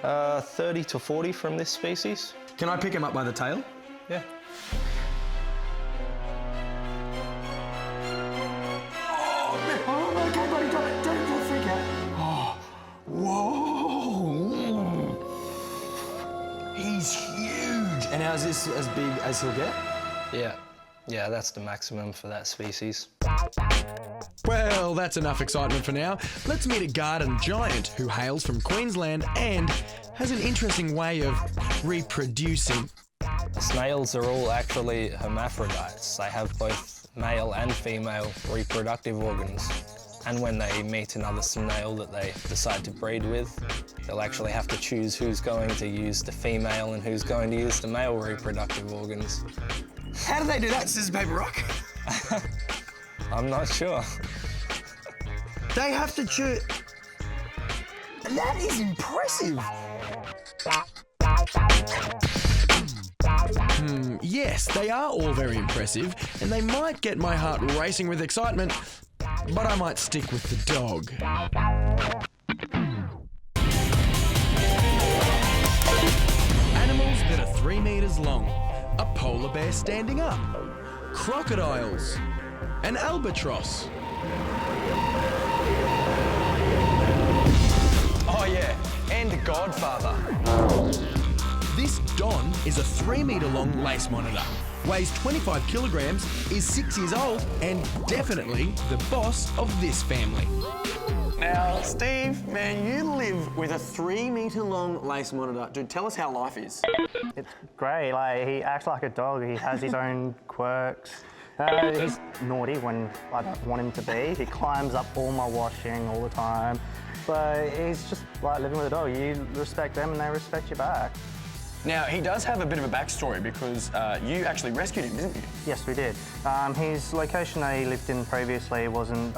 30 to 40 from this species. Can I pick him up by the tail? Yeah. Oh, okay, buddy, don't freak out. Oh, whoa. He's huge. And how's this as big as he'll get? Yeah, that's the maximum for that species. Well, that's enough excitement for now. Let's meet a garden giant who hails from Queensland and has an interesting way of reproducing. Snails are all actually hermaphrodites. They have both male and female reproductive organs. And when they meet another snail that they decide to breed with, they'll actually have to choose who's going to use the female and who's going to use the male reproductive organs. How do they do that, scissors, paper, rock? I'm not sure. They have to choose. That is impressive. Yes, they are all very impressive, and they might get my heart racing with excitement, but I might stick with the dog. Animals that are 3 meters long, a polar bear standing up, crocodiles, an albatross. Oh yeah, and the Godfather. This Don is a 3 meter long lace monitor, weighs 25 kilograms, is 6 years old, and definitely the boss of this family. Now, Steve, man, you live with a 3 meter long lace monitor. Dude, tell us how life is. It's great. Like, he acts like a dog. He has his own quirks. He's naughty when I don't want him to be. He climbs up all my washing all the time. But he's just like living with a dog. You respect them and they respect you back. Now, he does have a bit of a backstory because you actually rescued him, didn't you? Yes, we did. His location that he lived in previously wasn't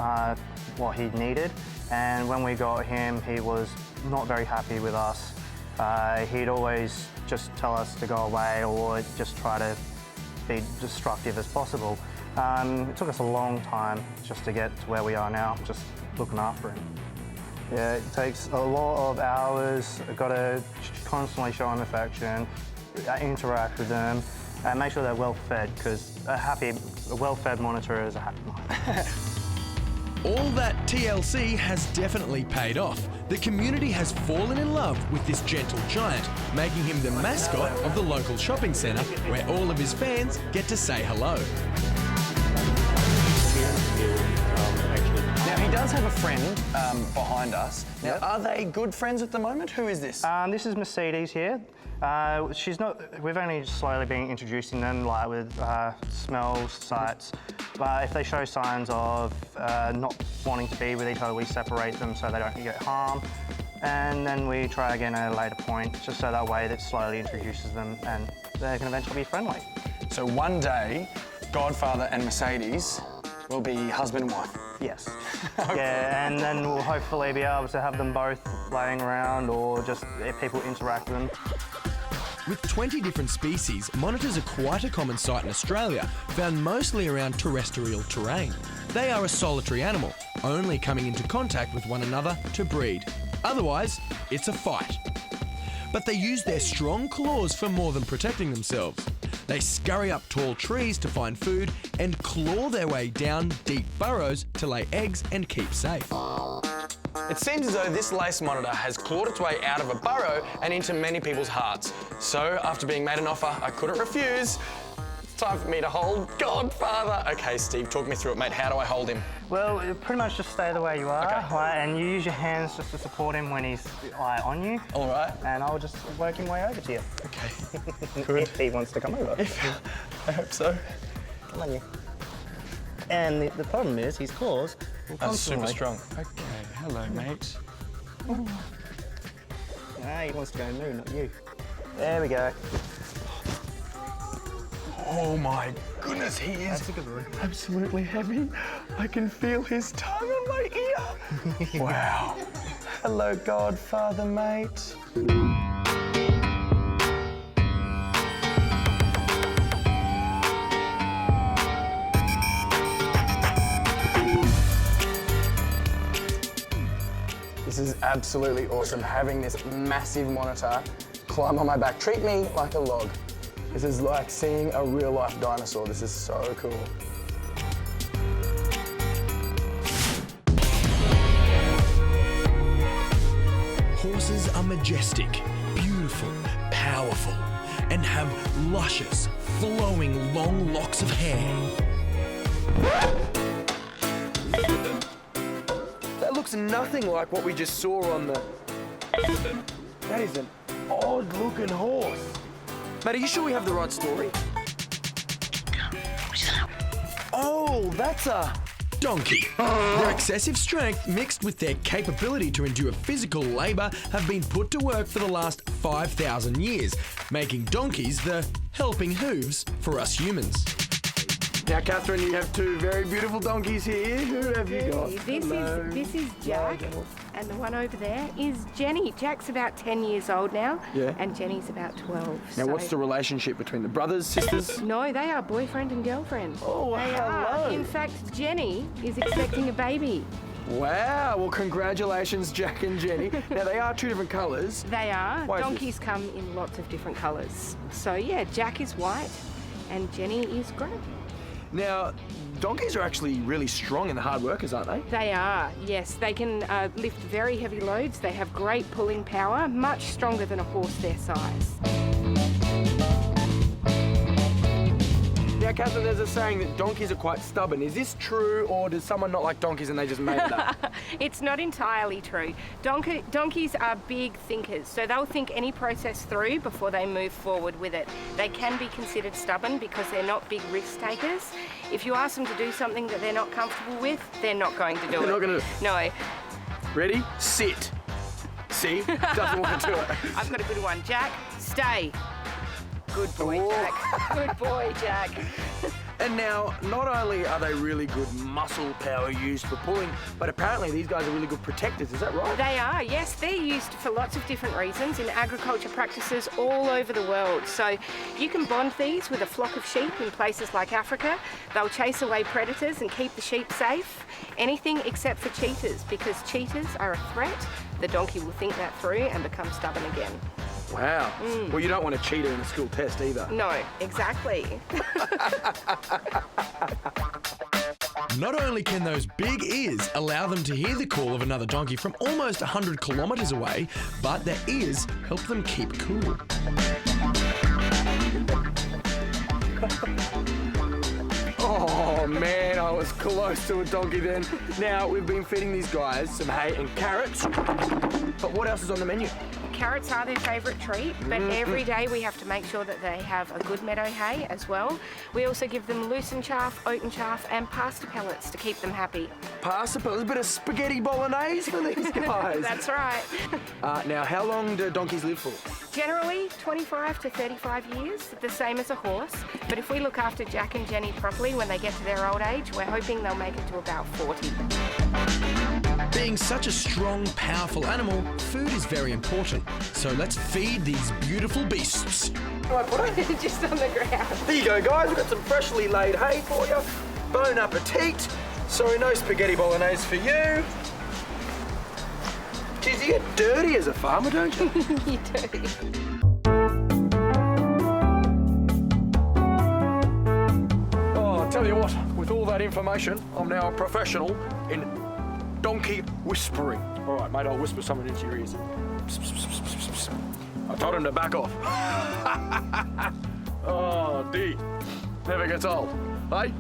what he needed. And when we got him, he was not very happy with us. He'd always just tell us to go away or just try to be destructive as possible. It took us a long time just to get to where we are now, just looking after him. Yeah, it takes a lot of hours. I've got to constantly show them affection, interact with them, and make sure they're well fed, because a well-fed monitor is a happy monitor. All that TLC has definitely paid off. The community has fallen in love with this gentle giant, making him the mascot of the local shopping centre where all of his fans get to say hello. Now, he does does have a friend behind us. Now, are they good friends at the moment? Who is this? This is Mercedes here. She's not. We've only slowly been introducing them, like with smells, sights. But if they show signs of not wanting to be with each other, we separate them so they don't get harm. And then we try again at a later point, just so that way that slowly introduces them and they can eventually be friendly. So one day, Godfather and Mercedes will be husband and wife. Yes. Yeah, and then we'll hopefully be able to have them both laying around or just if people interact with them. With 20 different species, monitors are quite a common sight in Australia, found mostly around terrestrial terrain. They are a solitary animal, only coming into contact with one another to breed. Otherwise, it's a fight. But they use their strong claws for more than protecting themselves. They scurry up tall trees to find food and claw their way down deep burrows to lay eggs and keep safe. It seems as though this lace monitor has clawed its way out of a burrow and into many people's hearts. So, after being made an offer I couldn't refuse, it's time for me to hold Godfather. Okay, Steve, talk me through it, mate. How do I hold him? Well, pretty much just stay the way you are, Okay. right, and you use your hands just to support him when he's on you. All right. And I'll just work him way over to you. Okay. Good. If he wants to come over. I hope so. Come on, you. And the problem is, his claws will I'm super constantly... strong. Okay, hello, mate. He wants to go moo, not you. There we go. Oh my goodness, he is absolutely heavy. I can feel his tongue on my ear. Wow. Hello, Godfather, mate. This is absolutely awesome, having this massive monitor climb on my back. Treat me like a log. This is like seeing a real-life dinosaur. This is so cool. Horses are majestic, beautiful, powerful, and have luscious, flowing long locks of hair. That looks nothing like what we just saw on the... That is an odd-looking horse. Mate, are you sure we have the right story? Oh, that's a... Donkey. Their excessive strength mixed with their capability to endure physical labour have been put to work for the last 5,000 years, making donkeys the helping hooves for us humans. Now, Catherine, you have two very beautiful donkeys here. Who have you got? This is Jack, and the one over there is Jenny. Jack's about 10 years old now, Yeah. and Jenny's about 12. Now, so- what's the relationship between the brothers, sisters? No, they are boyfriend and girlfriend. Oh, they hello. are. In fact, Jenny is expecting a baby. Wow, well, congratulations, Jack and Jenny. Now, they are two different colours. They are. Why is Donkeys come in lots of different colours. So, yeah, Jack is white, and Jenny is grey. Now, donkeys are actually really strong and hard workers, aren't they? They are, yes. They can lift very heavy loads. They have great pulling power, much stronger than a horse their size. Now, Catherine, there's a saying that donkeys are quite stubborn. Is this true, or does someone not like donkeys and they just made it up? It's not entirely true. Donkeys are big thinkers, so they'll think any process through before they move forward with it. They can be considered stubborn because they're not big risk takers. If you ask them to do something that they're not comfortable with, they're not going to do it. They're not going to. No. Ready? Sit. See? Doesn't want to do it. I've got a good one. Jack, stay. Good boy, Jack. Good boy, Jack. And now, not only are they really good muscle power used for pulling, but apparently these guys are really good protectors, is that right? They are, yes. They're used for lots of different reasons in agriculture practices all over the world. So you can bond these with a flock of sheep in places like Africa. They'll chase away predators and keep the sheep safe. Anything except for cheetahs, because cheetahs are a threat. The donkey will think that through and become stubborn again. Wow. Well, you don't want a cheetah in a school test either. No, exactly. Not only can those big ears allow them to hear the call of another donkey from almost 100 kilometres away, but their ears help them keep cool. Oh, Oh man, I was close to a donkey then. Now, we've been feeding these guys some hay and carrots, but what else is on the menu? Carrots are their favourite treat, but every day we have to make sure that they have a good meadow hay as well. We also give them lucerne chaff, oaten chaff and pasta pellets to keep them happy. Pasta pellets, a bit of spaghetti bolognese for these guys. That's right. Now, how long do donkeys live for? Generally 25 to 35 years, the same as a horse. But if we look after Jack and Jenny properly when they get to their old age, we're hoping they'll make it to about 40. Being such a strong, powerful animal, food is very important. So let's feed these beautiful beasts. Just on the ground. There you go, guys. We've got some freshly laid hay for you. Bon appetit. Sorry, no spaghetti bolognese for you. Geez, you get dirty as a farmer, don't you? You do. Oh, I'll tell you what, with all that information, I'm now a professional in donkey whispering. All right, mate, I'll whisper something into your ears. Psst, psst, psst, psst, psst. I told him to back off. Oh, D. Never gets old. Hey?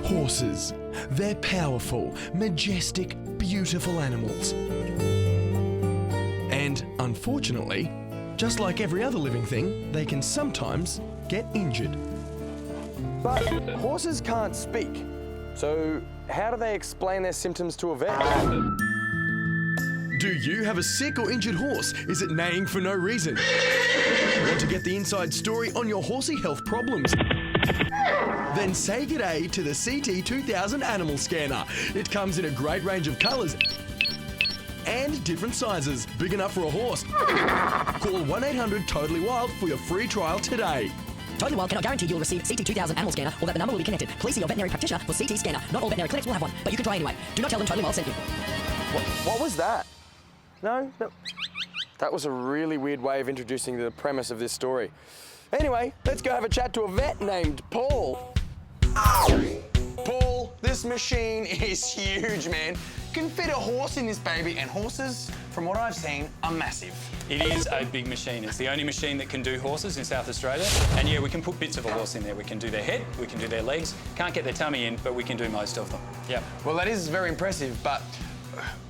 Horses. They're powerful, majestic, beautiful animals. And unfortunately, just like every other living thing, they can sometimes get injured. But horses can't speak. So how do they explain their symptoms to a vet? Do you have a sick or injured horse? Is it neighing for no reason? Want to get the inside story on your horsey health problems? Then say g'day to the CT2000 Animal Scanner. It comes in a great range of colours and different sizes. Big enough for a horse. Call 1-800-TOTALLY-WILD for your free trial today. Totally Wild cannot guarantee you'll receive CT2000 Animal Scanner or that the number will be connected. Please see your veterinary practitioner for CT scanner. Not all veterinary clinics will have one, but you can try anyway. Do not tell them Totally Wild sent you. What was that? No? That was a really weird way of introducing the premise of this story. Anyway, let's go have a chat to a vet named Paul. Paul, this machine is huge, man. Can fit a horse in this baby, and horses, from what I've seen, are massive. It is a big machine. It's the only machine that can do horses in South Australia. And yeah, we can put bits of a horse in there. We can do their head, we can do their legs. Can't get their tummy in, but we can do most of them. Yeah. Well, that is very impressive, but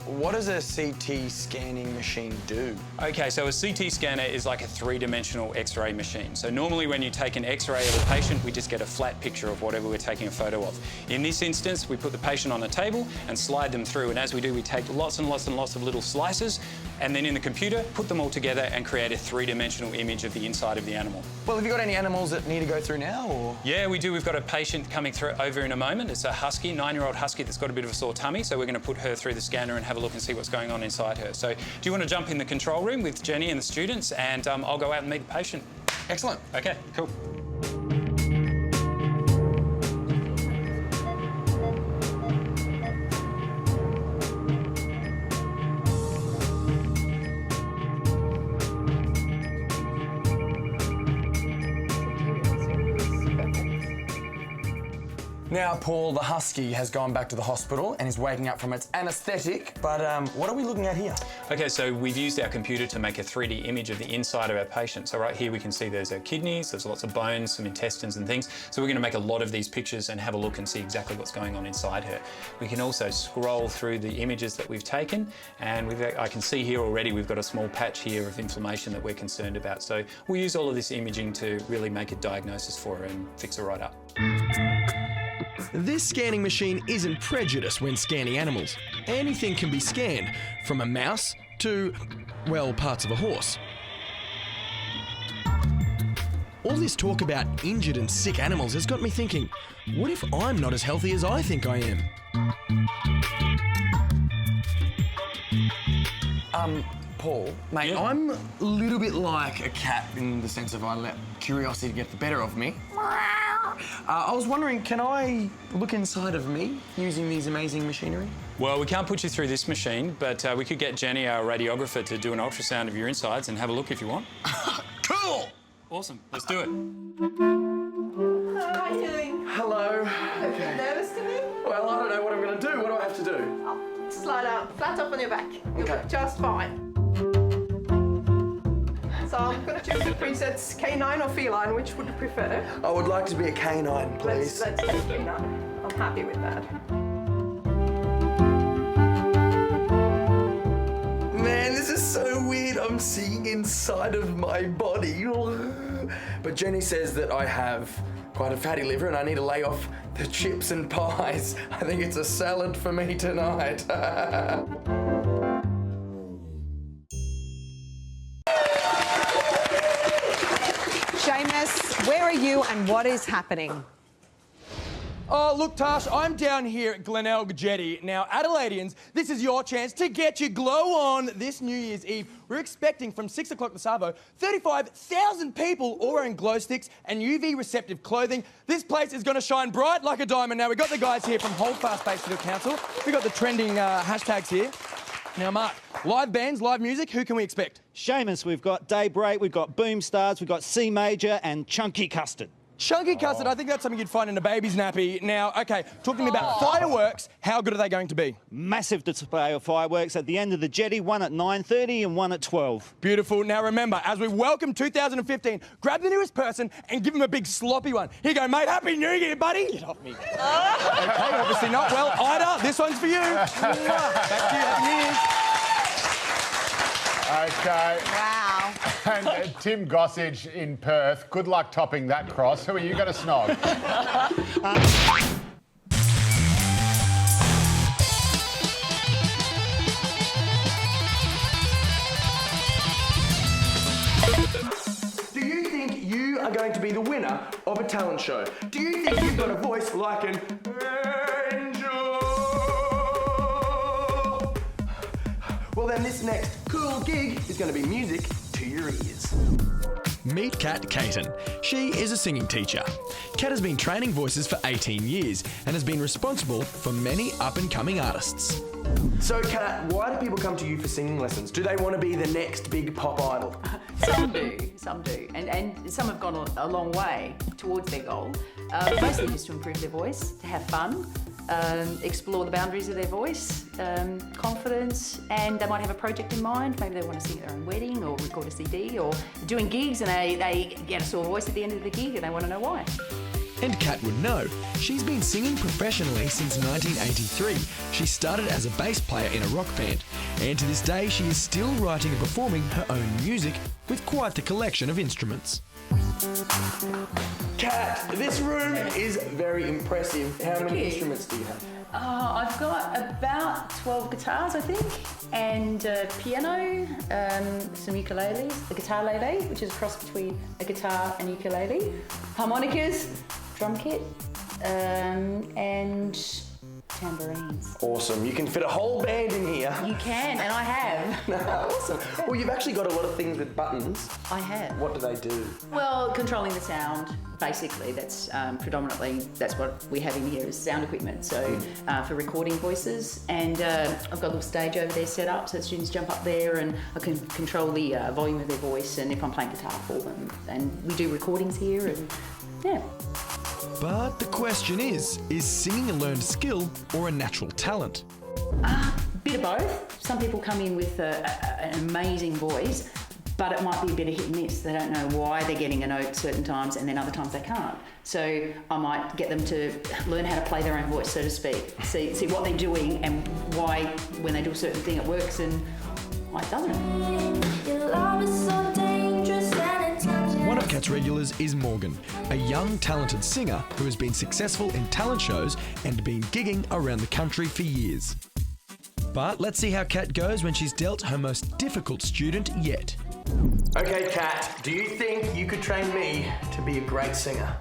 what does a CT scanning machine do? Okay, so a CT scanner is like a three-dimensional X-ray machine. So normally when you take an X-ray of a patient, we just get a flat picture of whatever we're taking a photo of. In this instance, we put the patient on a table and slide them through. And as we do, we take lots and lots and lots of little slices, and then in the computer, put them all together and create a three-dimensional image of the inside of the animal. Well, have you got any animals that need to go through now, or? Yeah, we do. We've got a patient coming through over in a moment. It's a husky, 9-year-old husky that's got a bit of a sore tummy, so we're going to put her through the scanner and have a look and see what's going on inside her. So do you want to jump in the control room with Jenny and the students, and I'll go out and meet the patient? Excellent. Okay, cool. Now, Paul, the husky has gone back to the hospital and is waking up from its anaesthetic, but what are we looking at here? Okay, so we've used our computer to make a 3D image of the inside of our patient. So right here we can see there's our kidneys, there's lots of bones, some intestines and things. So we're going to make a lot of these pictures and have a look and see exactly what's going on inside her. We can also scroll through the images that we've taken, and I can see here already we've got a small patch here of inflammation that we're concerned about. So we'll use all of this imaging to really make a diagnosis for her and fix her right up. This scanning machine isn't prejudiced when scanning animals. Anything can be scanned, from a mouse to, well, parts of a horse. All this talk about injured and sick animals has got me thinking, what if I'm not as healthy as I think I am? Paul, mate, yeah. I'm a little bit like a cat in the sense of I let curiosity get the better of me. I was wondering, can I look inside of me using these amazing machinery? Well, we can't put you through this machine, but we could get Jenny, our radiographer, to do an ultrasound of your insides and have a look if you want. Cool! Awesome, let's do it. How are you doing? Hello. Are you nervous to me? Well, I don't know what I'm going to do. What do I have to do? Slide out, flat up on your back. You'll be just fine. So I'm going to choose the presets canine or feline. Which would you prefer? I would like to be a canine, please. Let's do canine. I'm happy with that. Man, this is so weird. I'm seeing inside of my body. But Jenny says that I have quite a fatty liver and I need to lay off the chips and pies. I think it's a salad for me tonight. Seamus, where are you and what is happening? Oh, look, Tash, I'm down here at Glenelg Jetty. Now, Adelaideans, this is your chance to get your glow on this New Year's Eve. We're expecting from 6 o'clock this Arvo, 35,000 people all wearing glow sticks and UV-receptive clothing. This place is going to shine bright like a diamond. Now, we've got the guys here from Holdfast Base Little Council. We've got the trending hashtags here. Now, Mark, live bands, live music, who can we expect? Seamus, we've got Daybreak, we've got Boom Stars, we've got C Major and Chunky Custard. Chunky Custard, I think that's something you'd find in a baby's nappy. Now, OK, talk to me about fireworks. How good are they going to be? Massive display of fireworks at the end of the jetty, one at 9:30 and one at 12. Beautiful. Now, remember, as we welcome 2015, grab the nearest person and give them a big sloppy one. Here you go, mate. Happy New Year, buddy. Get off me. OK, obviously not. Well, Ida, this one's for you. Back to you. Happy New Year's. OK. Wow. And Tim Gossage in Perth, good luck topping that cross. Who are you going to snog? Do you think you are going to be the winner of a talent show? Do you think you've got a voice like an angel? Well, then this next cool gig is going to be music to your ears. Meet Kat Caton. She is a singing teacher. Kat has been training voices for 18 years and has been responsible for many up-and-coming artists. So, Kat, why do people come to you for singing lessons? Do they want to be the next big pop idol? Some do. And some have gone a long way towards their goal. Mostly just to improve their voice, to have fun, explore the boundaries of their voice, confidence, and they might have a project in mind. Maybe they want to sing at their own wedding or record a CD, or doing gigs and they get a sore voice at the end of the gig and they want to know why. And Kat would know. She's been singing professionally since 1983. She started as a bass player in a rock band, and to this day she is still writing and performing her own music with quite the collection of instruments. Kat, this room is very impressive. How many instruments do you have? I've got about 12 guitars, I think, and piano, some ukuleles, the guitar lele, which is a cross between a guitar and ukulele, harmonicas, drum kit, and tambourines. Awesome. You can fit a whole band in here. You can, and I have. Awesome. Well, you've actually got a lot of things with buttons. I have. What do they do? Well, controlling the sound, basically. That's predominantly, that's what we have in here is sound equipment. So for recording voices, and I've got a little stage over there set up so the students jump up there and I can control the volume of their voice and if I'm playing guitar for them. And we do recordings here and yeah. But the question is singing a learned skill or a natural talent? Bit of both. Some people come in with an amazing voice, but it might be a bit of hit and miss. They don't know why they're getting a note certain times and then other times they can't. So I might get them to learn how to play their own voice, so to speak. See what they're doing and why when they do a certain thing it works and why it doesn't. Your love is so dangerous and One of Kat's regulars is Morgan, a young, talented singer who has been successful in talent shows and been gigging around the country for years. But let's see how Kat goes when she's dealt her most difficult student yet. Okay, Kat, do you think you could train me to be a great singer?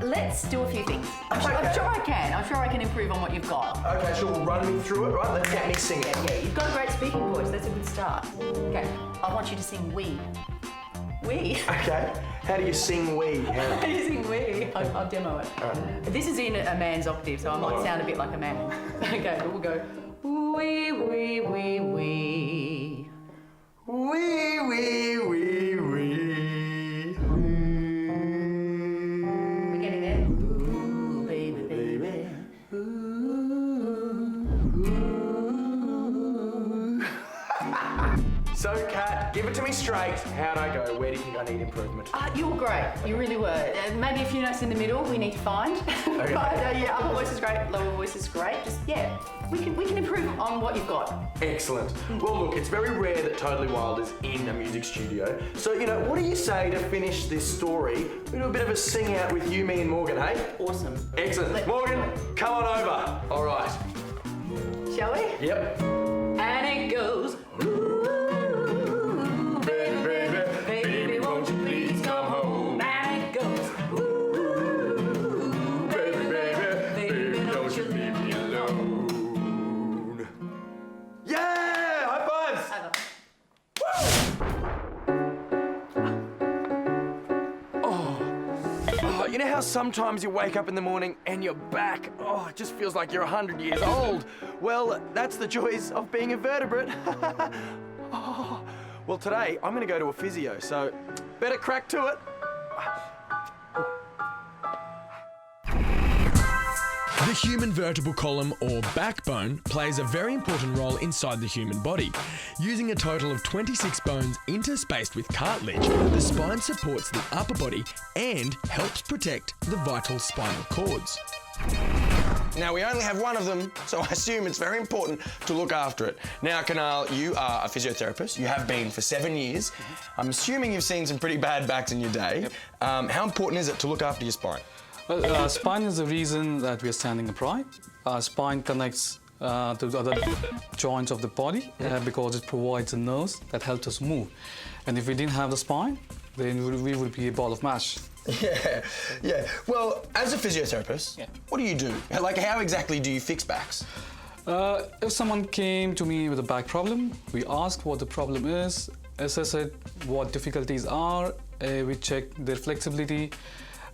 Let's do a few things. I'm sure I can. I'm sure I can improve on what you've got. Okay, sure, we'll run me through it, right? Let's get me singing. Yeah, you've got a great speaking voice. That's a good start. Okay, I want you to sing "We." We. Okay. How do you sing "We"? How do you sing "We"? I'll demo it. Right. This is in a man's octave, so I might sound a bit like a man. Okay, but we'll go. We, we, we, we. We, we, we, we. We're getting there. Ooh, baby, baby. So, Kat, give it to me straight. How'd I go? Where do you think I need improvement? You were great. You really were. Maybe a few notes in the middle we need to find. Okay. But yeah, upper voice is great, lower voice is great. Just we can improve on what you've got. Excellent. Well, look, it's very rare that Totally Wild is in a music studio. So, what do you say to finish this story? We do a bit of a sing out with you, me, and Morgan, hey? Awesome. Excellent. Morgan, come on over. All right. Shall we? Yep. And it goes. Ooh, baby, baby, baby, won't you please come home? And it goes. Ooh, baby, baby, baby, don't you leave me alone. Yeah! High fives! You know how sometimes you wake up in the morning and your back, it just feels like you're 100 years old? Well, that's the joys of being a vertebrate. Well, today I'm going to go to a physio, so better crack to it. The human vertebral column, or backbone, plays a very important role inside the human body. Using a total of 26 bones interspaced with cartilage, the spine supports the upper body and helps protect the vital spinal cords. Now, we only have one of them, so I assume it's very important to look after it. Now, Kunal, you are a physiotherapist. You have been for 7 years. I'm assuming you've seen some pretty bad backs in your day. Yep. How important is it to look after your spine? Well, spine is the reason that we are standing upright. Spine connects to the other joints of the body because it provides the nerves that help us move. And if we didn't have the spine, then we would be a ball of mash. Yeah. Well, as a physiotherapist, what do you do? Like, how exactly do you fix backs? If someone came to me with a back problem, we ask what the problem is, assess it, what difficulties are, we check their flexibility,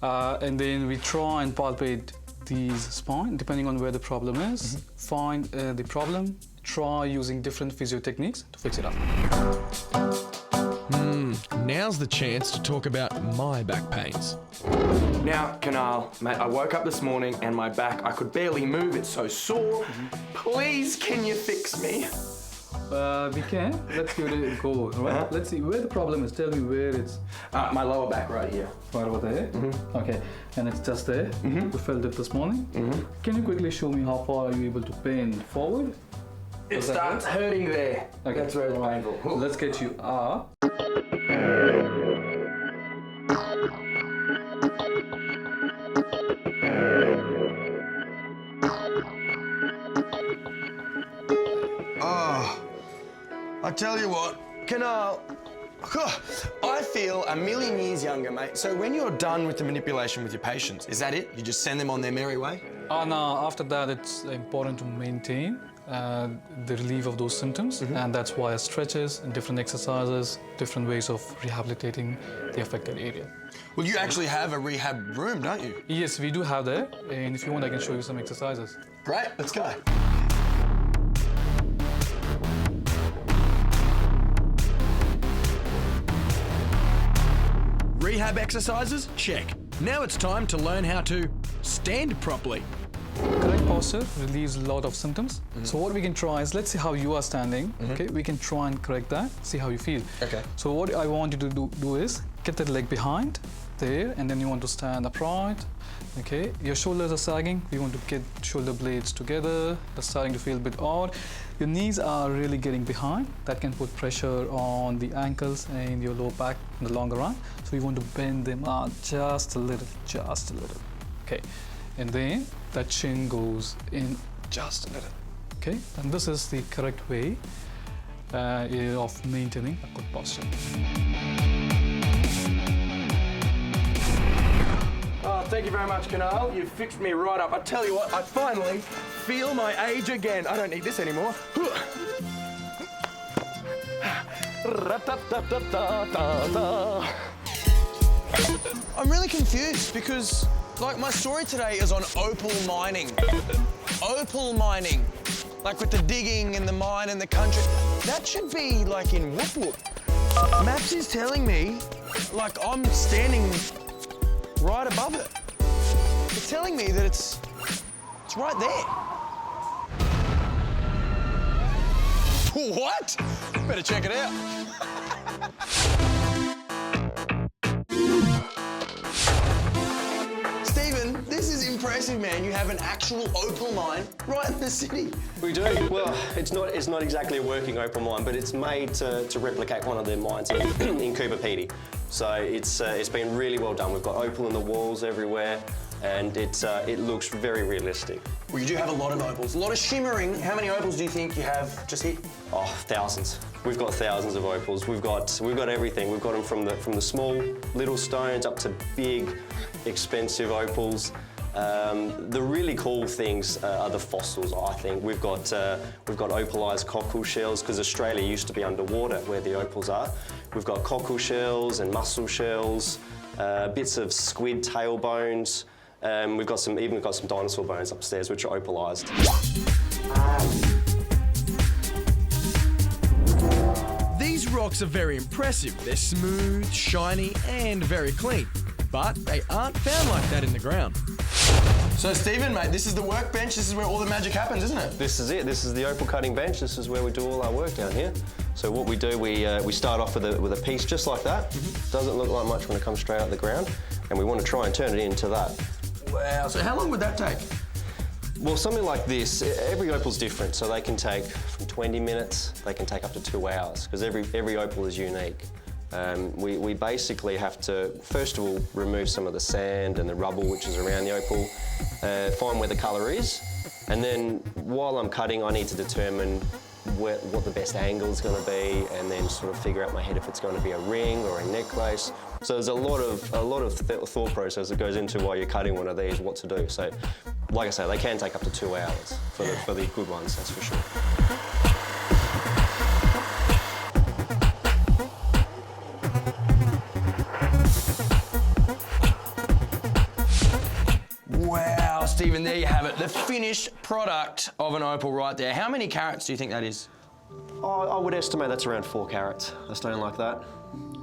and then we try and palpate these spine, depending on where the problem is, find the problem, try using different physio techniques to fix it up. Now's the chance to talk about my back pains. Now, Kunal, mate, I woke up this morning and my back, I could barely move, it's so sore. Please, can you fix me? We can. Let's give it a go, right? Let's see where the problem is. Tell me where it's... my lower back right here. Right over there? Okay, and it's just there? You felt it this morning? Can you quickly show me how far are you able to bend forward? It starts hurting there. Okay. That's where it's painful. So let's get you up. I tell you what, Kunal, I feel a million years younger, mate. So when you're done with the manipulation with your patients, is that it? You just send them on their merry way? No, after that it's important to maintain the relief of those symptoms, and that's why stretches and different exercises, different ways of rehabilitating the affected area. Well, you actually have a rehab room, don't you? Yes, we do have that, and if you want I can show you some exercises. Great, let's go. Rehab exercises? Check. Now it's time to learn how to stand properly. Correct posture relieves a lot of symptoms. So what we can try is, let's see how you are standing. Okay, we can try and correct that, see how you feel. Okay. So what I want you to do is get that leg behind there, and then you want to stand upright. Okay, your shoulders are sagging. We want to get shoulder blades together. They're starting to feel a bit odd. Your knees are really getting behind. That can put pressure on the ankles and your lower back in the longer run. So we want to bend them out just a little, just a little. Okay, and then that chin goes in just a little. Okay, and this is the correct way of maintaining a good posture. Thank you very much, Kunal. You've fixed me right up. I tell you what, I finally feel my age again. I don't need this anymore. I'm really confused because, like, my story today is on opal mining. Opal mining. Like with the digging and the mine and the country. That should be, like, in Whoop Whoop. Maps is telling me, like, I'm standing right above it. It's telling me that it's right there. What? Better check it out. Stephen, this is impressive, man. You have an actual opal mine right in the city. We do. Well, it's not exactly a working opal mine, but it's made to replicate one of their mines in Cooper Pedy. So it's been really well done. We've got opal in the walls everywhere, and it looks very realistic. Well, you do have a lot of opals, a lot of shimmering. How many opals do you think you have just here? Oh, thousands. We've got thousands of opals. We've got everything. We've got them from the small little stones up to big, expensive opals. The really cool things are the fossils, I think. We've got opalised cockle shells, because Australia used to be underwater where the opals are. We've got cockle shells and mussel shells, bits of squid tail bones. We've got some dinosaur bones upstairs, which are opalised. These rocks are very impressive. They're smooth, shiny, and very clean. But they aren't found like that in the ground. So, Stephen, mate, this is the workbench. This is where all the magic happens, isn't it? This is it. This is the opal cutting bench. This is where we do all our work down here. So what we do, we start off with a piece just like that. Doesn't look like much when it comes straight out of the ground, and we want to try and turn it into that. Wow. So how long would that take? Well, something like this, every opal's different, so they can take from 20 minutes, they can take up to 2 hours, because every opal is unique. We basically have to, first of all, remove some of the sand and the rubble which is around the opal, find where the colour is, and then while I'm cutting, I need to determine what the best angle is going to be, and then sort of figure out in my head if it's going to be a ring or a necklace. So there's a lot of thought process that goes into while you're cutting one of these, what to do. So, like I say, they can take up to 2 hours for the good ones, that's for sure. Wow, Stephen, there you have it. The finished product of an opal right there. How many carats do you think that is? I would estimate that's around 4 carats, a stone like that.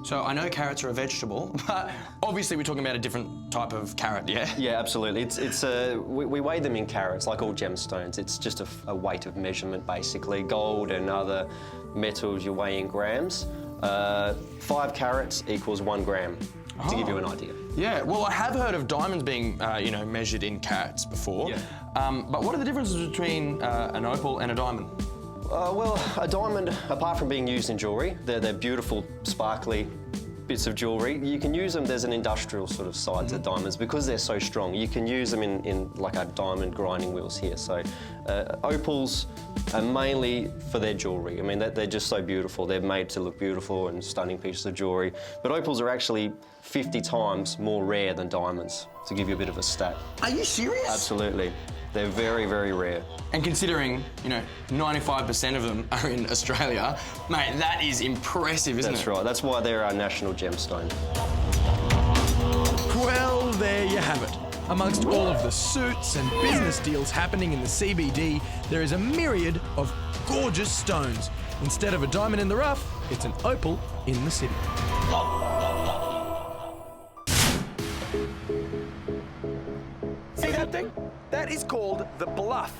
So I know carrots are a vegetable, but obviously we're talking about a different type of carrot, yeah? Yeah, absolutely. We weigh them in carats, like all gemstones. It's just a weight of measurement, basically. Gold and other metals you weigh in grams. 5 carats equals 1 gram, to give you an idea. Yeah, well, I have heard of diamonds being, measured in carats before. Yeah. But what are the differences between an opal and a diamond? Well, a diamond, apart from being used in jewellery, they're beautiful, sparkly bits of jewellery. You can use them, there's an industrial sort of side to diamonds because they're so strong. You can use them in like our diamond grinding wheels here. So opals are mainly for their jewellery. I mean, they're just so beautiful. They're made to look beautiful and stunning pieces of jewellery. But opals are actually 50 times more rare than diamonds, to give you a bit of a stat. Are you serious? Absolutely. They're very, very rare. And considering, 95% of them are in Australia, mate, that is impressive, isn't it? That's right. That's why they're our national gemstone. Well, there you have it. Amongst all of the suits and business deals happening in the CBD, there is a myriad of gorgeous stones. Instead of a diamond in the rough, it's an opal in the city. See that thing? That is called the bluff.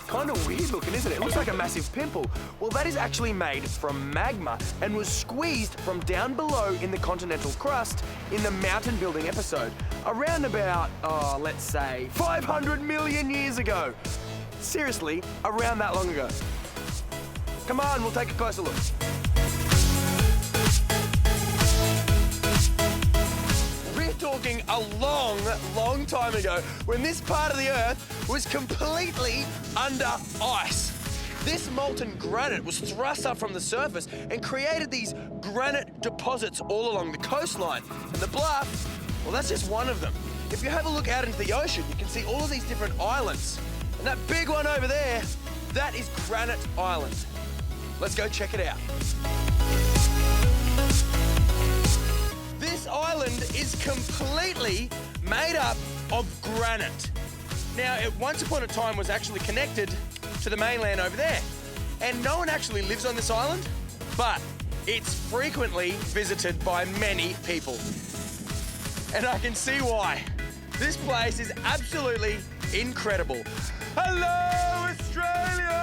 Kind of weird looking, isn't it? It looks like a massive pimple. Well, that is actually made from magma and was squeezed from down below in the continental crust in the mountain building episode, around about, let's say, 500 million years ago. Seriously, around that long ago. Come on, we'll take a closer look. We're talking a long, long time ago when this part of the Earth was completely under ice. This molten granite was thrust up from the surface and created these granite deposits all along the coastline. And the bluff, well, that's just one of them. If you have a look out into the ocean, you can see all of these different islands. And that big one over there, that is Granite Island. Let's go check it out. This island is completely made up of granite. Now, it once upon a time was actually connected to the mainland over there. And no one actually lives on this island, but it's frequently visited by many people. And I can see why. This place is absolutely incredible. Hello, Australia!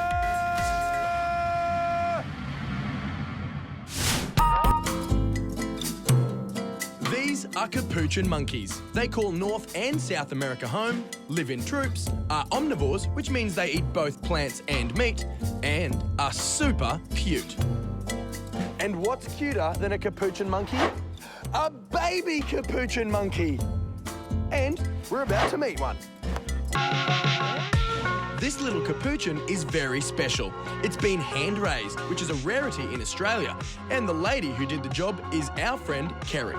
are capuchin monkeys. They call North and South America home, live in troops, are omnivores, which means they eat both plants and meat, and are super cute. And what's cuter than a capuchin monkey? A baby capuchin monkey. And we're about to meet one. This little capuchin is very special. It's been hand-raised, which is a rarity in Australia. And the lady who did the job is our friend, Kerry.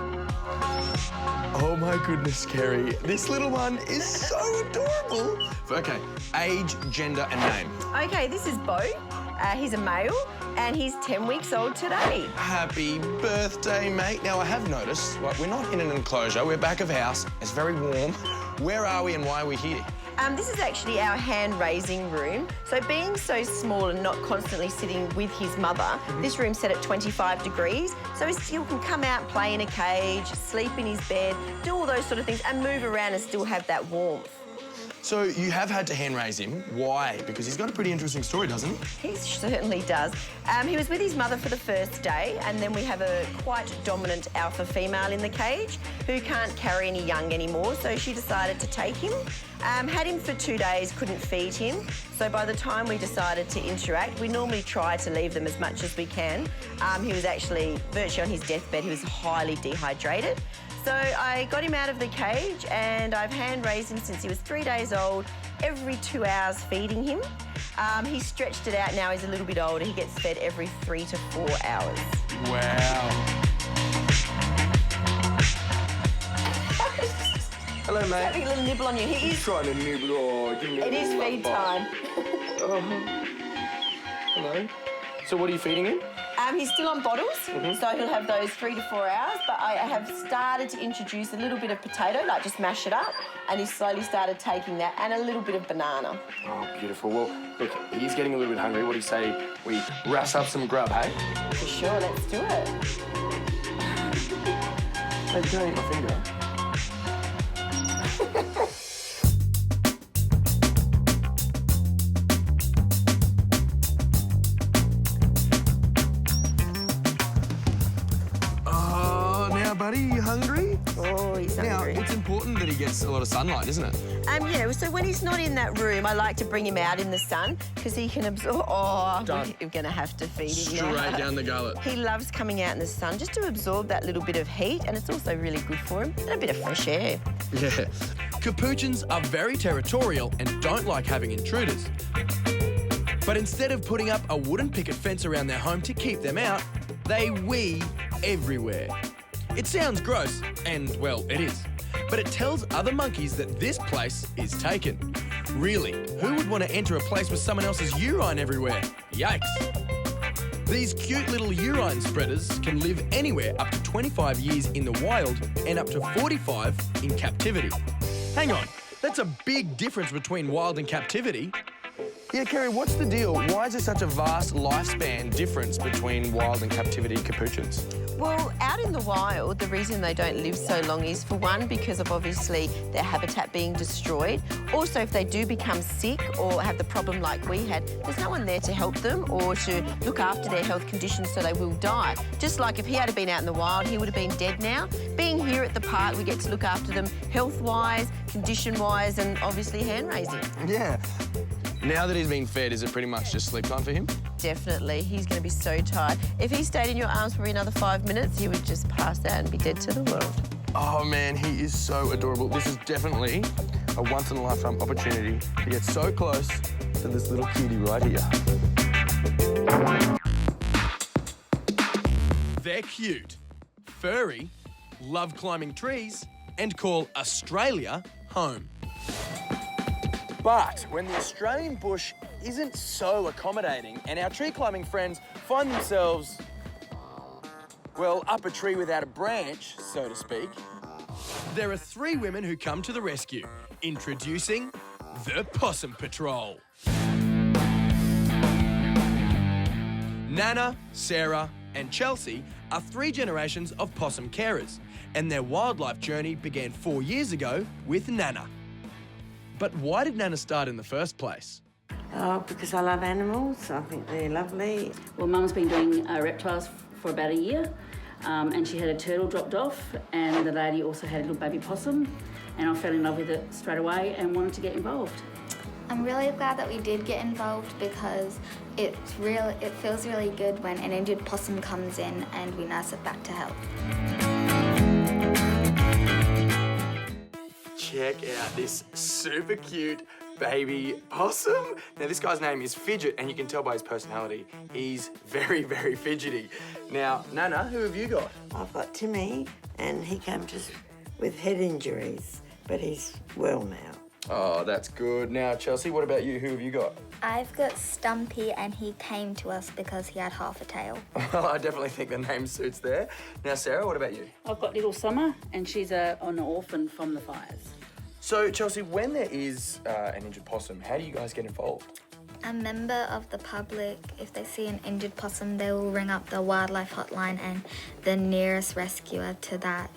Oh my goodness, Kerry. This little one is so adorable. Okay, age, gender and name. Okay, this is Bo. He's a male and he's 10 weeks old today. Happy birthday, mate. Now, I have noticed, we're not in an enclosure. We're back of house. It's very warm. Where are we and why are we here? This is actually our hand-raising room. So being so small and not constantly sitting with his mother, this room's set at 25 degrees, so he still can come out, play in a cage, sleep in his bed, do all those sort of things and move around and still have that warmth. So you have had to hand-raise him. Why? Because he's got a pretty interesting story, doesn't he? He certainly does. He was with his mother for the first day, and then we have a quite dominant alpha female in the cage who can't carry any young anymore, so she decided to take him. Had him for 2 days, couldn't feed him, so by the time we decided to interact, we normally try to leave them as much as we can. He was actually virtually on his deathbed. He was highly dehydrated. So I got him out of the cage and I've hand-raised him since he was 3 days old, every 2 hours feeding him. He's stretched it out now, he's a little bit older. He gets fed every 3 to 4 hours. Wow. Hello, mate. He's having a little nibble on you. He's trying to nibble. Oh, give me It is feed time. Hello. So what are you feeding him? He's still on bottles, so he'll have those 3 to 4 hours, but I have started to introduce a little bit of potato, like just mash it up, and he's slowly started taking that, and a little bit of banana. Oh, beautiful. Well, look, he's getting a little bit hungry. What do you say we rush up some grub, hey? For sure, let's do it. Hey, don't eat my finger. Buddy, you hungry? Oh, he's hungry. Now, it's important that he gets a lot of sunlight, isn't it? Yeah, so when he's not in that room, I like to bring him out in the sun because he can absorb... Oh, we're going to have to feed him now. Straight down the gullet. He loves coming out in the sun just to absorb that little bit of heat, and it's also really good for him. And a bit of fresh air. Yeah. Capuchins are very territorial and don't like having intruders. But instead of putting up a wooden picket fence around their home to keep them out, they wee everywhere. It sounds gross, and, well, it is. But it tells other monkeys that this place is taken. Really, who would want to enter a place with someone else's urine everywhere? Yikes. These cute little urine spreaders can live anywhere up to 25 years in the wild and up to 45 in captivity. Hang on, that's a big difference between wild and captivity. Yeah, Kerry, what's the deal? Why is there such a vast lifespan difference between wild and captivity capuchins? Well, out in the wild, the reason they don't live so long is, for one, because of obviously their habitat being destroyed. Also, if they do become sick or have the problem like we had, there's no one there to help them or to look after their health conditions, so they will die. Just like if he had been out in the wild, he would have been dead now. Being here at the park, we get to look after them health-wise, condition-wise, and obviously hand-raising. Yeah. Now that he's been fed, is it pretty much just sleep time for him? Definitely. He's going to be so tired. If he stayed in your arms for another 5 minutes, he would just pass out and be dead to the world. Oh, man, he is so adorable. This is definitely a once-in-a-lifetime opportunity to get so close to this little cutie right here. They're cute, furry, love climbing trees, and call Australia home. But when the Australian bush isn't so accommodating and our tree climbing friends find themselves, well, up a tree without a branch, so to speak, there are 3 women who come to the rescue. Introducing the Possum Patrol. Nana, Sarah, and Chelsea are 3 generations of possum carers, and their wildlife journey began 4 years ago with Nana. But why did Nana start in the first place? Oh, because I love animals. I think they're lovely. Well, Mum's been doing reptiles for about a year. and she had a turtle dropped off, and the lady also had a little baby possum, and I fell in love with it straight away and wanted to get involved. I'm really glad that we did get involved because it feels really good when an injured possum comes in and we nurse it back to health. Check out this super cute baby possum. Now this guy's name is Fidget, and you can tell by his personality, he's very, very fidgety. Now, Nana, who have you got? I've got Timmy, and he came just with head injuries, but he's well now. Oh, that's good. Now, Chelsea, what about you? Who have you got? I've got Stumpy, and he came to us because he had half a tail. Well, I definitely think the name suits there. Now, Sarah, what about you? I've got little Summer, and she's an orphan from the fires. So, Chelsea, when there is an injured possum, how do you guys get involved? A member of the public, if they see an injured possum, they will ring up the wildlife hotline, and the nearest rescuer to that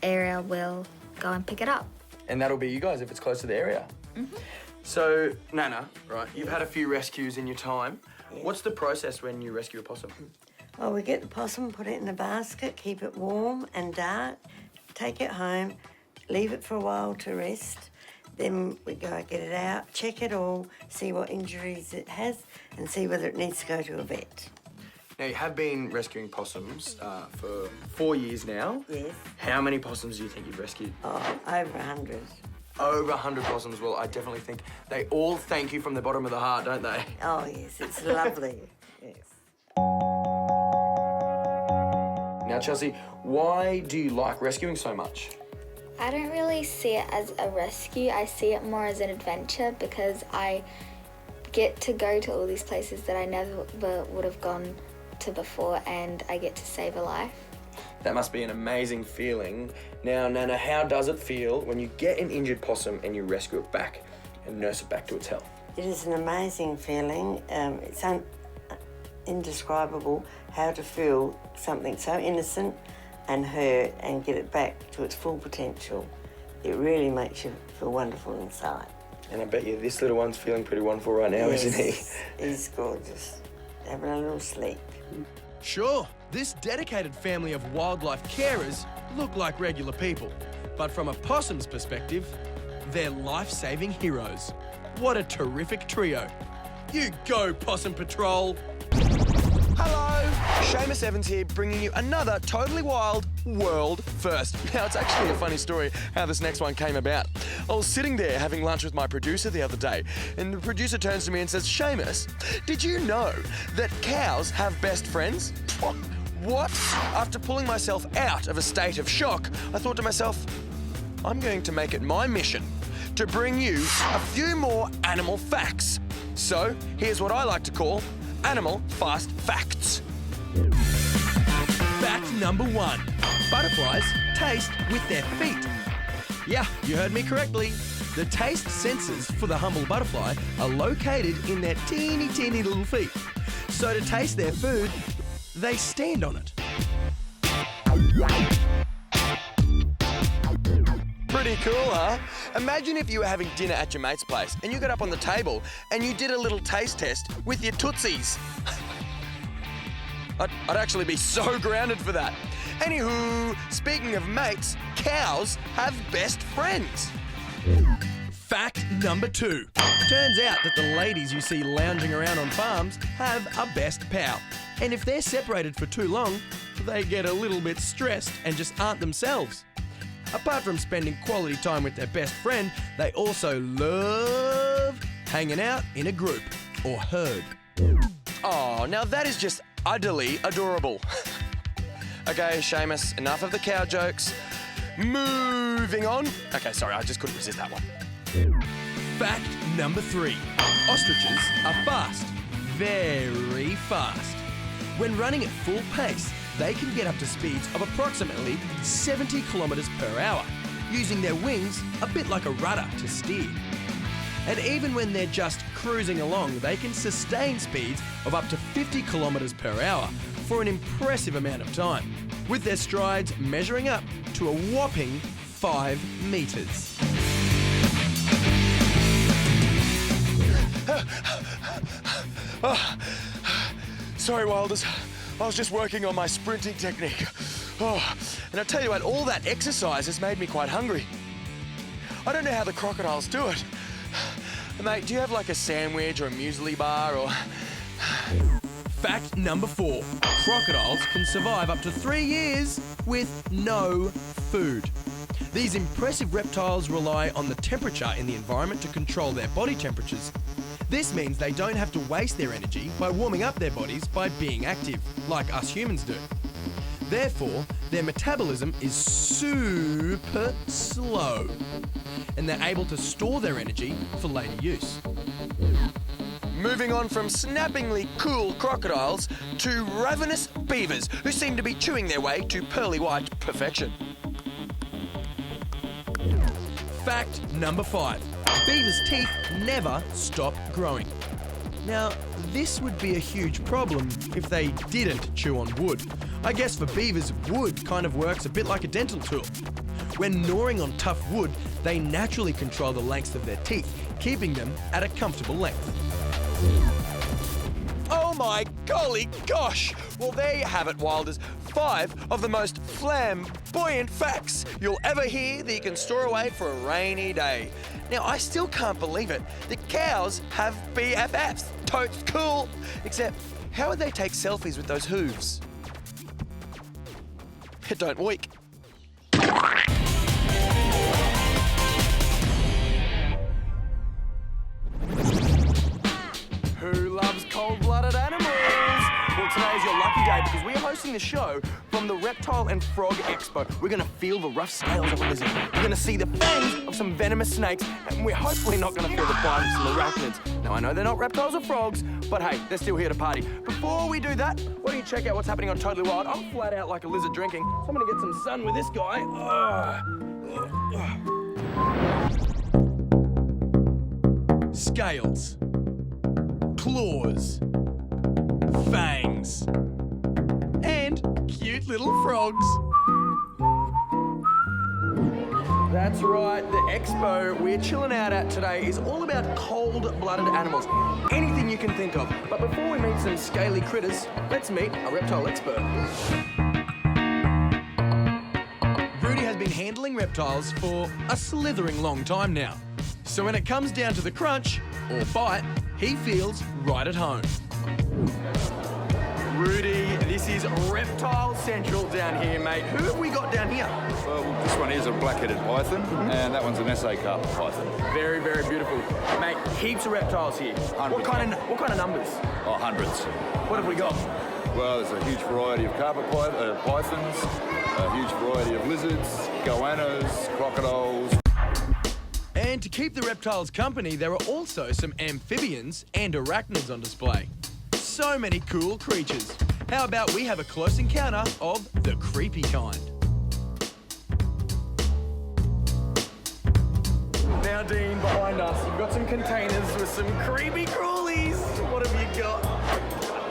area will go and pick it up. And that'll be you guys if it's close to the area. Mm-hmm. So, Nana, right, you've had a few rescues in your time. Yes. What's the process when you rescue a possum? Well, we get the possum, put it in a basket, keep it warm and dark, take it home, leave it for a while to rest. Then we go get it out, check it all, see what injuries it has, and see whether it needs to go to a vet. Now, you have been rescuing possums for 4 years now. Yes. How many possums do you think you've rescued? Oh, over 100. Over 100 possums. Well, I definitely think they all thank you from the bottom of the heart, don't they? Oh, yes, it's lovely. Yes. Now, Chelsea, why do you like rescuing so much? I don't really see it as a rescue. I see it more as an adventure because I get to go to all these places that I never would have gone to before, and I get to save a life. That must be an amazing feeling. Now, Nana, how does it feel when you get an injured possum and you rescue it back and nurse it back to its health? It is an amazing feeling. It's indescribable how to feel something so innocent and hurt and get it back to its full potential. It really makes you feel wonderful inside. And I bet you this little one's feeling pretty wonderful right now, isn't he? He's gorgeous. Having a little sleep. Sure, this dedicated family of wildlife carers look like regular people, but from a possum's perspective, they're life-saving heroes. What a terrific trio. You go, Possum Patrol! Hello, Seamus Evans here, bringing you another totally wild world first. Now, it's actually a funny story how this next one came about. I was sitting there having lunch with my producer the other day, and the producer turns to me and says, Seamus, did you know that cows have best friends? What? After pulling myself out of a state of shock, I thought to myself, I'm going to make it my mission to bring you a few more animal facts. So, here's what I like to call Animal Fast Facts. Fact number 1. Butterflies taste with their feet. Yeah, you heard me correctly. The taste sensors for the humble butterfly are located in their teeny, teeny little feet. So to taste their food, they stand on it. Pretty cool, huh? Imagine if you were having dinner at your mate's place and you got up on the table and you did a little taste test with your tootsies. I'd actually be so grounded for that. Anywho, speaking of mates, cows have best friends. Fact number 2. Turns out that the ladies you see lounging around on farms have a best pal. And if they're separated for too long, they get a little bit stressed and just aren't themselves. Apart from spending quality time with their best friend, they also love hanging out in a group or herd. Oh, now that is just utterly adorable. Okay, Seamus, enough of the cow jokes. Moving on. Okay, sorry, I just couldn't resist that one. Fact number 3. Ostriches are fast. Very fast. When running at full pace, they can get up to speeds of approximately 70 kilometres per hour, using their wings a bit like a rudder to steer. And even when they're just cruising along, they can sustain speeds of up to 50 kilometres per hour for an impressive amount of time, with their strides measuring up to a whopping 5 metres. Sorry, Wilders. I was just working on my sprinting technique. Oh, and I tell you what, all that exercise has made me quite hungry. I don't know how the crocodiles do it. Mate, do you have like a sandwich or a muesli bar or... Fact number 4. Crocodiles can survive up to 3 years with no food. These impressive reptiles rely on the temperature in the environment to control their body temperatures. This means they don't have to waste their energy by warming up their bodies by being active, like us humans do. Therefore, their metabolism is super slow, and they're able to store their energy for later use. Moving on from snappingly cool crocodiles to ravenous beavers, who seem to be chewing their way to pearly white perfection. Fact number 5. Beavers' teeth never stop growing. Now, this would be a huge problem if they didn't chew on wood. I guess for beavers, wood kind of works a bit like a dental tool. When gnawing on tough wood, they naturally control the lengths of their teeth, keeping them at a comfortable length. Oh my golly gosh! Well, there you have it, Wilders. 5 of the most flamboyant facts you'll ever hear that you can store away for a rainy day. Now, I still can't believe it. The cows have BFFs. Totes cool. Except, how would they take selfies with those hooves? It don't weak. Who loves cold-blooded animals? Well, today is your lucky day because we are hosting the show from the Reptile and Frog Expo. We're going to feel the rough scales of a lizard. We're going to see the fangs of some venomous snakes, and we're hopefully not going to feel the bites of some arachnids. Now, I know they're not reptiles or frogs, but hey, they're still here to party. Before we do that, why don't you check out what's happening on Totally Wild? I'm flat out like a lizard drinking, so I'm going to get some sun with this guy. Scales. Claws, fangs, and cute little frogs. That's right, the expo we're chilling out at today is all about cold-blooded animals. Anything you can think of. But before we meet some scaly critters, let's meet a reptile expert. Rudy has been handling reptiles for a slithering long time now. So when it comes down to the crunch, or bite, he feels right at home. Rudy, this is Reptile Central down here, mate. Who have we got down here? Well, this one is a black-headed python, and that one's an SA carp python. Very, very beautiful. Mate, heaps of reptiles here. What kind of numbers? Oh, hundreds. What have we got? Well, there's a huge variety of carpet pythons, a huge variety of lizards, goannas, crocodiles. And to keep the reptiles company, there are also some amphibians and arachnids on display. So many cool creatures. How about we have a close encounter of the creepy kind? Now, Dean, behind us, you've got some containers with some creepy crawlies. What have you got?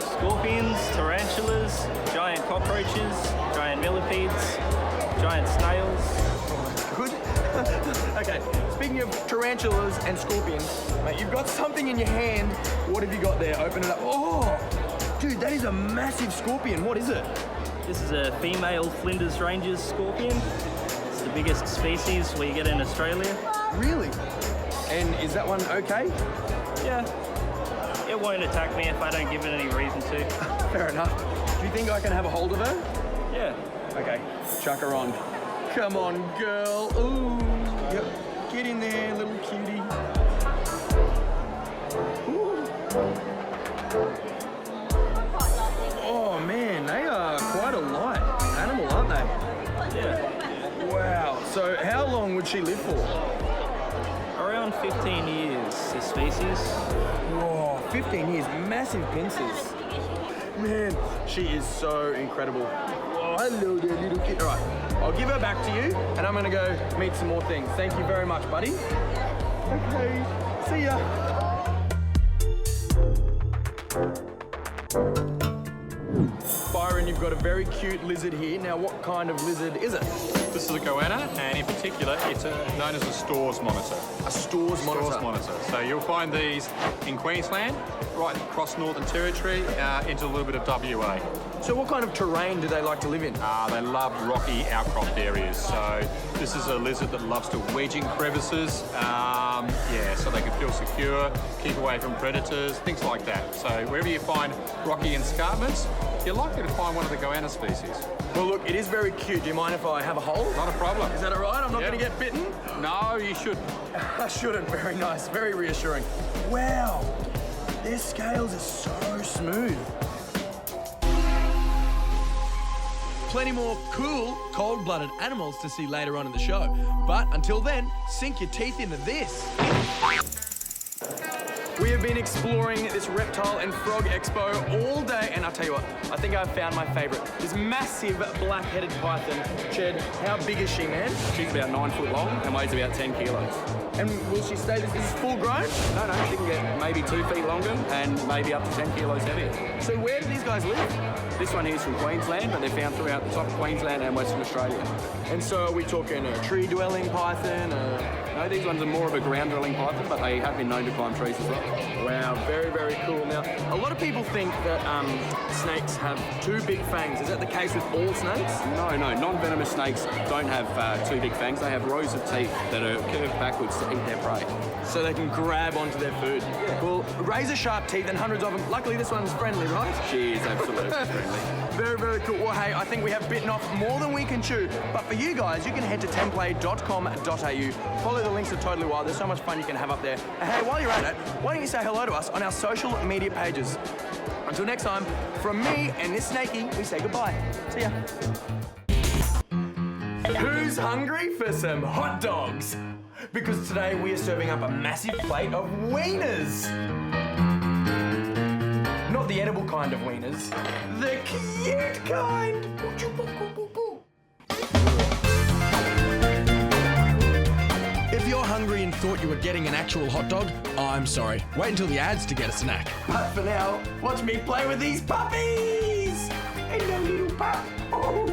Scorpions, tarantulas, giant cockroaches, giant millipedes, giant snails. Good. Okay, speaking of tarantulas and scorpions, mate, you've got something in your hand. What have you got there? Open it up. Oh, dude, that is a massive scorpion. What is it? This is a female Flinders Ranges scorpion. It's the biggest species we get in Australia. Really? And is that one okay? Yeah. It won't attack me if I don't give it any reason to. Fair enough. Do you think I can have a hold of her? Yeah. Okay, chuck her on. Come on, girl. Ooh. Yep. Get in there, little cutie. Ooh. Oh, man, they are quite a light animal, aren't they? Yeah. Wow. So how long would she live for? Around 15 years, this species. Whoa, 15 years. Massive pincers. Man, she is so incredible. Oh, hello there, little kid. All right, I'll give her back to you, and I'm going to go meet some more things. Thank you very much, buddy. Okay, see ya. Byron, you've got a very cute lizard here. Now, what kind of lizard is it? This is a goanna, and in particular, it's known as a stores monitor. A stores monitor? Stores monitor. So you'll find these in Queensland, right across Northern Territory, into a little bit of WA. So what kind of terrain do they like to live in? They love rocky, outcropped areas. So this is a lizard that loves to wedge in crevices, so they can feel secure, keep away from predators, things like that. So wherever you find rocky escarpments, you're likely to find one of the goanna species. Well, look, it is very cute. Do you mind if I have a hole? Not a problem. Is that all right? I'm not going to get bitten? No, you shouldn't. I shouldn't. Very nice. Very reassuring. Wow. Their scales are so smooth. Plenty more cool, cold-blooded animals to see later on in the show. But until then, sink your teeth into this. We have been exploring this reptile and frog expo all day, and I'll tell you what, I think I've found my favourite. This massive black-headed python. Ched, how big is she, man? She's about 9 foot long and weighs about 10 kilos. And will she stay, is this full grown? No, she can get maybe 2 feet longer and maybe up to 10 kilos heavier. So where do these guys live? This one here's from Queensland, but they're found throughout the top of Queensland and Western Australia. And so are we talking a tree-dwelling python? No, these ones are more of a ground-dwelling python, but they have been known to climb trees as well. Wow, very, very cool. Now, a lot of people think that snakes have 2 big fangs. Is that the case with all snakes? No, non-venomous snakes don't have 2 big fangs. They have rows of teeth that are curved backwards to eat their prey. So they can grab onto their food. Yeah. Well, razor-sharp teeth and hundreds of them. Luckily, this one's friendly, right? She is absolutely friendly. Very, very cool. Well, hey, I think we have bitten off more than we can chew. But for you guys, you can head to template.com.au. Follow the links to Totally Wild. There's so much fun you can have up there. And hey, while you're at it, why don't you say hello to us on our social media pages? Until next time, from me and this snakey, we say goodbye. See ya. Who's hungry for some hot dogs? Because today we are serving up a massive plate of wieners. Not the edible kind of wieners, the cute kind. If you're hungry and thought you were getting an actual hot dog, I'm sorry. Wait until the ads to get a snack. But for now, watch me play with these puppies. Hello, little pup. Oh.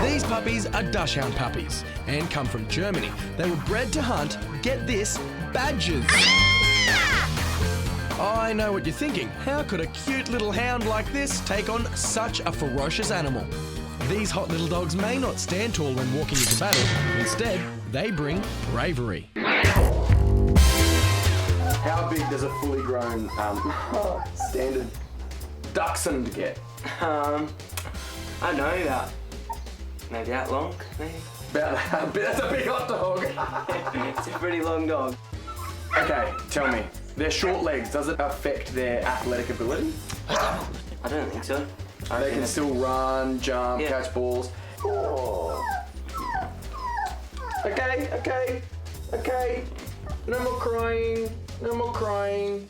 These puppies are Dachshund puppies and come from Germany. They were bred to hunt, get this, badgers. I know what you're thinking. How could a cute little hound like this take on such a ferocious animal? These hot little dogs may not stand tall when walking into battle. Instead, they bring bravery. How big does a fully grown standard Dachshund get? I don't know, about maybe that long, maybe. About that's a big hot dog. It's a pretty long dog. Okay, tell me, their short legs, does it affect their athletic ability? I don't think so. They can still run, jump, catch balls. Oh. Okay. No more crying.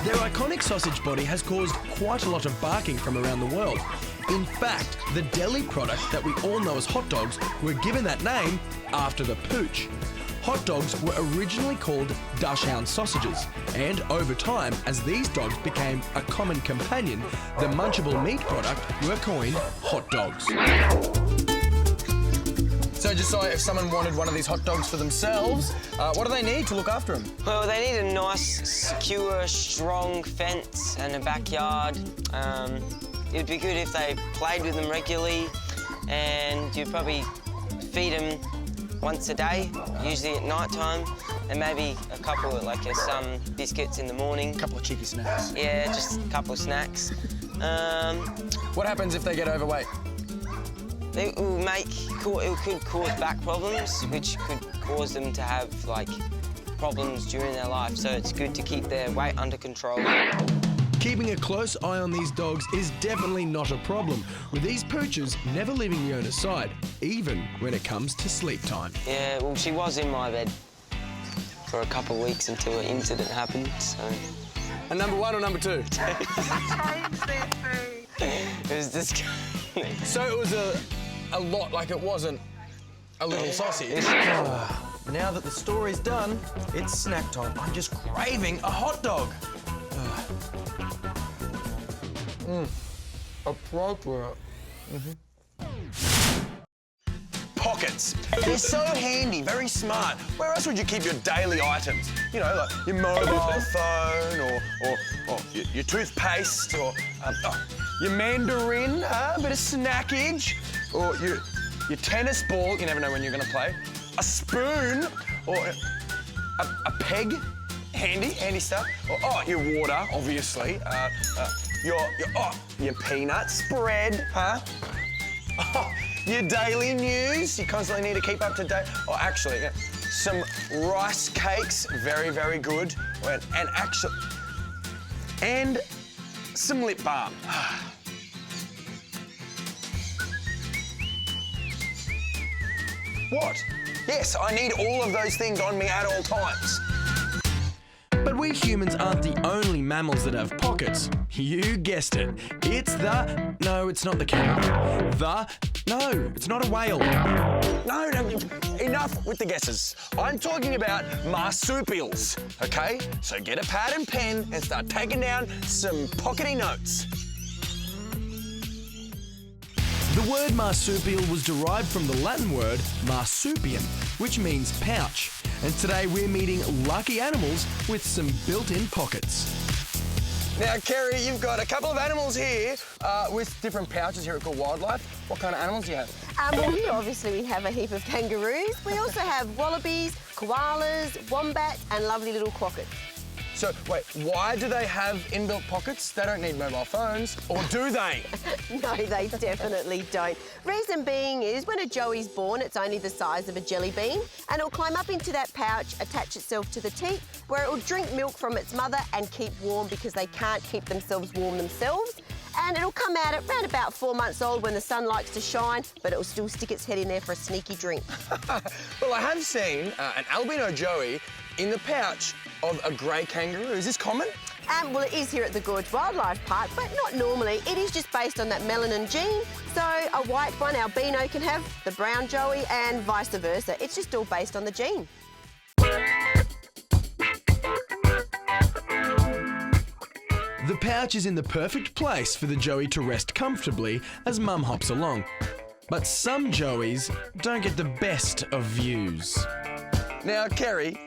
Their iconic sausage body has caused quite a lot of barking from around the world. In fact, the deli product that we all know as hot dogs were given that name after the pooch. Hot dogs were originally called Dachshund sausages, and over time, as these dogs became a common companion, the munchable meat product were coined hot dogs. So Josiah, if someone wanted one of these hot dogs for themselves, what do they need to look after them? Well, they need a nice, secure, strong fence and a backyard. It would be good if they played with them regularly, and you'd probably feed them once a day, usually at night time, and maybe a couple of, some biscuits in the morning. A couple of cheeky snacks. Yeah, just a couple of snacks. What happens if they get overweight? It could cause back problems, which could cause them to have, problems during their life, so it's good to keep their weight under control. Keeping a close eye on these dogs is definitely not a problem, with these pooches never leaving the owner's side, even when it comes to sleep time. Yeah, well, she was in my bed for a couple of weeks until an incident happened, so... And number 1 or number 2? It was disgusting. So it was a lot, it wasn't a little sausage. Now that the story's done, it's snack time. I'm just craving a hot dog. Appropriate. Pockets. They're so handy, very smart. Where else would you keep your daily items? You know, like your mobile phone or your toothpaste or your mandarin, a bit of snackage, or your tennis ball, you never know when you're going to play, a spoon or a peg, handy stuff, or your water, obviously, your peanut spread, huh? Your daily news, you constantly need to keep up to date. Or actually, some rice cakes, very, very good. And some lip balm. What? Yes, I need all of those things on me at all times. But we humans aren't the only mammals that have pockets. You guessed it. It's no, it's not the kangaroo. No, it's not a whale. No, enough with the guesses. I'm talking about marsupials, okay? So get a pad and pen and start taking down some pockety notes. The word marsupial was derived from the Latin word marsupium, which means pouch. And today we're meeting lucky animals with some built-in pockets. Now, Kerry, you've got a couple of animals here with different pouches here at Cool Wildlife. What kind of animals do you have? Well, here obviously we have a heap of kangaroos. We also have wallabies, koalas, wombats and lovely little crockets. So, wait, why do they have inbuilt pockets? They don't need mobile phones, or do they? No, they definitely don't. Reason being is when a joey's born, it's only the size of a jelly bean, and it'll climb up into that pouch, attach itself to the teat, where it will drink milk from its mother and keep warm because they can't keep themselves warm themselves. And it'll come out at around about 4 months old when the sun likes to shine, but it'll still stick its head in there for a sneaky drink. Well, I have seen an albino joey in the pouch of a grey kangaroo. Is this common? Well, it is here at the Gorge Wildlife Park, but not normally. It is just based on that melanin gene. So a white one, albino, can have the brown joey and vice versa. It's just all based on the gene. The pouch is in the perfect place for the joey to rest comfortably as mum hops along. But some joeys don't get the best of views. Now, Kerry,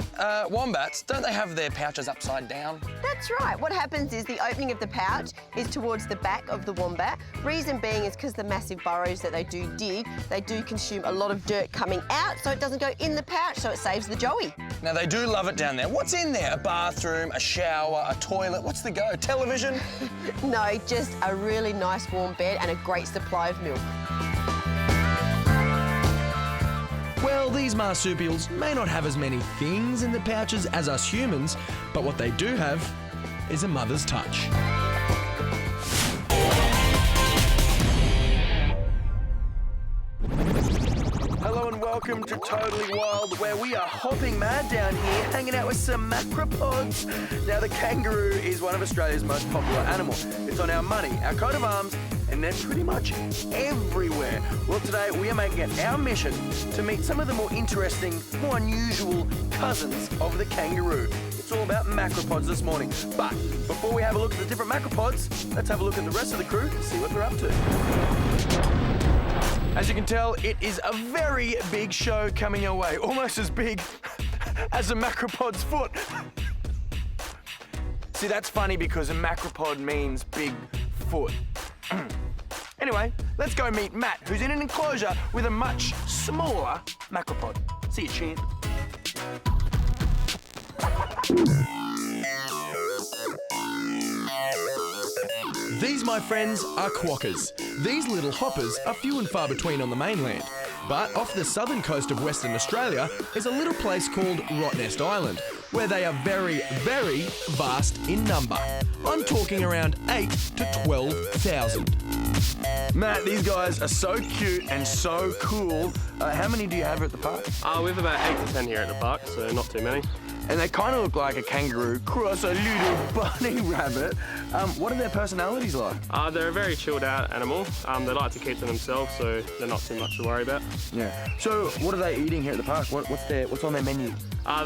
wombats, don't they have their pouches upside down? That's right. What happens is the opening of the pouch is towards the back of the wombat. Reason being is because the massive burrows that they do dig, they do consume a lot of dirt coming out, so it doesn't go in the pouch, so it saves the joey. Now, they do love it down there. What's in there? A bathroom, a shower, a toilet? What's the go? Television? No, just a really nice warm bed and a great supply of milk. Well, these marsupials may not have as many things in the pouches as us humans, but what they do have is a mother's touch. Hello and welcome to Totally Wild, where we are hopping mad down here, hanging out with some macropods. Now, the kangaroo is one of Australia's most popular animals. It's on our money, our coat of arms, and they're pretty much everywhere. Well, today we are making it our mission to meet some of the more interesting, more unusual cousins of the kangaroo. It's all about macropods this morning. But before we have a look at the different macropods, let's have a look at the rest of the crew to see what they're up to. As you can tell, it is a very big show coming your way, almost as big as a macropod's foot. See, that's funny because a macropod means big foot. Anyway, let's go meet Matt, who's in an enclosure with a much smaller macropod. See you, champ. These, my friends, are quokkas. These little hoppers are few and far between on the mainland. But off the southern coast of Western Australia is a little place called Rottnest Island, where they are very, very vast in number. I'm talking around 8 to 12,000. Matt, these guys are so cute and so cool. How many do you have at the park? We have about 8 to 10 here at the park, so not too many. And they kind of look like a kangaroo cross a little bunny rabbit. What are their personalities like? They're a very chilled out animal. They like to keep to themselves, so they're not too much to worry about. Yeah. So what are they eating here at the park? What's on their menu?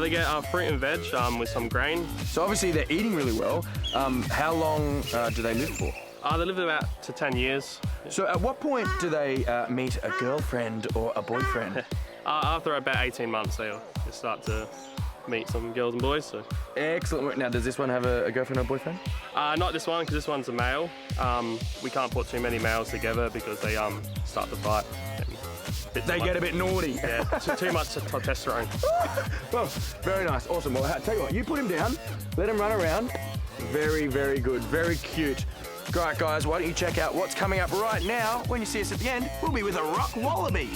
They get fruit and veg with some grain. So obviously they're eating really well. How long do they live for? They live about to 10 years. So at what point do they meet a girlfriend or a boyfriend? After about 18 months, they'll start to meet some girls and boys. So. Excellent. Now, does this one have a girlfriend or a boyfriend? Not this one, because this one's a male. We can't put too many males together because they start to fight. They get a bit naughty. Yeah, too much testosterone. Well, very nice, awesome. Well, I'll tell you what, you put him down, let him run around. Very, very good, very cute. Right, guys, why don't you check out what's coming up right now? When you see us at the end, we'll be with a rock wallaby.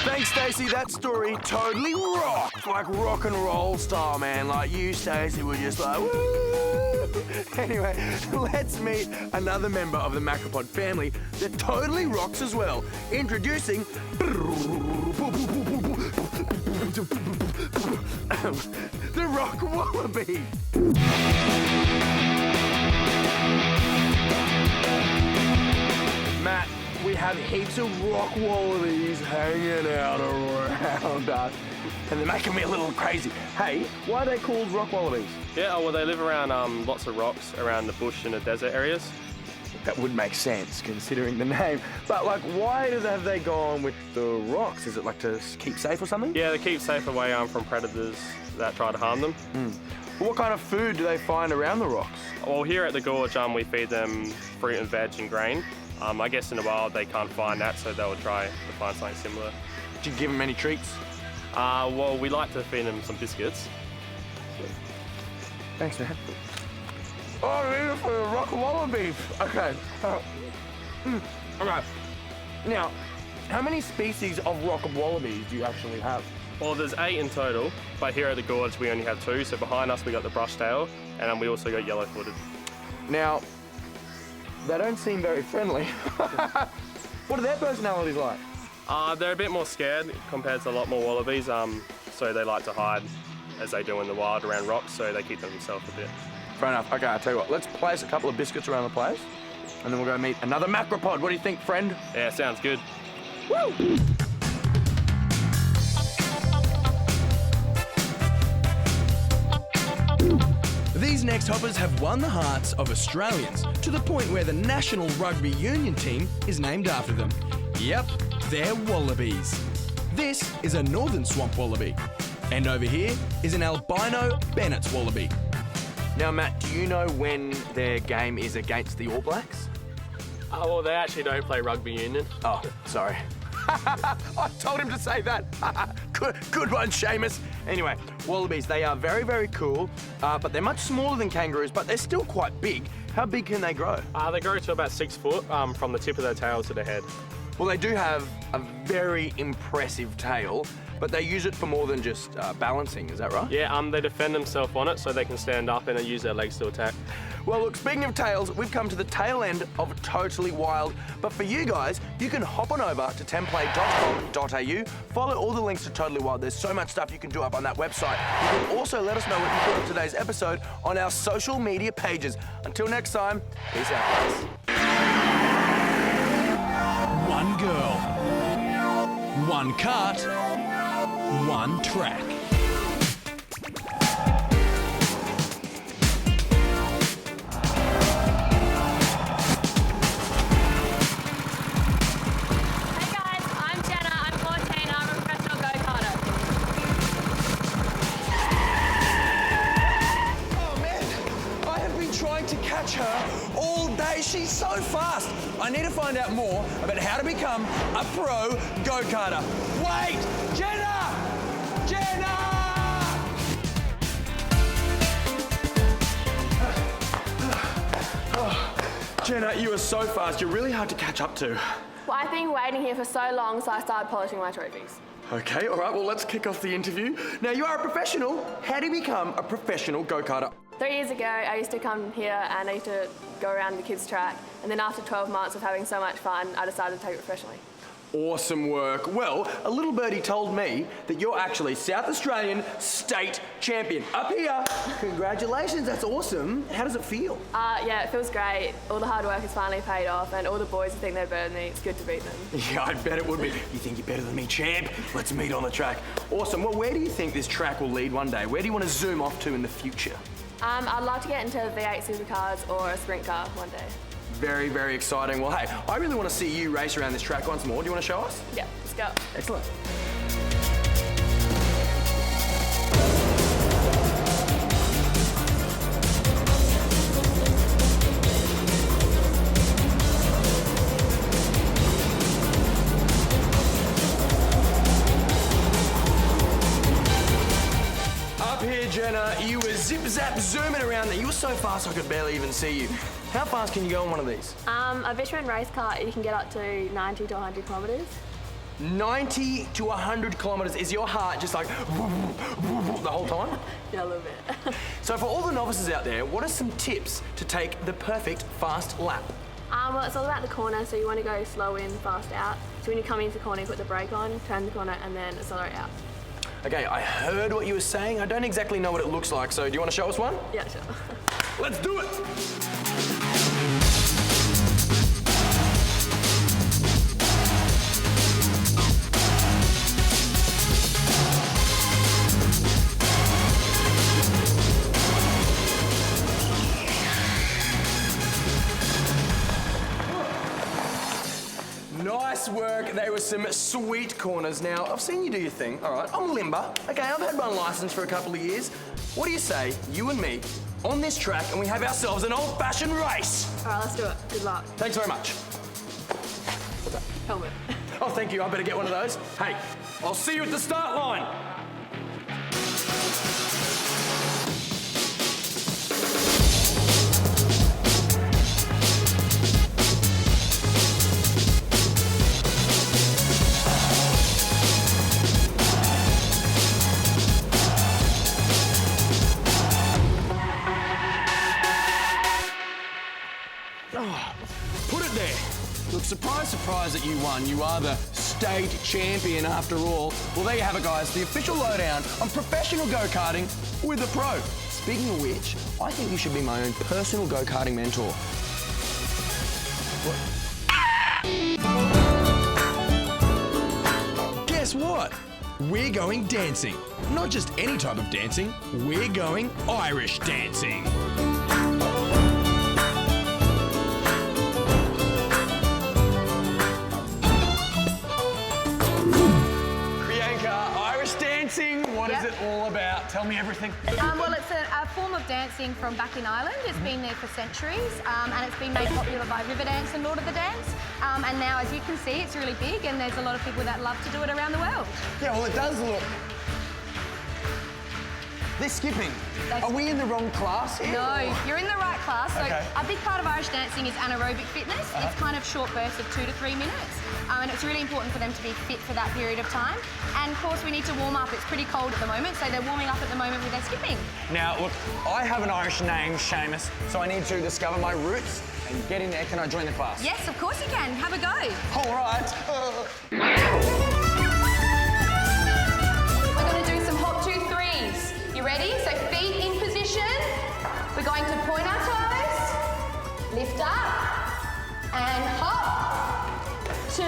Thanks, Stacey. That story totally rocked, like rock and roll style, man. Like you, Stacey, were just like, woo! Anyway, let's meet another member of the Macropod family that totally rocks as well. Introducing the rock wallaby. Matt, we have heaps of rock wallabies hanging out around us, and they're making me a little crazy. Hey, why are they called rock wallabies? Yeah, well, they live around lots of rocks around the bush and the desert areas. That would make sense, considering the name. But, like, why have they gone with the rocks? Is it, like, to keep safe or something? Yeah, they keep safe away from predators that try to harm them. Well, what kind of food do they find around the rocks? Well, here at the gorge, we feed them fruit and veg and grain. I guess in the wild they can't find that, so they'll try to find something similar. Do you give them any treats? Well, we like to feed them some biscuits. Thanks, man. Oh, these are for the rock wallabies. Okay. Okay. Now, how many species of rock wallabies do you actually have? Well, there's 8 in total, but here at the gorge we only have 2. So behind us we got the brush tail, and we also got yellow-footed. Now, they don't seem very friendly. What are their personalities like? They're a bit more scared compared to a lot more wallabies, so they like to hide as they do in the wild around rocks, so they keep to themselves a bit. Fair enough. Okay, I'll tell you what, let's place a couple of biscuits around the place, and then we'll go meet another macropod. What do you think, friend? Yeah, sounds good. Woo! These next hoppers have won the hearts of Australians to the point where the National Rugby Union team is named after them. Yep, they're wallabies. This is a northern swamp wallaby. And over here is an albino Bennett's wallaby. Now, Matt, do you know when their game is against the All Blacks? Well, they actually don't play rugby union. Oh, sorry. I told him to say that. Good one, Seamus. Anyway, wallabies, they are very, very cool, but they're much smaller than kangaroos, but they're still quite big. How big can they grow? They grow to about 6 foot from the tip of their tail to the head. Well, they do have a very impressive tail, but they use it for more than just balancing, is that right? Yeah, they defend themselves on it so they can stand up and use their legs to attack. Well, look, speaking of tails, we've come to the tail end of Totally Wild. But for you guys, you can hop on over to template.com.au, follow all the links to Totally Wild. There's so much stuff you can do up on that website. You can also let us know what you thought of today's episode on our social media pages. Until next time, peace out, guys. One girl, one cart, one track. Her all day. She's so fast. I need to find out more about how to become a pro go-karter. Wait! Jenna! Jenna! Jenna, you are so fast. You're really hard to catch up to. Well, I've been waiting here for so long, so I started polishing my trophies. Okay, all right, well, let's kick off the interview. Now, you are a professional. How do you become a professional go-karter? 3 years ago, I used to come here and I used to go around the kids' track. And then after 12 months of having so much fun, I decided to take it professionally. Awesome work. Well, a little birdie told me that you're actually South Australian state champion. Up here. Congratulations, that's awesome. How does it feel? Yeah, it feels great. All the hard work has finally paid off and all the boys who think they're better than me, it's good to beat them. Yeah, I bet it would be. You think you're better than me, champ? Let's meet on the track. Awesome. Well, where do you think this track will lead one day? Where do you want to zoom off to in the future? I'd love to get into V8 supercars or a sprint car one day. Very, very exciting. Well, hey, I really want to see you race around this track once more. Do you want to show us? Yeah, let's go. Excellent. Jenna, you were zip-zap zooming around there. You were so fast I could barely even see you. How fast can you go on one of these? A Vishman race car, you can get up to 90 to 100 kilometres. 90 to 100 kilometres. Is your heart just like the whole time? Yeah, a little bit. So for all the novices out there, what are some tips to take the perfect fast lap? Well, it's all about the corner, so you want to go slow in, fast out. So when you come into the corner, you put the brake on, turn the corner, and then accelerate out. Okay, I heard what you were saying. I don't exactly know what it looks like, so do you want to show us one? Yeah, sure. Let's do it! Nice work. They were some sweet corners. Now, I've seen you do your thing. All right, I'm a limber. Okay, I've had my licence for a couple of years. What do you say, you and me, on this track, and we have ourselves an old-fashioned race? All right, let's do it. Good luck. Thanks very much. What's that? Helmet. Oh, thank you. I better get one of those. Hey, I'll see you at the start line. Put it there. Look, surprise, surprise that you won. You are the state champion after all. Well, there you have it, guys. The official lowdown on professional go-karting with a pro. Speaking of which, I think you should be my own personal go-karting mentor. Guess what? We're going dancing. Not just any type of dancing, we're going Irish dancing. What is it all about? Tell me everything. Well, it's a form of dancing from back in Ireland. It's been there for centuries, and it's been made popular by Riverdance and Lord of the Dance. And now, as you can see, it's really big, and there's a lot of people that love to do it around the world. Yeah, well, it does look... They're skipping. Are we in the wrong class here? No, you're in the right class. So okay. A big part of Irish dancing is anaerobic fitness. It's kind of short bursts of 2 to 3 minutes. And it's really important for them to be fit for that period of time. And of course, we need to warm up. It's pretty cold at the moment, so they're warming up at the moment with their skipping. Now, look, I have an Irish name, Seamus, so I need to discover my roots and get in there. Can I join the class? Yes, of course you can. Have a go. All right. We're going to do some hop 2 3s. You ready? So feet in position. We're going to point our toes, lift up, and hop. 2,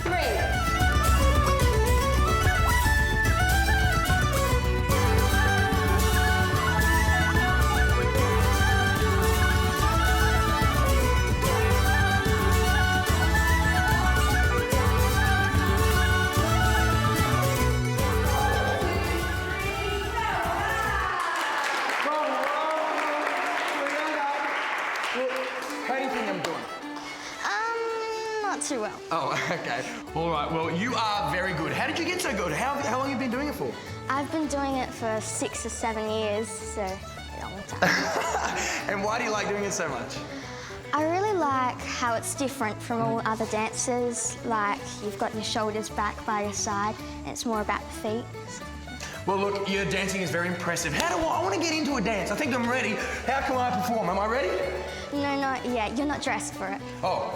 3. How do you think I'm doing? Not too well. Oh, okay. All right, well, you are very good. How did you get so good? How long have you been doing it for? I've been doing it for 6 or 7 years, so a long time. And why do you like doing it so much? I really like how it's different from all other dances. Like, you've got your shoulders back by your side, and it's more about the feet. Well, look, your dancing is very impressive. I want to get into a dance. I think I'm ready. How can I perform? Am I ready? No, not yet. You're not dressed for it. Oh.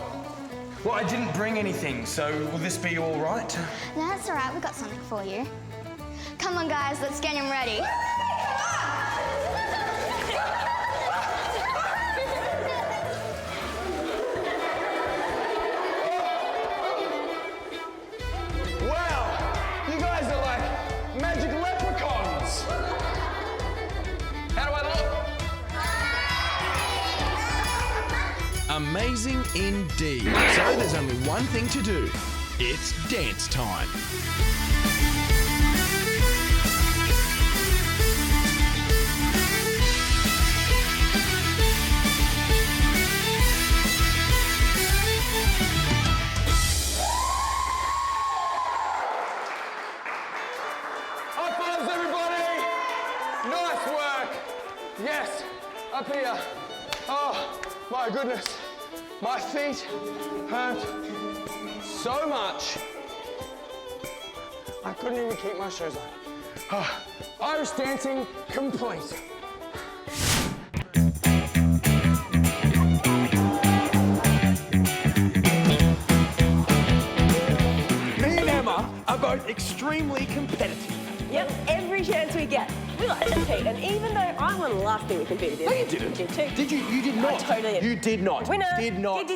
Well, I didn't bring anything, so will this be all right? No, that's all right. We've got something for you. Come on, guys. Let's get him ready. Magic leprechauns! How do I look? Amazing indeed. So there's only one thing to do. It's dance time. High fives, everybody! Nice work! Yes, up here. Oh, my goodness. My feet hurt so much. I couldn't even keep my shoes on. Oh, Irish dancing complete. Me and Emma are both extremely competitive. Yep, every chance we get, we like to compete. And even though I won the last thing we competed in. No, you didn't. You did too. Did you? You did not. I totally did. You did not. Winner. Did not.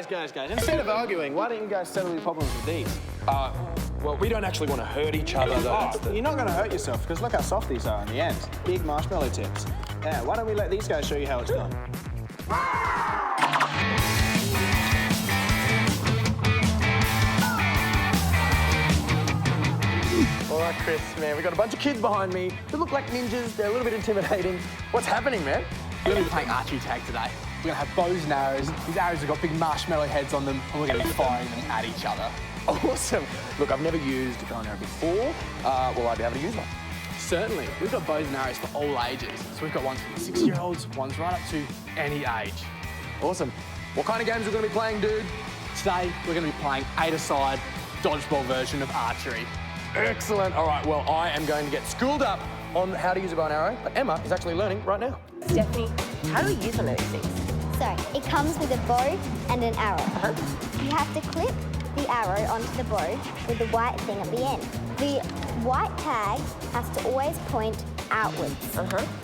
Guys. Instead of arguing, why don't you guys settle your problems with these? Well, we don't actually want to hurt each other. Though. You're not going to hurt yourself, because look how soft these are on the end. Big marshmallow tips. Yeah, why don't we let these guys show you how it's done? All right, Chris, man, we got a bunch of kids behind me who look like ninjas. They're a little bit intimidating. What's happening, man? We're going to be playing archery tag today. We're going to have bows and arrows. These arrows have got big marshmallow heads on them, and we're going to be firing them at each other. Awesome. Look, I've never used a bow and arrow before. Will I be able to use one? Certainly. We've got bows and arrows for all ages. So we've got ones for the 6-year-olds, ones right up to any age. Awesome. What kind of games are we going to be playing, dude? Today, we're going to be playing 8-a-side dodgeball version of archery. Excellent. All right, well, I am going to get schooled up on how to use a bow and arrow, but Emma is actually learning right now. Stephanie, how do we use one of these things? So, it comes with a bow and an arrow. You have to clip the arrow onto the bow with the white thing at the end. The white tag has to always point outwards.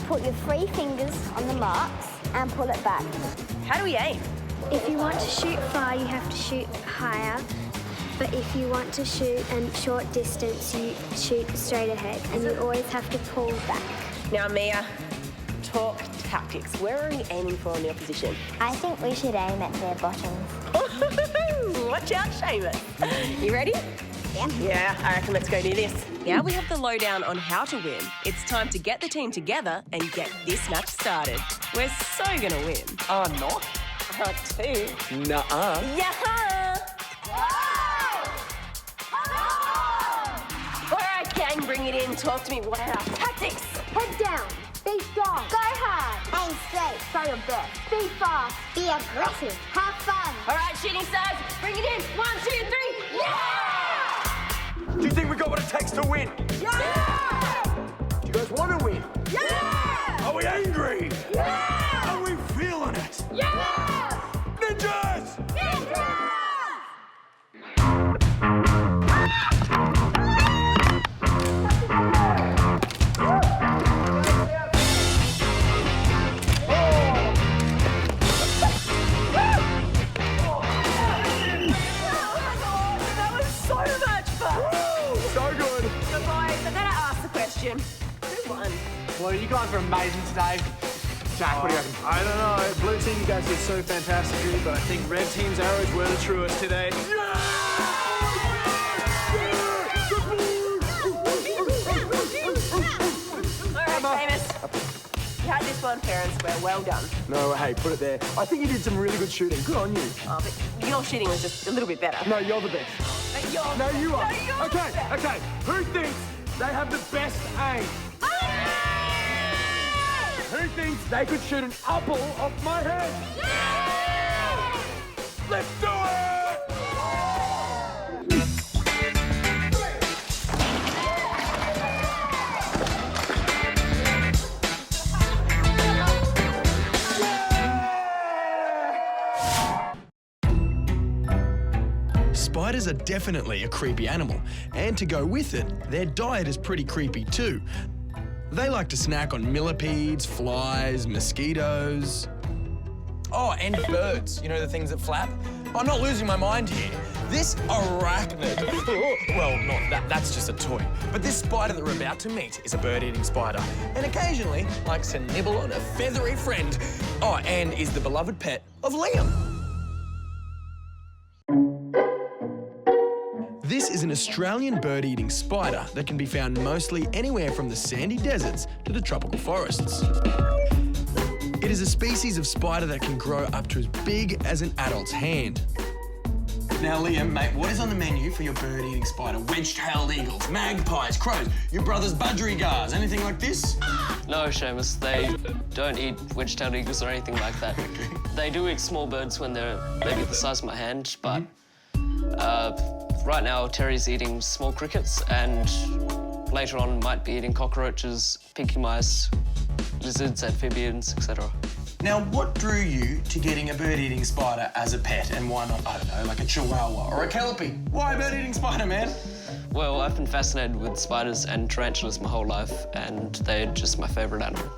Put your 3 fingers on the marks and pull it back. How do we aim? If you want to shoot far, you have to shoot higher. But if you want to shoot a short distance, you shoot straight ahead. And you always have to pull back. Now, Mia, talk tactics. Where are we aiming for on the opposition? I think we should aim at their bottoms. Watch out, Seamus. You ready? Yeah. Yeah, I reckon let's go do this. Now we have the lowdown on how to win. It's time to get the team together and get this match started. We're so gonna win. Not? Two. Nuh-uh. Yeah! All right, gang, bring it in. Talk to me. What are our tactics? Head down. Be strong. Go hard. Aim straight. Try your best. Be fast. Be aggressive. Have fun. All right, shooting stars, bring it in. 1, 2, 3. Yeah! Do you think we got what it takes to win? Yeah! Do you guys want to win? Yeah! Are we angry? Yeah! Are we feeling it? Yeah! Ninjas! Ninjas! Who won? Well, you guys were amazing today. Jack, what do you reckon? I don't know. Blue team, you guys did so fantastically, but I think red team's arrows were the truest today. All right, Seamus. You had this one fair and square. Well done. No, hey, put it there. I think you did some really good shooting. Good on you. Oh, but your shooting was just a little bit better. No, you're the best. But you're No, you are. No, you're Okay, the best. okay. Who thinks they have the best aim? Who thinks they could shoot an apple off my head? Let's do it! Spiders are definitely a creepy animal, and to go with it, their diet is pretty creepy too. They like to snack on millipedes, flies, mosquitoes. Oh, and birds. You know, the things that flap? I'm not losing my mind here. This arachnid, well, not that, that's just a toy. But this spider that we're about to meet is a bird-eating spider, and occasionally likes to nibble on a feathery friend. Oh, and is the beloved pet of Liam. This is an Australian bird-eating spider that can be found mostly anywhere from the sandy deserts to the tropical forests. It is a species of spider that can grow up to as big as an adult's hand. Now, Liam, mate, what is on the menu for your bird-eating spider? Wedge-tailed eagles, magpies, crows, your brother's budgerigars, anything like this? No, Seamus, they don't eat wedge-tailed eagles or anything like that. They do eat small birds when they're maybe the size of my hand, but right now Terry's eating small crickets and later on might be eating cockroaches, pinky mice, lizards, amphibians, etc. Now, what drew you to getting a bird-eating spider as a pet and why not, I don't know, like a chihuahua or a kelpie? Why a bird-eating spider, man? Well, I've been fascinated with spiders and tarantulas my whole life, and they're just my favourite animal.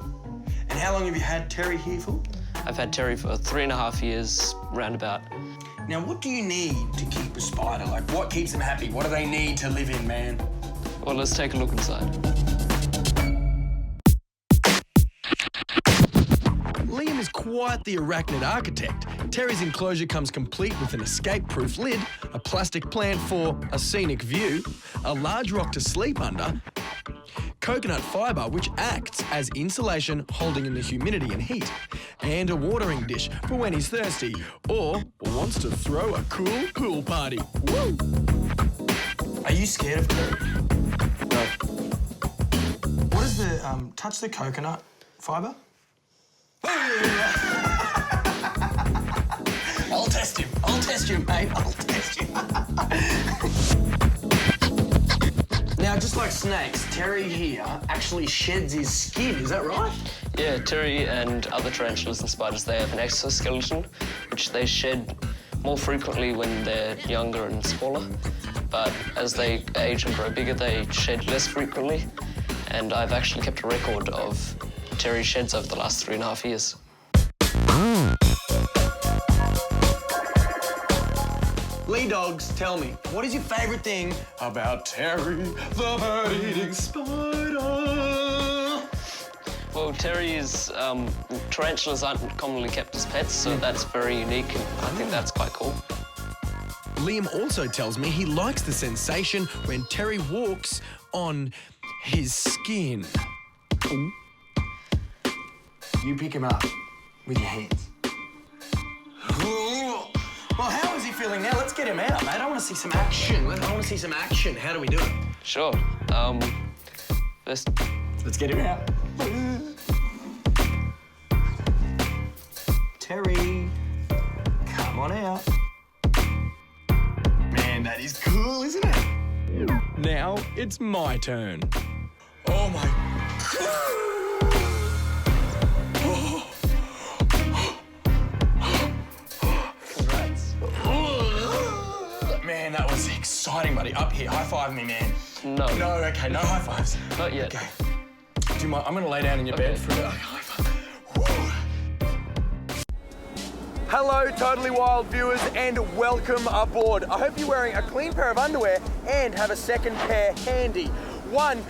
And how long have you had Terry here for? I've had Terry for 3.5 years, roundabout. Now, what do you need to keep a spider? Like, what keeps them happy? What do they need to live in, man? Well, let's take a look inside. Liam is quite the arachnid architect. Terry's enclosure comes complete with an escape-proof lid, a plastic plant for a scenic view, a large rock to sleep under, coconut fibre which acts as insulation holding in the humidity and heat, and a watering dish for when he's thirsty or wants to throw a cool pool party. Woo! Are you scared of Terry? No. What is the, touch the coconut fibre? I'll test him. I'll test you, mate. I'll test you. Now, just like snakes, Terry here actually sheds his skin, is that right? Yeah, Terry and other tarantulas and spiders, they have an exoskeleton, which they shed more frequently when they're younger and smaller. But as they age and grow bigger, they shed less frequently. And I've actually kept a record of Terry sheds over the last 3.5 years. Lee Dogs, tell me, what is your favourite thing about Terry, the bird-eating spider? Well, Terry's tarantulas aren't commonly kept as pets, so that's very unique, and I think that's quite cool. Liam also tells me he likes the sensation when Terry walks on his skin. Ooh. You pick him up with your hands. Well, how is he feeling now? Let's get him out, mate. I want to see some action. I want to see some action. How do we do it? Sure. First... Let's get him out. Terry, come on out. Man, that is cool, isn't it? Now it's my turn. Oh, my God. Man, that was exciting, buddy. Up here, high five me, man. No. No, okay, no high fives. Not yet. Okay. Do you mind? I'm gonna lay down in your bed for a high five. Hello, Totally Wild viewers, and welcome aboard. I hope you're wearing a clean pair of underwear and have a second pair handy. One,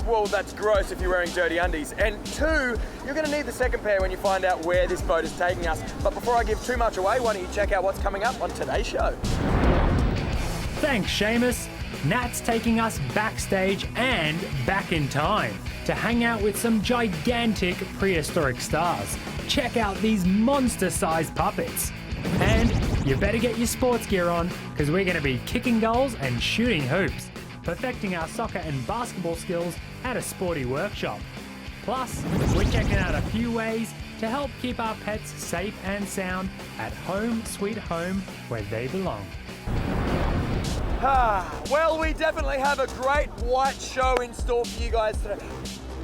well, that's gross if you're wearing dirty undies. And two, you're gonna need the second pair when you find out where this boat is taking us. But before I give too much away, why don't you check out what's coming up on today's show? Thanks, Seamus. Nat's taking us backstage and back in time to hang out with some gigantic prehistoric stars. Check out these monster-sized puppets. And you better get your sports gear on, because we're going to be kicking goals and shooting hoops, perfecting our soccer and basketball skills at a sporty workshop. Plus, we're checking out a few ways to help keep our pets safe and sound at home sweet home where they belong. Well, we definitely have a great white show in store for you guys today.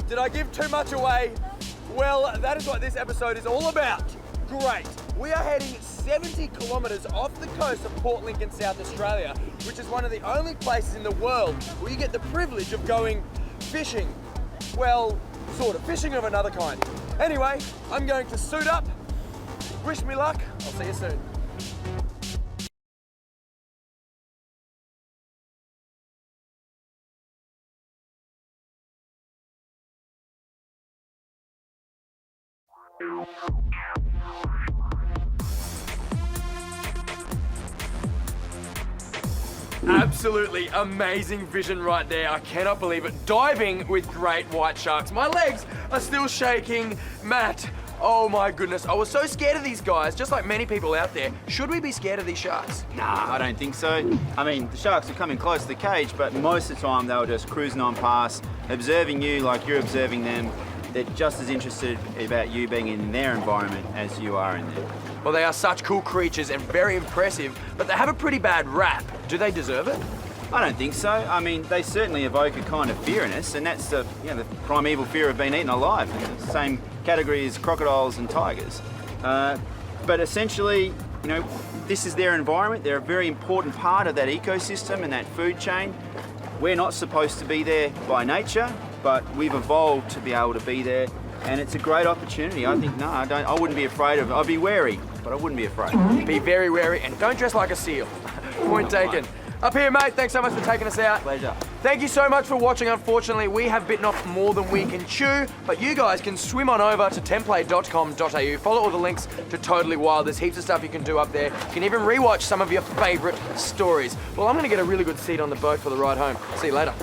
Did I give too much away? Well, that is what this episode is all about. Great. We are heading 70 kilometres off the coast of Port Lincoln, South Australia, which is one of the only places in the world where you get the privilege of going fishing. Well, sort of, fishing of another kind. Anyway, I'm going to suit up. Wish me luck. I'll see you soon. Absolutely amazing vision right there. I cannot believe it. Diving with great white sharks. My legs are still shaking. Matt, oh my goodness. I was so scared of these guys, just like many people out there. Should we be scared of these sharks? Nah, I don't think so. I mean, the sharks are coming close to the cage, but most of the time they were just cruising on past, observing you like you're observing them. They're just as interested about you being in their environment as you are in there. Well, they are such cool creatures and very impressive, but they have a pretty bad rap. Do they deserve it? I don't think so. I mean, they certainly evoke a kind of fear in us, and that's the primeval fear of being eaten alive. It's the same category as crocodiles and tigers. But essentially, this is their environment. They're a very important part of that ecosystem and that food chain. We're not supposed to be there by nature, but we've evolved to be able to be there, and it's a great opportunity. I think, I wouldn't be afraid of it. I'd be wary, but I wouldn't be afraid. Be very wary and don't dress like a seal. Point taken. Up here, mate. Thanks so much for taking us out. Pleasure. Thank you so much for watching. Unfortunately, we have bitten off more than we can chew, but you guys can swim on over to template.com.au. Follow all the links to Totally Wild. There's heaps of stuff you can do up there. You can even rewatch some of your favourite stories. Well, I'm going to get a really good seat on the boat for the ride home. See you later.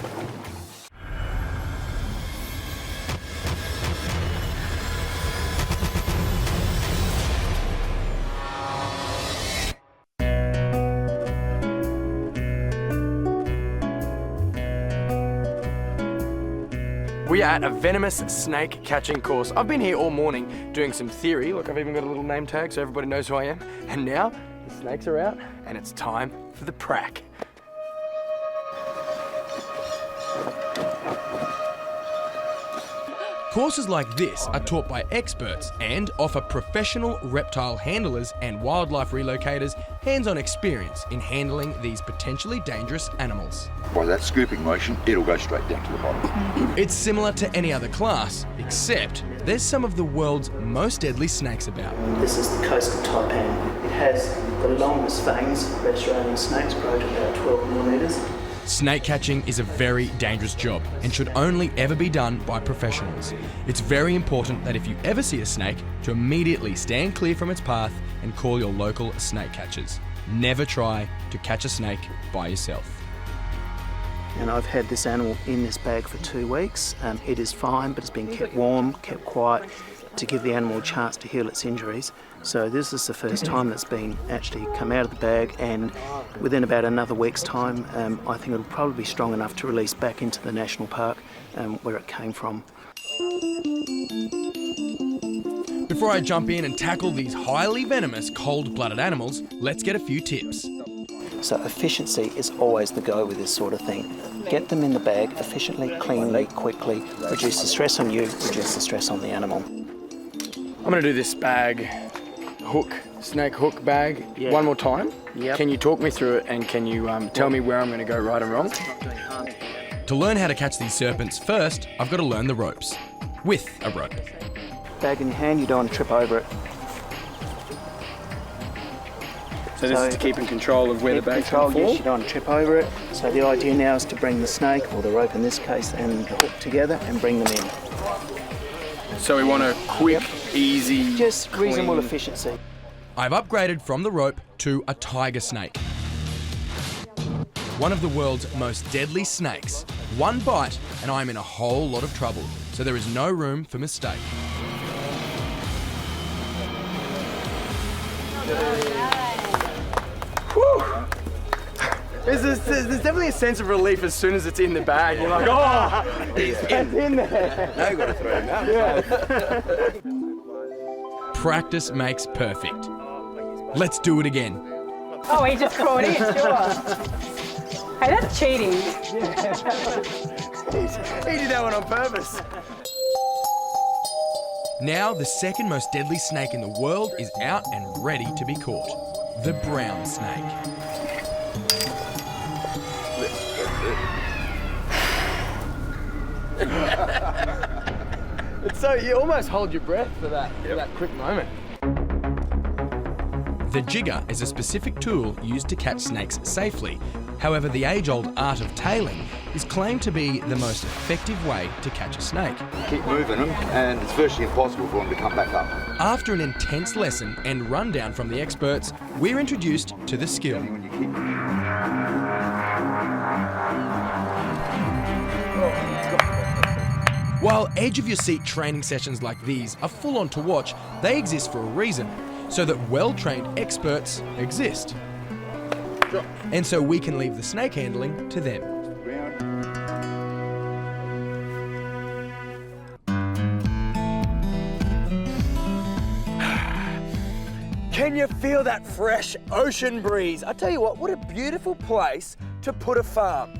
We are at a venomous snake catching course. I've been here all morning doing some theory. Look, I've even got a little name tag so everybody knows who I am. And now the snakes are out and it's time for the prac. Courses like this are taught by experts and offer professional reptile handlers and wildlife relocators hands-on experience in handling these potentially dangerous animals. By that scooping motion, it'll go straight down to the bottom. It's similar to any other class, except there's some of the world's most deadly snakes about. This is the coastal taipan. It has the longest fangs of Australian snakes, grow to about 12 millimetres. Snake catching is a very dangerous job and should only ever be done by professionals. It's very important that if you ever see a snake, to immediately stand clear from its path and call your local snake catchers. Never try to catch a snake by yourself. And I've had this animal in this bag for 2 weeks. It is fine, but it's been kept warm, kept quiet, to give the animal a chance to heal its injuries. So this is the first time that's been actually come out of the bag, and within about another week's time, I think it'll probably be strong enough to release back into the national park where it came from. Before I jump in and tackle these highly venomous cold-blooded animals, let's get a few tips. So efficiency is always the go with this sort of thing. Get them in the bag efficiently, cleanly, quickly, reduce the stress on you, reduce the stress on the animal. I'm going to do this bag snake hook bag one more time. Yep. Can you talk me through it and can you tell me where I'm going to go right and wrong? To learn how to catch these serpents, first I've got to learn the ropes. With a rope. Bag in your hand, you don't want to trip over it. So this is to keep in control of where the bag's going to fall? Yes, you don't want to trip over it. So the idea now is to bring the snake, or the rope in this case, and the hook together and bring them in. So we want a quick, easy, just reasonable clean efficiency. I've upgraded from the rope to a tiger snake. One of the world's most deadly snakes. One bite and I'm in a whole lot of trouble, so there is no room for mistake. Whew. There's definitely a sense of relief as soon as it's in the bag. You're like, oh, it's in there. Now you've got to throw him out. Practice makes perfect. Let's do it again. Oh, he just crawled in, sure. Hey, that's cheating. He did that one on purpose. Now the second most deadly snake in the world is out and ready to be caught. The brown snake. It's so, you almost hold your breath for that quick moment. The jigger is a specific tool used to catch snakes safely, However, the age-old art of tailing is claimed to be the most effective way to catch a snake. Keep moving them and it's virtually impossible for them to come back up. After an intense lesson and rundown from the experts, we're introduced to the skill. While edge-of-your-seat training sessions like these are full on to watch, they exist for a reason, so that well-trained experts exist. And so we can leave the snake handling to them. Can you feel that fresh ocean breeze? I tell you what a beautiful place to put a farm.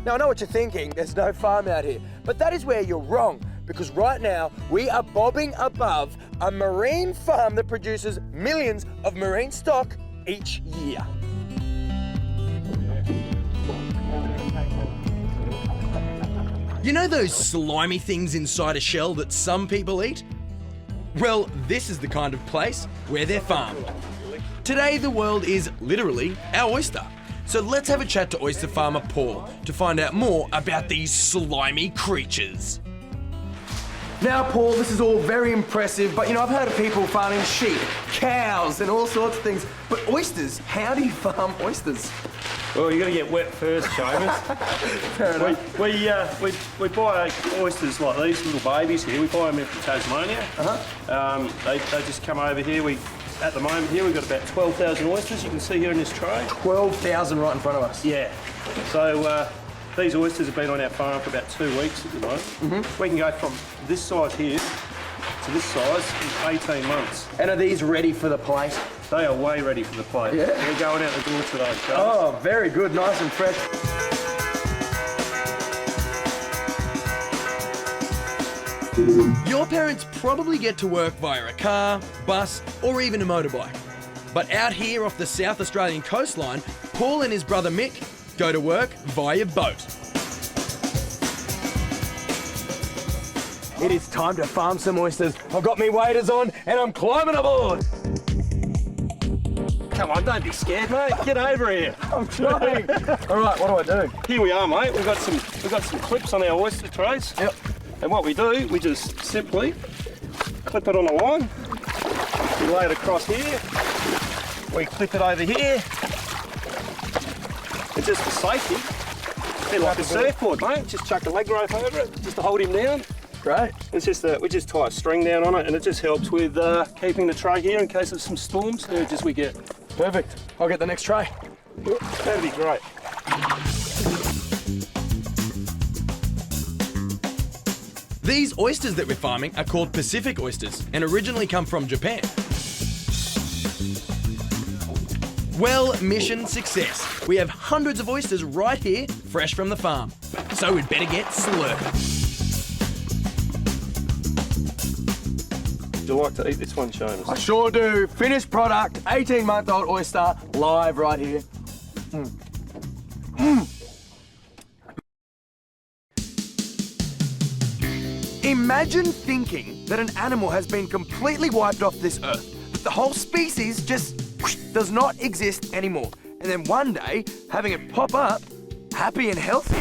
Now, I know what you're thinking, there's no farm out here, but that is where you're wrong, because right now we are bobbing above a marine farm that produces millions of marine stock each year. You know those slimy things inside a shell that some people eat? Well, this is the kind of place where they're farmed. Today, the world is literally our oyster. So let's have a chat to oyster farmer Paul to find out more about these slimy creatures. Now, Paul, this is all very impressive, but I've heard of people farming sheep, cows, and all sorts of things. But oysters, how do you farm oysters? Well, you got to get wet first, Seamus. Fair enough. We buy oysters like these little babies here. We buy them in from Tasmania. They just come over here. At the moment here, we've got about 12,000 oysters you can see here in this tray. 12,000 right in front of us. Yeah. So these oysters have been on our farm for about 2 weeks at the moment. We can go from this size here to this size in 18 months. And are these ready for the plate? They are way ready for the plate. Yeah. We're going out the door today, Charles. Oh, very good, nice and fresh. Your parents probably get to work via a car, bus, or even a motorbike. But out here off the South Australian coastline, Paul and his brother Mick go to work via boat. It is time to farm some oysters. I've got me waders on and I'm climbing aboard. Come on, don't be scared, mate. Get over here. I'm trying. All right, what do I do? Here we are, mate. We've got some clips on our oyster trays. Yep. And what we do, we just simply clip it on a line. We lay it across here. We clip it over here. And just for safety, a bit like a surfboard, mate. Just chuck a leg rope over it, just to hold him down. Great. It's just we just tie a string down on it, and it just helps with keeping the tray here in case of some storm surges we get. Perfect. I'll get the next tray. That'd be great. These oysters that we're farming are called Pacific oysters and originally come from Japan. Well, mission success. We have hundreds of oysters right here, fresh from the farm. So we'd better get slurping. Would you like to eat this one, Seamus? I sure do. Finished product, 18-month-old oyster, live right here. Imagine thinking that an animal has been completely wiped off this earth, that the whole species just does not exist anymore, and then one day having it pop up, happy and healthy.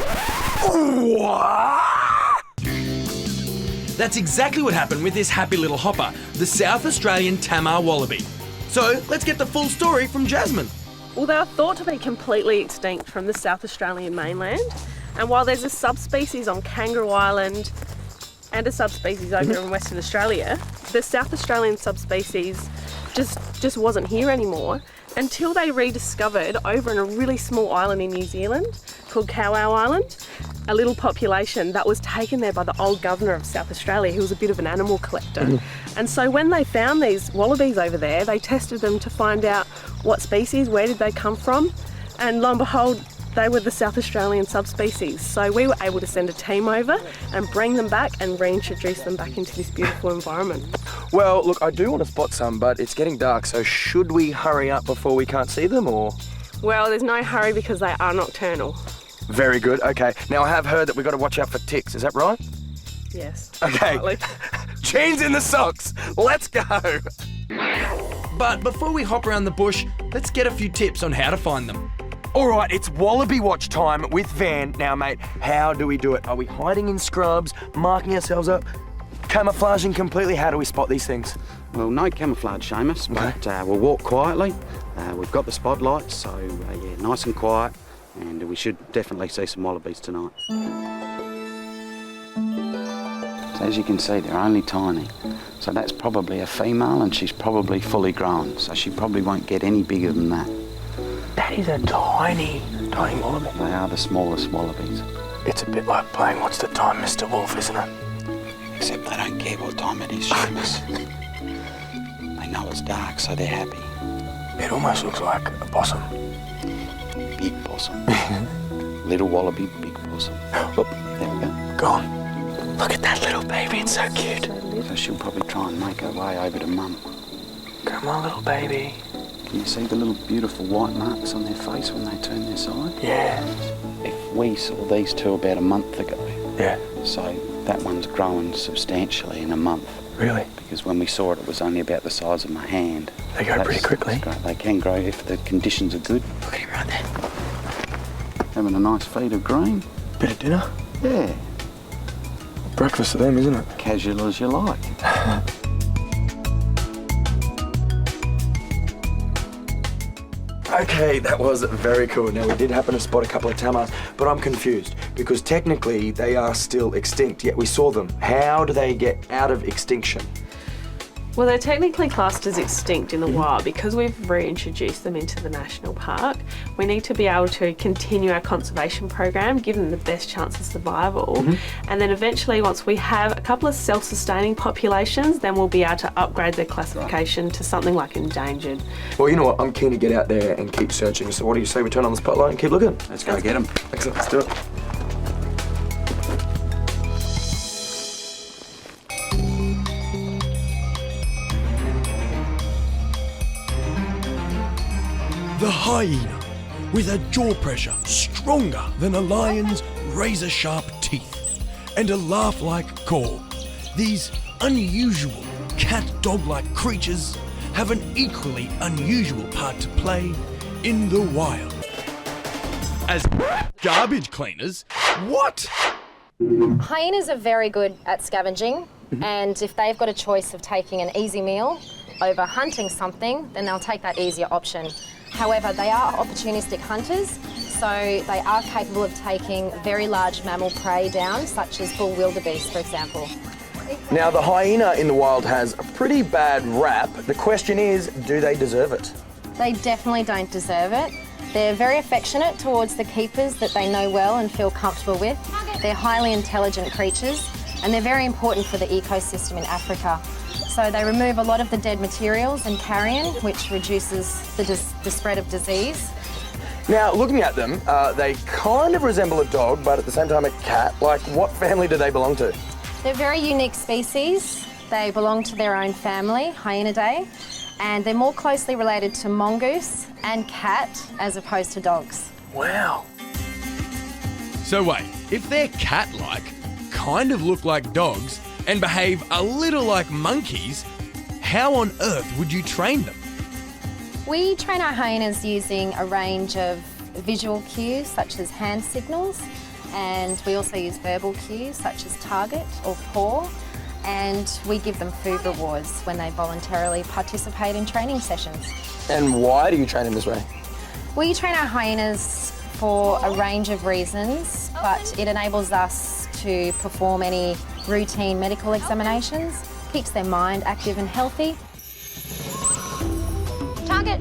That's exactly what happened with this happy little hopper, the South Australian Tamar wallaby. So let's get the full story from Jasmine. Well, they are thought to be completely extinct from the South Australian mainland, and while there's a subspecies on Kangaroo Island and a subspecies over in Western Australia, the South Australian subspecies just wasn't here anymore until they rediscovered over in a really small island in New Zealand called Kowau Island, a little population that was taken there by the old governor of South Australia, who was a bit of an animal collector. And so when they found these wallabies over there, they tested them to find out what species, where did they come from, and lo and behold, they were the South Australian subspecies. So we were able to send a team over and bring them back and reintroduce them back into this beautiful environment. Well, look, I do want to spot some, but it's getting dark, so should we hurry up before we can't see them, or? Well, there's no hurry because they are nocturnal. Very good, okay. Now, I have heard that we've got to watch out for ticks, is that right? Yes. Okay. Jeans in the socks, let's go. But before we hop around the bush, let's get a few tips on how to find them. All right, it's Wallaby Watch time with Van. Now, mate, how do we do it? Are we hiding in scrubs, marking ourselves up, camouflaging completely? How do we spot these things? Well, no camouflage, Seamus, but we'll walk quietly. We've got the spotlights, so yeah, nice and quiet, and we should definitely see some wallabies tonight. So as you can see, they're only tiny. So that's probably a female, and she's probably fully grown, so she probably won't get any bigger than that. That is a tiny, tiny wallaby. They are the smallest wallabies. It's a bit like playing What's the Time, Mr. Wolf, isn't it? Except they don't care what time it is, Seamus. They know it's dark, so they're happy. It almost looks like a possum. Big possum. Little wallaby, big possum. Oop, there we go. Gone. Look at that little baby, it's so cute. So she'll probably try and make her way over to Mum. Come on, little baby. Can you see the little beautiful white marks on their face when they turn their side? Yeah. If we saw these two about a month ago, yeah. So that one's grown substantially in a month. Really? Because when we saw it, it was only about the size of my hand. They grow pretty quickly. They can grow if the conditions are good. Look at him right there. Having a nice feed of green. Bit of dinner? Yeah. Breakfast for them, isn't it? Casual as you like. Okay, that was very cool. Now, we did happen to spot a couple of tamas, but I'm confused because technically they are still extinct, yet we saw them. How do they get out of extinction? Well, they're technically classed as extinct in the wild. Because we've reintroduced them into the national park, we need to be able to continue our conservation program, give them the best chance of survival, and then eventually, once we have a couple of self-sustaining populations, then we'll be able to upgrade their classification to something like endangered. Well, you know what? I'm keen to get out there and keep searching. So what do you say we turn on the spotlight and keep looking? Let's go get them. Excellent, let's do it. The hyena, with a jaw pressure stronger than a lion's razor-sharp teeth, and a laugh-like call. These unusual cat-dog-like creatures have an equally unusual part to play in the wild. As garbage cleaners, what? Hyenas are very good at scavenging, and if they've got a choice of taking an easy meal over hunting something, then they'll take that easier option. However, they are opportunistic hunters, so they are capable of taking very large mammal prey down, such as bull wildebeest, for example. Now, the hyena in the wild has a pretty bad rap. The question is, do they deserve it? They definitely don't deserve it. They're very affectionate towards the keepers that they know well and feel comfortable with. They're highly intelligent creatures, and they're very important for the ecosystem in Africa. So they remove a lot of the dead materials and carrion, which reduces the spread of disease. Now, looking at them, they kind of resemble a dog, but at the same time a cat. Like, what family do they belong to? They're very unique species. They belong to their own family, Hyenidae, and they're more closely related to mongoose and cat as opposed to dogs. Wow. So wait, if they're cat-like, kind of look like dogs, and behave a little like monkeys, how on earth would you train them? We train our hyenas using a range of visual cues such as hand signals, and we also use verbal cues such as target or paw, and we give them food rewards when they voluntarily participate in training sessions. And why do you train them this way? We train our hyenas for a range of reasons, but it enables us to perform any routine medical examinations, keeps their mind active and healthy. Target.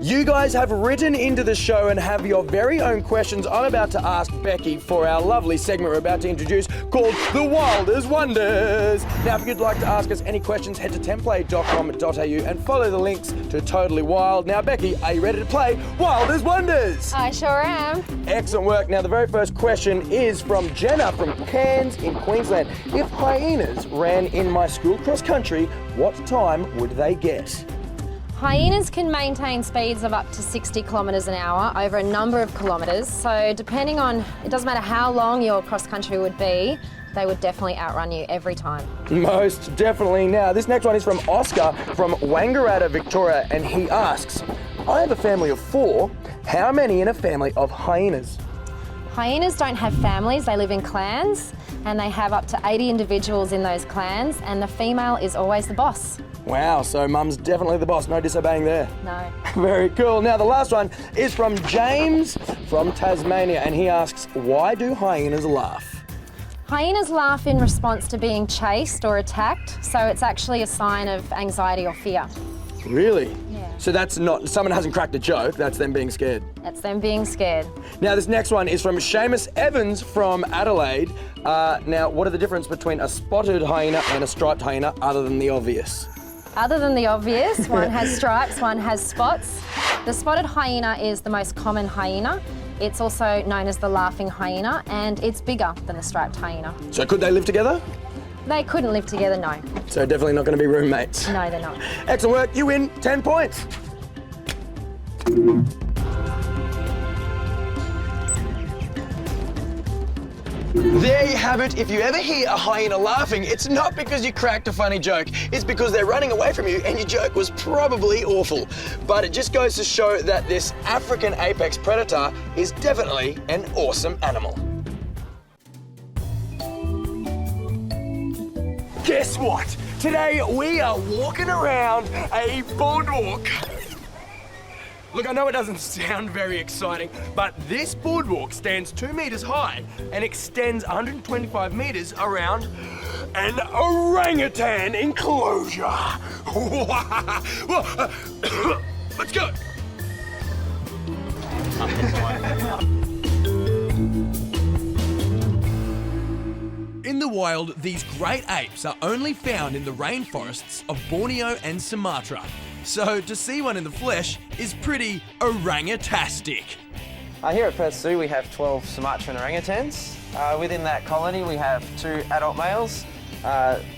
You guys have written into the show and have your very own questions I'm about to ask Becky for our lovely segment we're about to introduce called The Wildest Wonders. Now, if you'd like to ask us any questions, head to template.com.au and follow the links to Totally Wild. Now, Becky, are you ready to play Wildest Wonders? I sure am. Excellent work. Now, the very first question is from Jenna from Cairns in Queensland. If hyenas ran in my school cross country, what time would they get? Hyenas can maintain speeds of up to 60 kilometres an hour over a number of kilometres, so depending on, it doesn't matter how long your cross country would be, they would definitely outrun you every time. Most definitely. Now, this next one is from Oscar from Wangaratta, Victoria, and he asks, I have a family of 4. How many in a family of hyenas? Hyenas don't have families, they live in clans, and they have up to 80 individuals in those clans, and the female is always the boss. Wow, so mum's definitely the boss, no disobeying there. No. Very cool. Now the last one is from James from Tasmania, and he asks, why do hyenas laugh? Hyenas laugh in response to being chased or attacked, so it's actually a sign of anxiety or fear. Really? Yeah. So that's not, someone hasn't cracked a joke, that's them being scared. That's them being scared. Now this next one is from Seamus Evans from Adelaide. Now what are the difference between a spotted hyena and a striped hyena other than the obvious? Other than the obvious, one has stripes, one has spots. The spotted hyena is the most common hyena. It's also known as the laughing hyena, and it's bigger than the striped hyena. So could they live together? They couldn't live together, no. So definitely not going to be roommates. No, they're not. Excellent work, you win 10 points. There you have it. If you ever hear a hyena laughing, it's not because you cracked a funny joke. It's because they're running away from you and your joke was probably awful. But it just goes to show that this African apex predator is definitely an awesome animal. Guess what? Today we are walking around a boardwalk. Look, I know it doesn't sound very exciting, but this boardwalk stands 2 meters high and extends 125 meters around an orangutan enclosure. Let's go. In the wild, these great apes are only found in the rainforests of Borneo and Sumatra. So to see one in the flesh is pretty orangutastic. Here at Perth Zoo we have 12 Sumatran orangutans. Within that colony we have 2 adult males,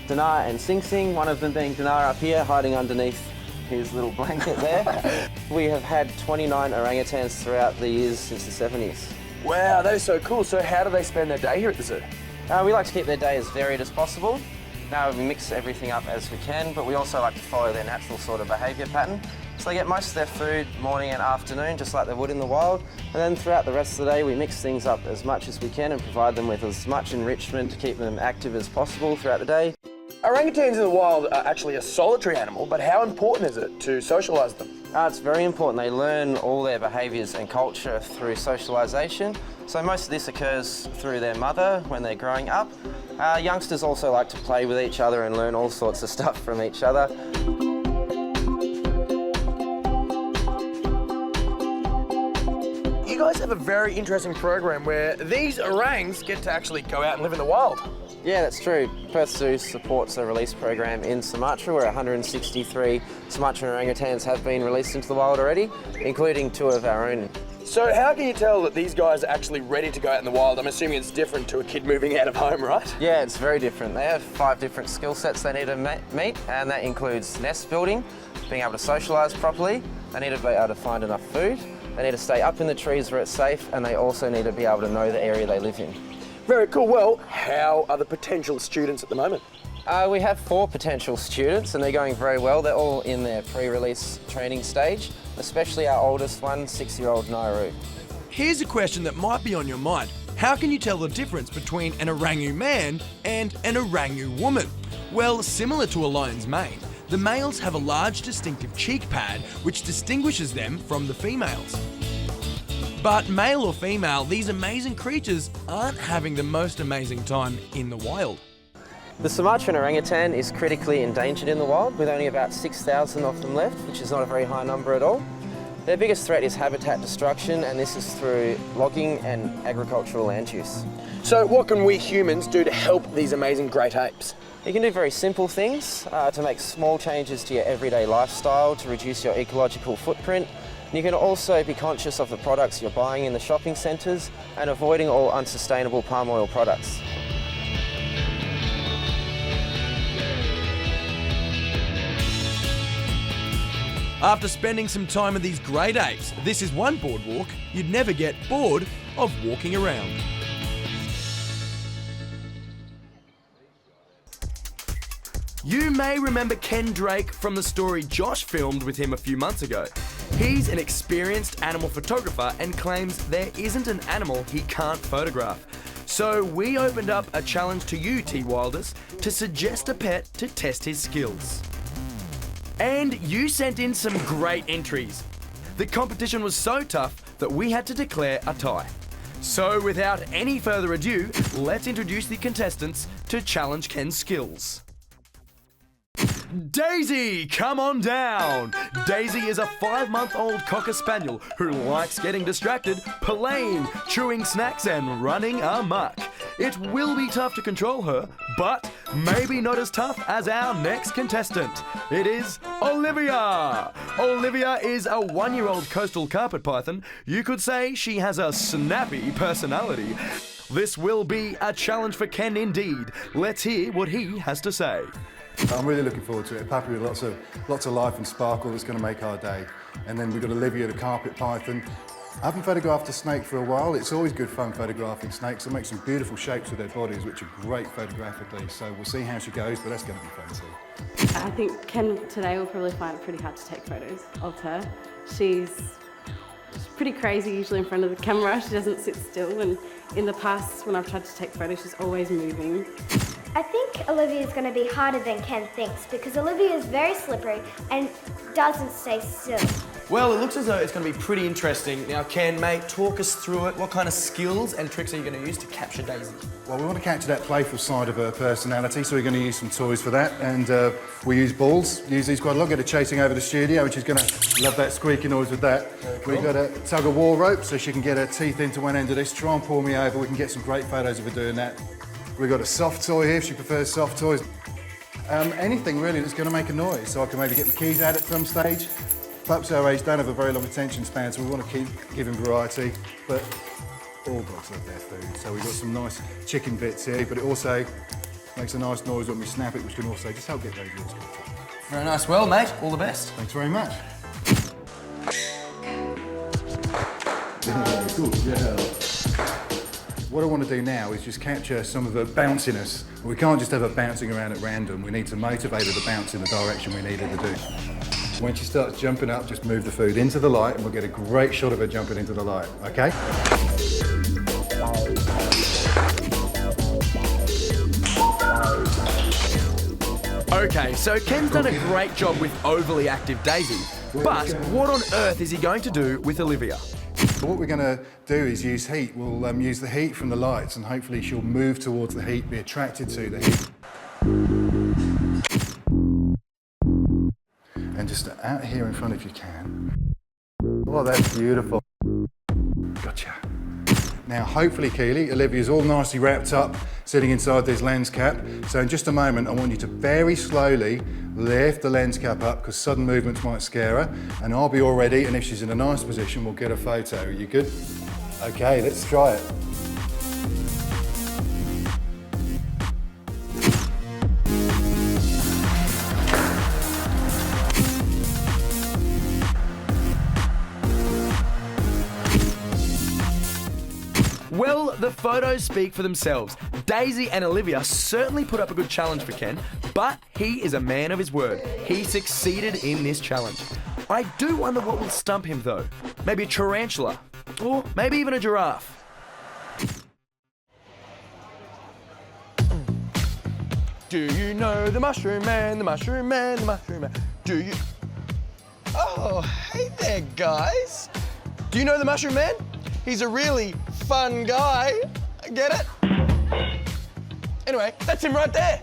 Dinar and Sing Sing, one of them being Dinar up here hiding underneath his little blanket there. We have had 29 orangutans throughout the years since the 70s. Wow, that is so cool. So how do they spend their day here at the zoo? We like to keep their day as varied as possible. Now we mix everything up as we can, but we also like to follow their natural sort of behaviour pattern. So they get most of their food morning and afternoon, just like they would in the wild. And then throughout the rest of the day, we mix things up as much as we can and provide them with as much enrichment to keep them active as possible throughout the day. Orangutans in the wild are actually a solitary animal, but how important is it to socialise them? It's very important. They learn all their behaviours and culture through socialisation. So most of this occurs through their mother when they're growing up. Youngsters also like to play with each other and learn all sorts of stuff from each other. You guys have a very interesting program where these orangs get to actually go out and live in the wild. Yeah, that's true. Perth Zoo supports a release program in Sumatra where 163 Sumatran orangutans have been released into the wild already, including 2 of our own. So how can you tell that these guys are actually ready to go out in the wild? I'm assuming it's different to a kid moving out of home, right? Yeah, it's very different. They have 5 different skill sets they need to meet, and that includes nest building, being able to socialise properly, they need to be able to find enough food, they need to stay up in the trees where it's safe, and they also need to be able to know the area they live in. Very cool. Well, how are the potential students at the moment? We have 4 potential students and they're going very well. They're all in their pre-release training stage, especially our oldest one, 6-year-old Nairu. Here's a question that might be on your mind. How can you tell the difference between an orangu man and an orangu woman? Well, similar to a lion's mane, the males have a large distinctive cheek pad which distinguishes them from the females. But male or female, these amazing creatures aren't having the most amazing time in the wild. The Sumatran orangutan is critically endangered in the wild, with only about 6,000 of them left, which is not a very high number at all. Their biggest threat is habitat destruction, and this is through logging and agricultural land use. So what can we humans do to help these amazing great apes? You can do very simple things to make small changes to your everyday lifestyle to reduce your ecological footprint. You can also be conscious of the products you're buying in the shopping centres and avoiding all unsustainable palm oil products. After spending some time with these great apes, this is one boardwalk you'd never get bored of walking around. You may remember Ken Drake from the story Josh filmed with him a few months ago. He's an experienced animal photographer and claims there isn't an animal he can't photograph. So we opened up a challenge to you, T-Wilders, to suggest a pet to test his skills. And you sent in some great entries. The competition was so tough that we had to declare a tie. So without any further ado, let's introduce the contestants to challenge Ken's skills. Daisy, come on down! Daisy is a 5-month-old Cocker Spaniel who likes getting distracted, playing, chewing snacks and running amok. It will be tough to control her, but maybe not as tough as our next contestant. It is Olivia! Olivia is a 1-year-old coastal carpet python. You could say she has a snappy personality. This will be a challenge for Ken indeed. Let's hear what he has to say. I'm really looking forward to it. A puppy with lots of life and sparkle that's going to make our day. And then we've got Olivia, the carpet python. I haven't photographed a snake for a while. It's always good fun photographing snakes. They make some beautiful shapes with their bodies, which are great photographically. So we'll see how she goes, but that's going to be fun too. I think Ken today will probably find it pretty hard to take photos of her. She's pretty crazy usually in front of the camera. She doesn't sit still, and in the past when I've tried to take photos, she's always moving. I think Olivia is going to be harder than Ken thinks because Olivia is very slippery and doesn't stay still. Well, it looks as though it's going to be pretty interesting. Now, Ken, mate, talk us through it. What kind of skills and tricks are you going to use to capture Daisy? Well, we want to capture that playful side of her personality, so we're going to use some toys for that. And we use balls. Use these quite a lot. Get her chasing over the studio, and she's going to love that squeaky noise with that. Cool. We've got a tug-of-war rope, so she can get her teeth into one end of this. Try and pull me over. We can get some great photos of her doing that. We've got a soft toy here if she prefers soft toys. Anything really that's going to make a noise, so I can maybe get my keys out at some stage. Pups our age don't have a very long attention span, so we want to keep giving variety, but all dogs love their food. So we've got some nice chicken bits here, but it also makes a nice noise when we snap it, which can also just help get those yours. Very nice. Well, mate, all the best. Thanks very much. Good girl. What I want to do now is just capture some of the bounciness. We can't just have her bouncing around at random. We need to motivate her to bounce in the direction we need her to do. When she starts jumping up, just move the food into the light and we'll get a great shot of her jumping into the light, okay? Okay, so Ken's done a great job with overly active Daisy, but what on earth is he going to do with Olivia? So what we're going to do is use heat. We'll use the heat from the lights and hopefully she'll move towards the heat, be attracted to the heat. And just out here in front if you can. Oh, that's beautiful. Gotcha. Now, hopefully, Keely, Olivia's all nicely wrapped up, sitting inside this lens cap. So in just a moment, I want you to very slowly lift the lens cap up because sudden movements might scare her. And I'll be all ready, and if she's in a nice position, we'll get a photo. Are you good? Okay, let's try it. Well, the photos speak for themselves. Daisy and Olivia certainly put up a good challenge for Ken, but he is a man of his word. He succeeded in this challenge. I do wonder what will stump him though. Maybe a tarantula, or maybe even a giraffe. Do you know the mushroom man, the mushroom man, the mushroom man? Do you... Oh, hey there, guys. Do you know the mushroom man? He's a really fun guy. Get it? Anyway, that's him right there.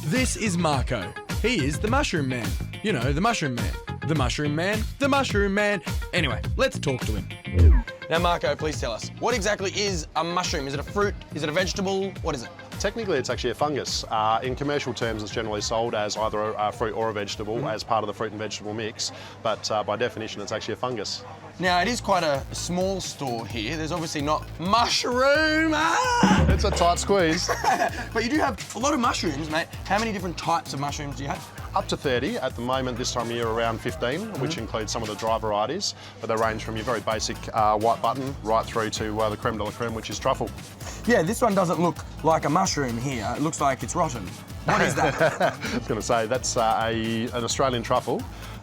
This is Marco. He is the mushroom man. You know, the mushroom man. The mushroom man. The mushroom man. Anyway, let's talk to him. Now, Marco, please tell us, what exactly is a mushroom? Is it a fruit? Is it a vegetable? What is it? Technically, it's actually a fungus. In commercial terms, it's generally sold as either a fruit or a vegetable as part of the fruit and vegetable mix, but by definition, it's actually a fungus. Now, it is quite a small store here. There's obviously not mushroom. It's a tight squeeze. But you do have a lot of mushrooms, mate. How many different types of mushrooms do you have? Up to 30. At the moment, this time of year, around 15, which includes some of the dry varieties, but they range from your very basic white button right through to the creme de la creme, which is truffle. Yeah, this one doesn't look like a mushroom here. It looks like it's rotten. What is that? I was going to say, that's an Australian truffle.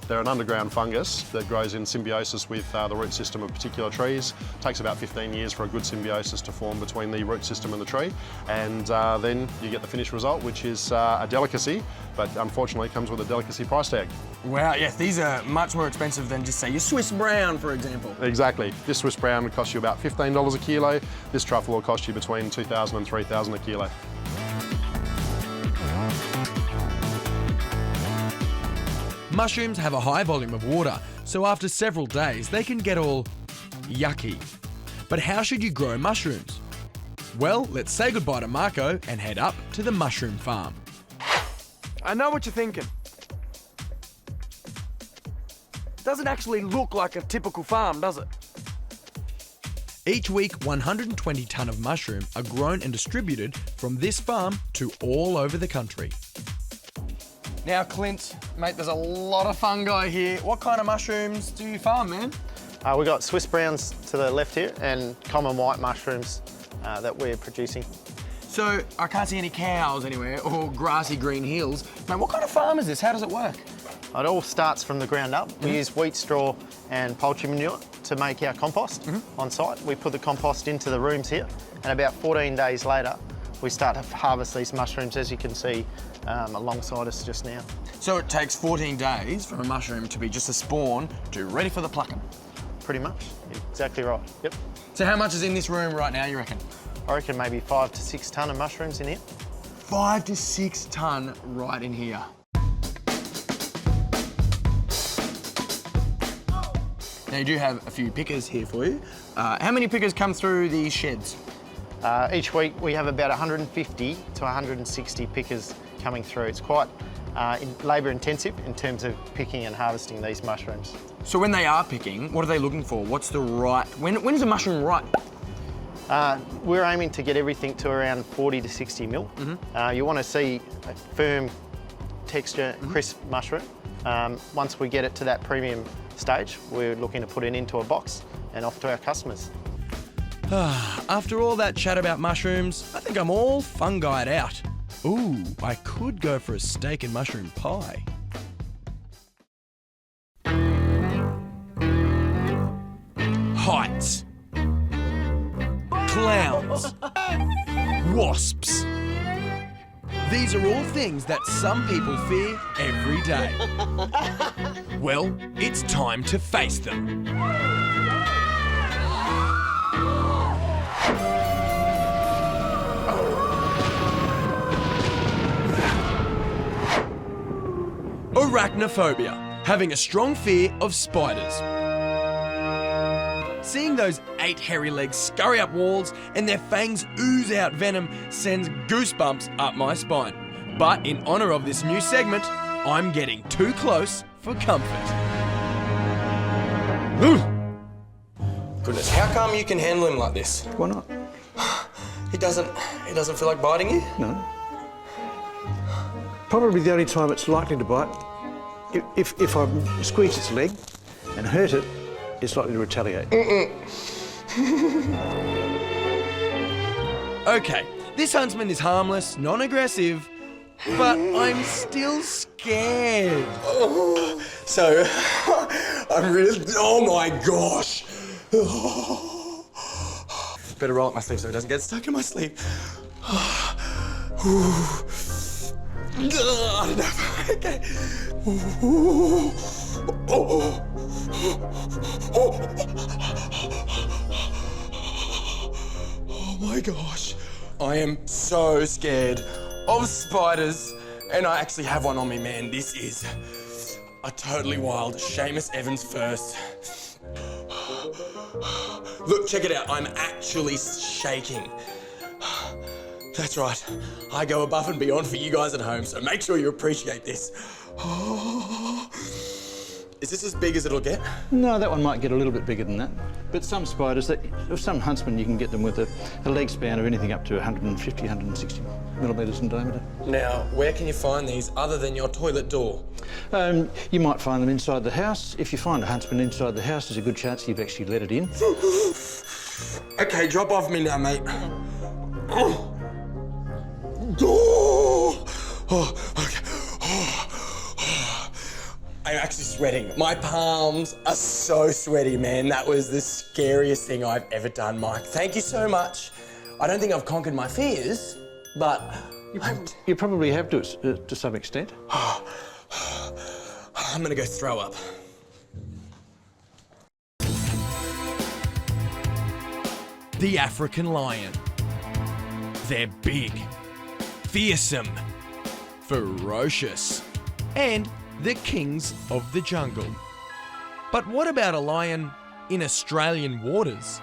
They're an underground fungus that grows in symbiosis with the root system of particular trees. It takes about 15 years for a good symbiosis to form between the root system and the tree, and then you get the finished result, which is a delicacy, but unfortunately comes with a delicacy price tag. Wow, yes, these are much more expensive than just say your Swiss brown, for example. Exactly. This Swiss brown would cost you about $15 a kilo. This truffle will cost you between $2,000 and $3,000 a kilo. Mushrooms have a high volume of water, so after several days they can get all yucky. But how should you grow mushrooms? Well, let's say goodbye to Marco and head up to the mushroom farm. I know what you're thinking. Doesn't actually look like a typical farm, does it? Each week, 120 tonne of mushroom are grown and distributed from this farm to all over the country. Now, Clint, mate, there's a lot of fungi here. What kind of mushrooms do you farm, man? We've got Swiss browns to the left here and common white mushrooms that we're producing. So, I can't see any cows anywhere or grassy green hills. Mate, what kind of farm is this? How does it work? It all starts from the ground up. We use wheat straw and poultry manure to make our compost on site. We put the compost into the rooms here, and about 14 days later, we start to harvest these mushrooms, as you can see alongside us just now. So it takes 14 days for a mushroom to be just a spawn to ready for the plucking? Pretty much, exactly right, yep. So how much is in this room right now, you reckon? I reckon maybe 5 to 6 tonne of mushrooms in here. 5 to 6 tonne right in here. Now you do have a few pickers here for you. How many pickers come through these sheds? Each week we have about 150 to 160 pickers coming through. It's quite labour intensive in terms of picking and harvesting these mushrooms. So when they are picking, what are they looking for? What's the right... When is a mushroom ripe? We're aiming to get everything to around 40 to 60 mil. You want to see a firm texture, crisp mushroom. Once we get it to that premium stage, we're looking to put it into a box and off to our customers. After all that chat about mushrooms, I think I'm all fungied out. Ooh, I could go for a steak and mushroom pie. Heights. Clowns. Wasps. These are all things that some people fear every day. Well, it's time to face them. Arachnophobia, having a strong fear of spiders. Seeing those 8 hairy legs scurry up walls and their fangs ooze out venom sends goosebumps up my spine. But in honour of this new segment, I'm getting too close for comfort. Goodness, how come you can handle him like this? Why not? He doesn't feel like biting you? No. Probably the only time it's likely to bite, if I squeeze its leg and hurt it, it's likely to retaliate. Okay, this huntsman is harmless, non-aggressive, but I'm still scared. So, I'm really... Oh my gosh! Better roll up my sleeve so it doesn't get stuck in my sleeve. Okay. Oh my gosh. I am so scared of spiders, and I actually have one on me, man. This is a totally wild Seamus Evans first. Look, check it out. I'm actually shaking. That's right. I go above and beyond for you guys at home, so make sure you appreciate this. Is this as big as it'll get? No, that one might get a little bit bigger than that. But some spiders, some huntsmen, you can get them with a leg span of anything up to 150, 160 millimetres in diameter. Now, where can you find these other than your toilet door? You might find them inside the house. If you find a huntsman inside the house, there's a good chance you've actually let it in. Okay, drop off me now, mate. Okay. I'm actually sweating. My palms are so sweaty, man. That was the scariest thing I've ever done, Mike. Thank you so much. I don't think I've conquered my fears, but... You probably have to some extent. I'm gonna go throw up. The African lion. They're big, fearsome, ferocious, and the kings of the jungle. But what about a lion in Australian waters?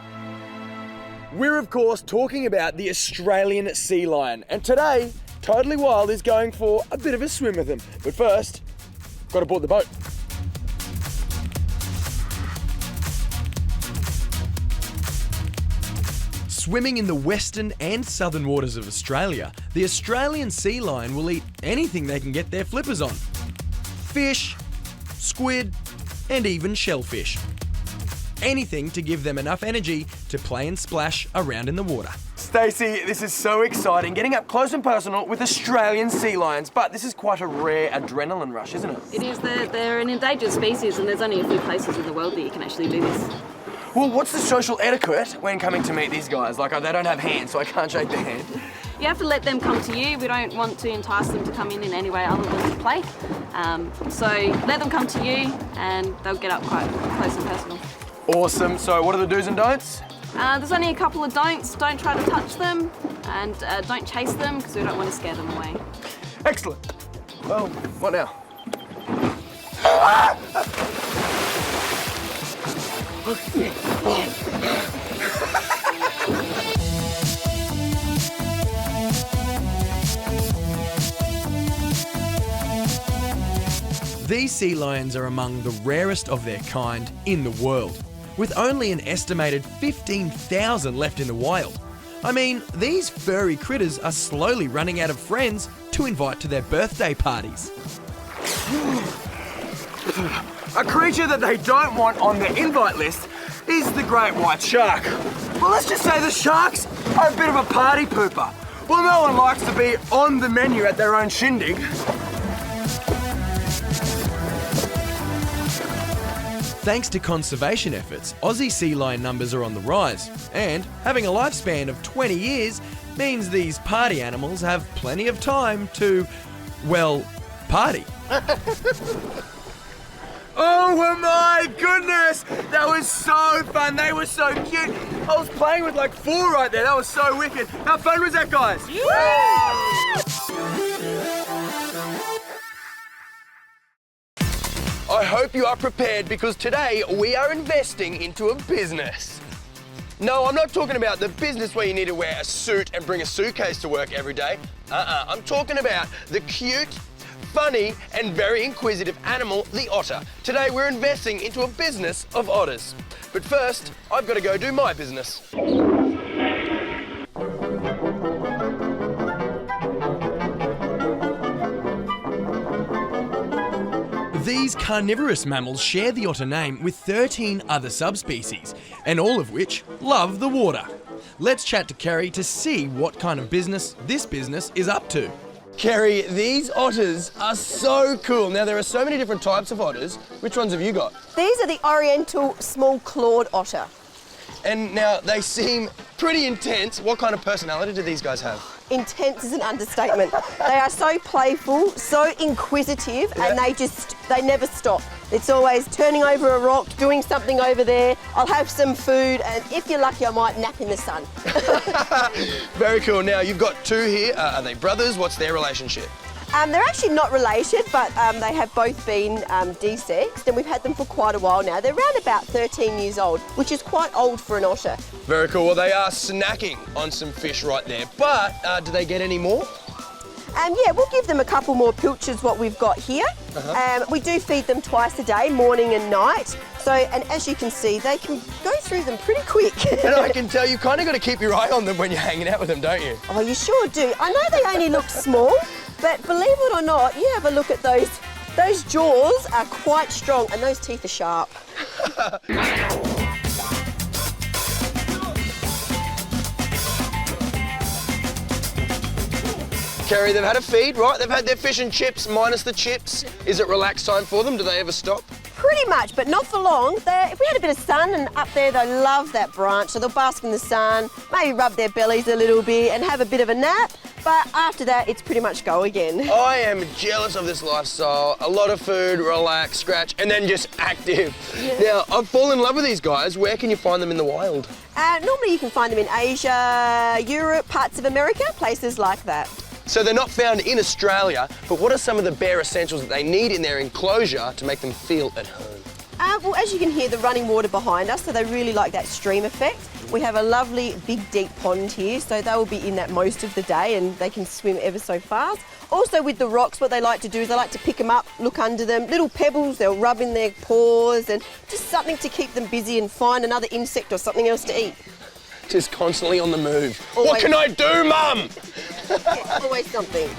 We're of course talking about the Australian sea lion, and today, Totally Wild is going for a bit of a swim with them. But first, got to board the boat. Swimming in the western and southern waters of Australia, the Australian sea lion will eat anything they can get their flippers on. Fish, squid, and even shellfish. Anything to give them enough energy to play and splash around in the water. Stacey, this is so exciting, getting up close and personal with Australian sea lions, but this is quite a rare adrenaline rush, isn't it? It is. They're an endangered species and there's only a few places in the world that you can actually do this. Well, what's the social etiquette when coming to meet these guys? Like, they don't have hands, so I can't shake their hand. You have to let them come to you. We don't want to entice them to come in any way other than to play. So let them come to you and they'll get up quite close and personal. Awesome. So what are the do's and don'ts? There's only a couple of don'ts. Don't try to touch them and don't chase them because we don't want to scare them away. Excellent. Well, what now? These sea lions are among the rarest of their kind in the world, with only an estimated 15,000 left in the wild. I mean, these furry critters are slowly running out of friends to invite to their birthday parties. A creature that they don't want on their invite list is the great white shark. Well, let's just say the sharks are a bit of a party pooper. Well, no one likes to be on the menu at their own shindig. Thanks to conservation efforts, Aussie sea lion numbers are on the rise, and having a lifespan of 20 years means these party animals have plenty of time to, well, party. Oh my goodness! That was so fun. They were so cute. I was playing with like 4 right there. That was so wicked. How fun was that, guys? I hope you are prepared because today we are investing into a business. No, I'm not talking about the business where you need to wear a suit and bring a suitcase to work every day. I'm talking about the cute, funny and very inquisitive animal, the otter. Today we're investing into a business of otters. But first, I've got to go do my business. These carnivorous mammals share the otter name with 13 other subspecies, and all of which love the water. Let's chat to Kerry to see what kind of business this business is up to. Kerry, these otters are so cool. Now, there are so many different types of otters. Which ones have you got? These are the Oriental small-clawed otter. And now, they seem pretty intense. What kind of personality do these guys have? Intense is an understatement. They are so playful, so inquisitive, and they never stop. It's always turning over a rock, doing something over there. I'll have some food, and if you're lucky, I might nap in the sun. Very cool. Now, you've got 2 here. Are they brothers? What's their relationship? They're actually not related, but they have both been desexed, and we've had them for quite a while now. They're around about 13 years old, which is quite old for an otter. Very cool. Well, they are snacking on some fish right there, but do they get any more? Yeah, we'll give them a couple more pilchards, what we've got here. We do feed them twice a day, morning and night. So, and as you can see, they can go through them pretty quick. And I can tell you kind of got to keep your eye on them when you're hanging out with them, don't you? Oh, you sure do. I know they only look small, but believe it or not, you have a look at those. Those jaws are quite strong and those teeth are sharp. Kerry, they've had a feed, right? They've had their fish and chips minus the chips. Is it relaxed time for them? Do they ever stop? Pretty much, but not for long. If we had a bit of sun and up there, they love that branch, so they'll bask in the sun, maybe rub their bellies a little bit and have a bit of a nap. But after that, it's pretty much go again. I am jealous of this lifestyle. A lot of food, relax, scratch, and then just active. Yeah. Now, I've fallen in love with these guys. Where can you find them in the wild? Normally you can find them in Asia, Europe, parts of America, places like that. So they're not found in Australia, but what are some of the bare essentials that they need in their enclosure to make them feel at home? Well, as you can hear, the running water behind us, so they really like that stream effect. We have a lovely, big, deep pond here, so they will be in that most of the day and they can swim ever so fast. Also with the rocks, what they like to do is they like to pick them up, look under them, little pebbles, they'll rub in their paws and just something to keep them busy and find another insect or something else to eat. Just constantly on the move. Always. What can I do, Mum? Always something.